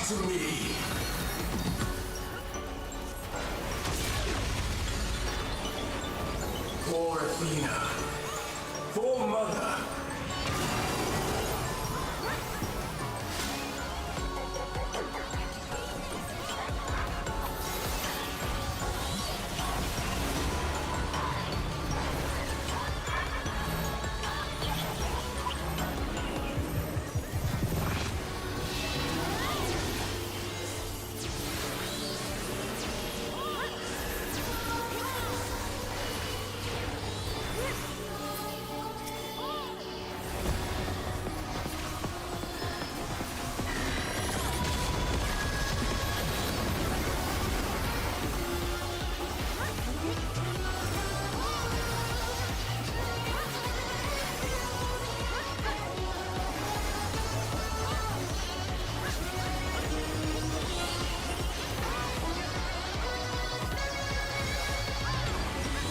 to me. For Athena. For Mother.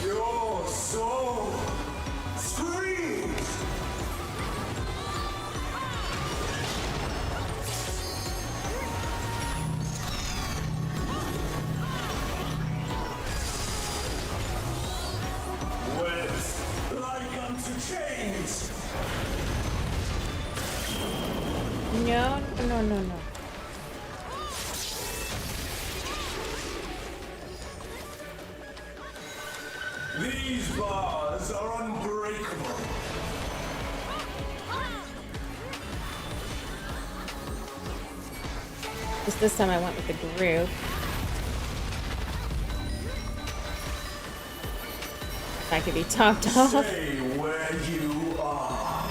Your soul screams! Webs like unto chains! No, no, no, no. These bars are unbreakable. Just this time I went with the group. I could be topped off. Stay where you are.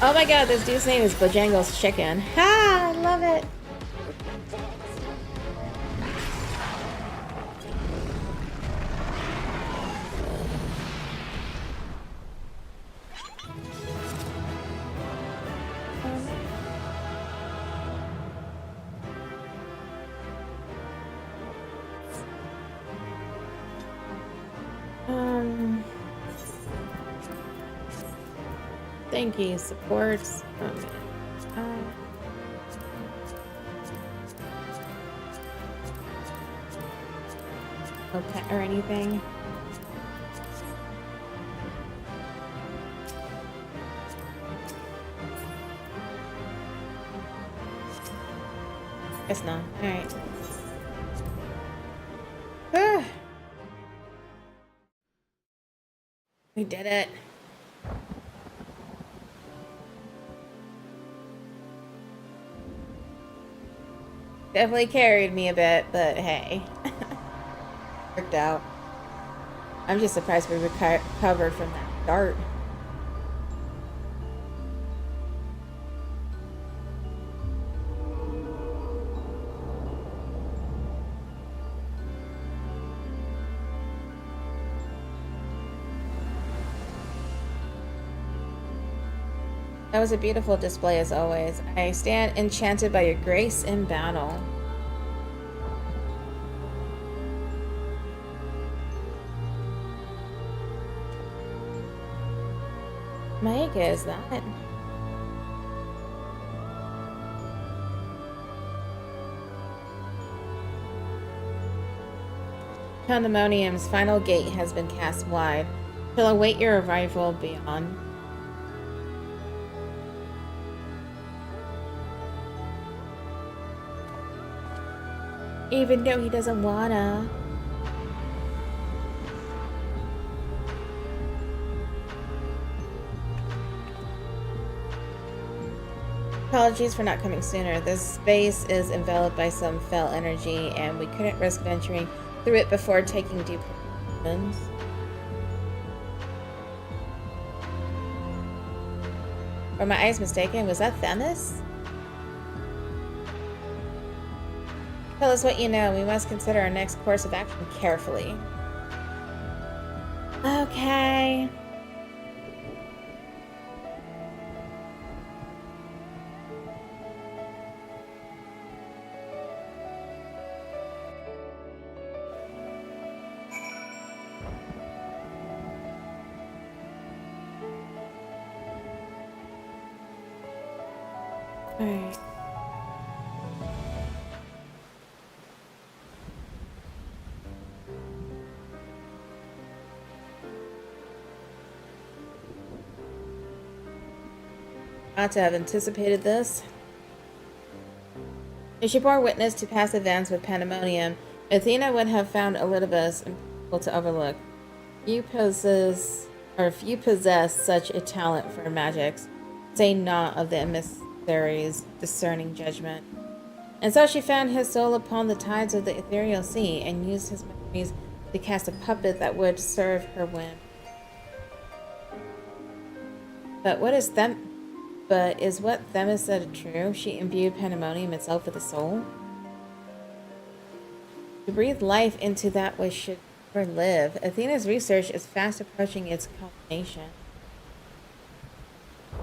Oh my god, this dude's name is Bojangles Chicken. Ha! I love it. Thank you, supports. Okay, or anything. Guess not. Alright. We did it. Definitely carried me a bit, but hey. Worked out. I'm just surprised we recovered from that dart. That was a beautiful display as always. I stand enchanted by your grace in battle. Maeka, is that? Pandemonium's final gate has been cast wide. Shall await your arrival beyond. Even though he doesn't wanna. Apologies for not coming sooner. This space is enveloped by some fell energy, and we couldn't risk venturing through it before taking deep precautions. Were my eyes mistaken? Was that Themis? Tell us what you know. We must consider our next course of action carefully. Okay. Alright. Ought to have anticipated this. If she bore witness to past events with pandemonium, Athena would have found Elidibus impossible to overlook. Few possess such a talent for magics, say not of the emissary's discerning judgment. And so she found his soul upon the tides of the ethereal sea, and used his memories to cast a puppet that would serve her whim. But is what Themis said true? She imbued pandemonium itself with a soul? To breathe life into that which should never live. Athena's research is fast approaching its culmination.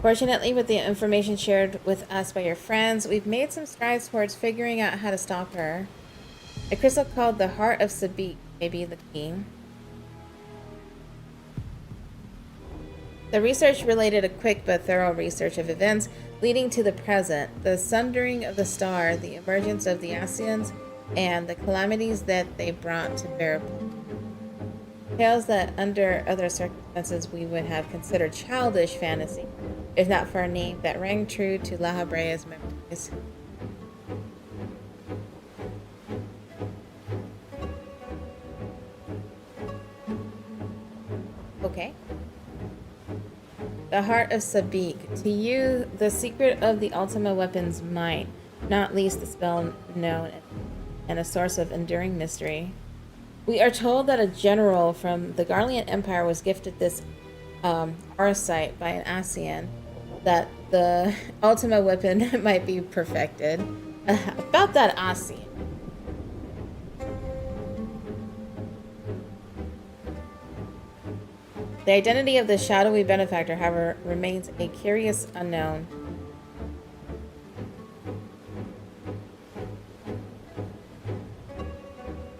Fortunately, with the information shared with us by your friends, we've made some strides towards figuring out how to stop her. A crystal called the Heart of Sabik may be the key. The research related a quick but thorough research of events leading to the present, the sundering of the star, the emergence of the Asians, and the calamities that they brought to bear. Tales that under other circumstances we would have considered childish fantasy, if not for a name that rang true to La Habrea's memories. Okay. The Heart of Sabik. To you, the secret of the Ultima weapon's might, not least the spell known and a source of enduring mystery. We are told that a general from the Garlean Empire was gifted this Arcite by an Asian, that the Ultima weapon might be perfected. About that Asian. The identity of the shadowy benefactor, however, remains a curious unknown.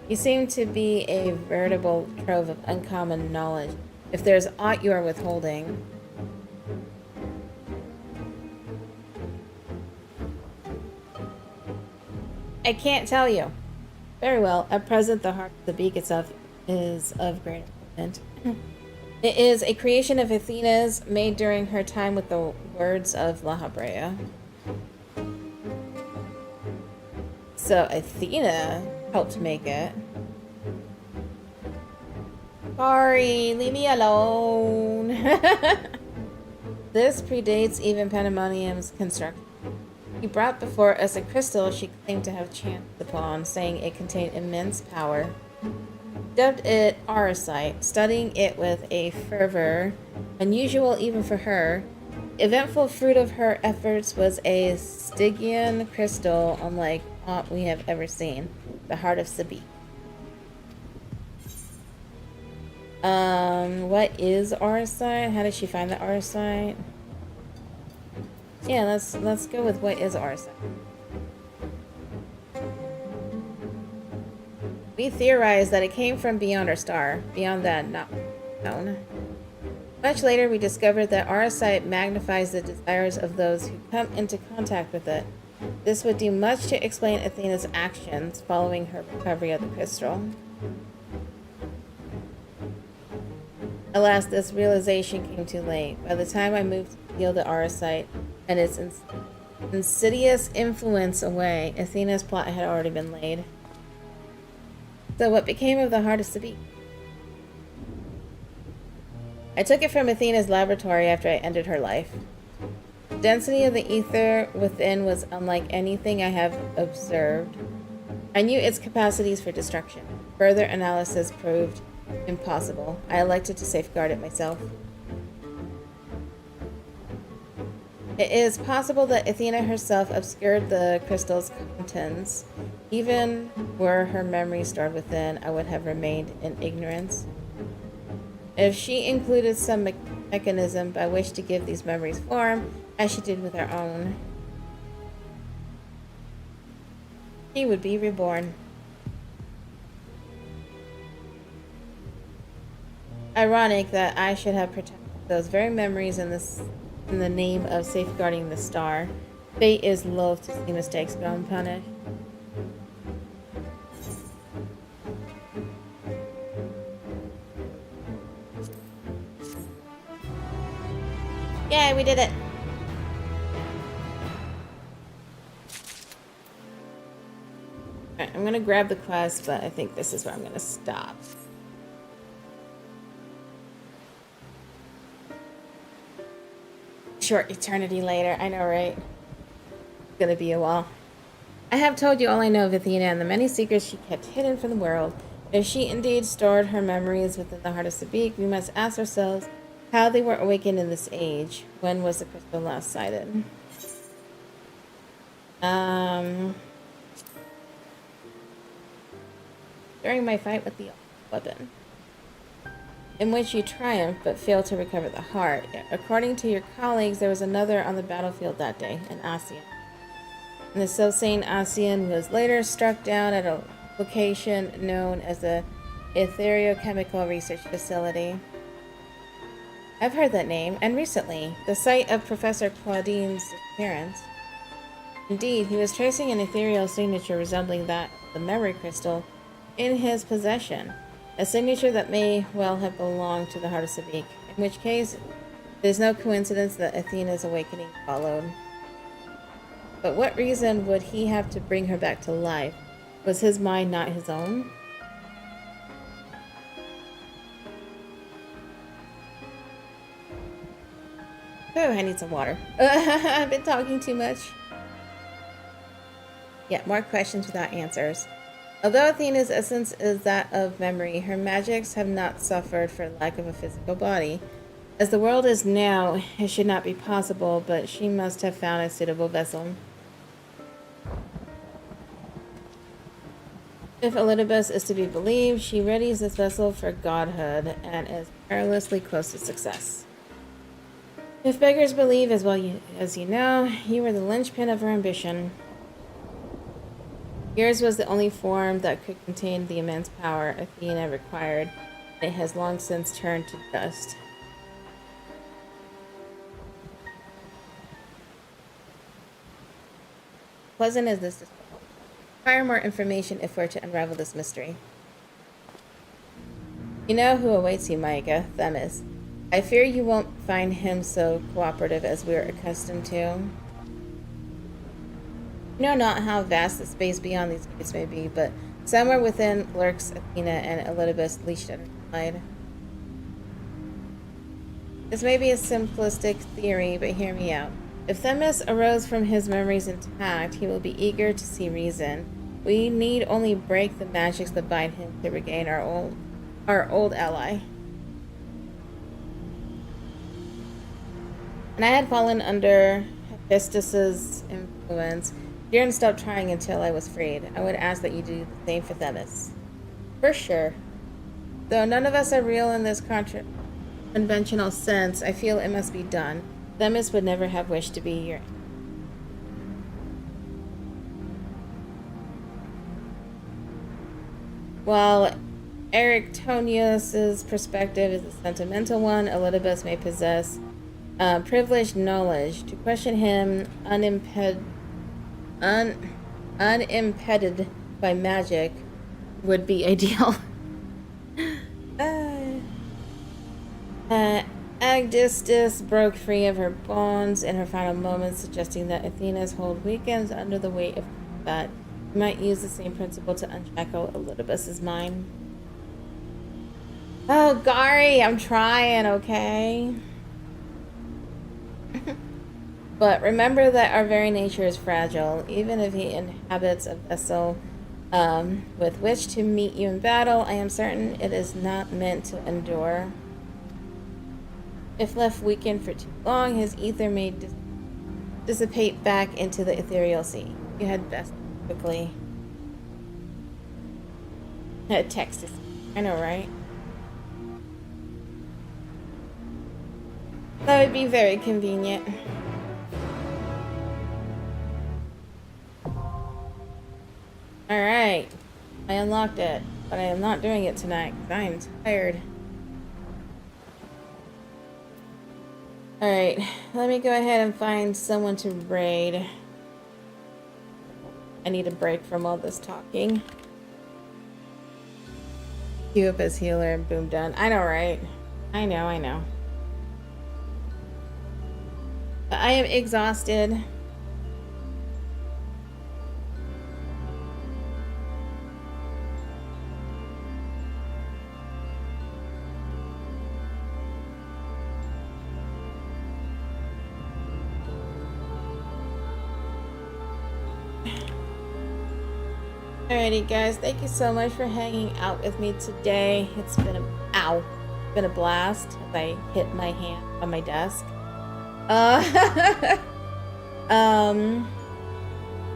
You seem to be a veritable trove of uncommon knowledge, if there's aught you are withholding. I can't tell you. Very well. At present, the Heart of the Beak itself is of great importance. It is a creation of Athena's, made during her time with the words of La Habrea. So Athena helped make it. Sorry, leave me alone. This predates even Pandemonium's construction. He brought before us a crystal she claimed to have chanced upon, saying it contained immense power. Dubbed it Arcite, studying it with a fervor unusual even for her. Eventful fruit of her efforts was a Stygian crystal unlike aught we have ever seen, the Heart of Sabik. What is Arcite? How did she find the Arcite? Yeah, let's go with what is Arcite. We theorize that it came from beyond our star. Beyond that, not known. Much later, we discovered that Arcite magnifies the desires of those who come into contact with it. This would do much to explain Athena's actions following her recovery of the crystal. Alas, this realization came too late. By the time I moved to steal the Arcite and its insidious influence away, Athena's plot had already been laid. So what became of the Heart of Sabik? I took it from Athena's laboratory after I ended her life. The density of the ether within was unlike anything I have observed. I knew its capacities for destruction. Further analysis proved impossible. I elected to safeguard it myself. It is possible that Athena herself obscured the crystal's contents. Even were her memory stored within, I would have remained in ignorance. If she included some mechanism by which to give these memories form, as she did with her own, she would be reborn. Ironic that I should have protected those very memories in the name of safeguarding the star. Fate is loath to see mistakes go unpunished. Yay, we did it! Alright, I'm gonna grab the quest, but I think this is where I'm gonna stop. Short eternity later, I know, right? It's gonna be a while. I have told you all I know of Athena and the many secrets she kept hidden from the world. If she indeed stored her memories within the heart of Sabik, we must ask ourselves how they were awakened in this age. When was the crystal last sighted? During my fight with the weapon, in which you triumphed but failed to recover the heart. According to your colleagues, there was another on the battlefield that day, an Asian. And the self-same Asian was later struck down at a location known as the Ethereochemical Research Facility. I've heard that name, and recently, the site of Professor Claudine's disappearance. Indeed, he was tracing an ethereal signature resembling that of the memory crystal in his possession, a signature that may well have belonged to the heart of Sabik, in which case, it is no coincidence that Athena's awakening followed. But what reason would he have to bring her back to life? Was his mind not his own? Oh, I need some water. I've been talking too much. Yeah, more questions without answers. Although Athena's essence is that of memory, her magics have not suffered for lack of a physical body. As the world is now, it should not be possible, but she must have found a suitable vessel. If Elidibus is to be believed, she readies this vessel for godhood and is perilously close to success. If beggars believe as well as you know, you were the linchpin of her ambition. Yours was the only form that could contain the immense power Athena required, and it has long since turned to dust. Pleasant as this is. Require more information if we're to unravel this mystery. You know who awaits you, Maeka, Themis. I fear you won't find him so cooperative as we're accustomed to. You know not how vast the space beyond these gates may be, but somewhere within lurks Athena and Elidibus leashed at her side. This may be a simplistic theory, but hear me out. If Themis arose from his memories intact, he will be eager to see reason. We need only break the magics that bind him to regain our old ally. And I had fallen under Hephaestus's influence. You didn't stop trying until I was freed. I would ask that you do the same for Themis. For sure. Though none of us are real in this conventional sense, I feel it must be done. Themis would never have wished to be your... While Erictonius's perspective is a sentimental one, Elidibus may possess privileged knowledge. To question him unimpeded by magic would be ideal. Agdistis broke free of her bonds in her final moments, suggesting that Athena's hold weakens under the weight of combat. You might use the same principle to unshackle Elidibus's mind. Oh, Gari, I'm trying, okay? But remember that our very nature is fragile. Even if he inhabits a vessel with which to meet you in battle, I am certain it is not meant to endure. If left weakened for too long, his ether may dissipate back into the ethereal sea. You had best quickly. Text is... I know, right? That would be very convenient. Alright. I unlocked it, but I am not doing it tonight because I am tired. Alright, let me go ahead and find someone to raid. I need a break from all this talking. Queue up as healer and boom, done. I know, right? I know. But I am exhausted. Alrighty guys, thank you so much for hanging out with me today. It's been a blast as I hit my hand on my desk.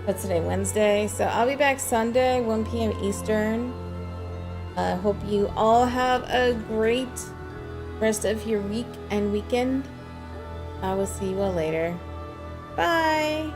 What's today? Wednesday. So I'll be back Sunday, 1 p.m. Eastern. Hope you all have a great rest of your week and weekend. I will see you all later. Bye!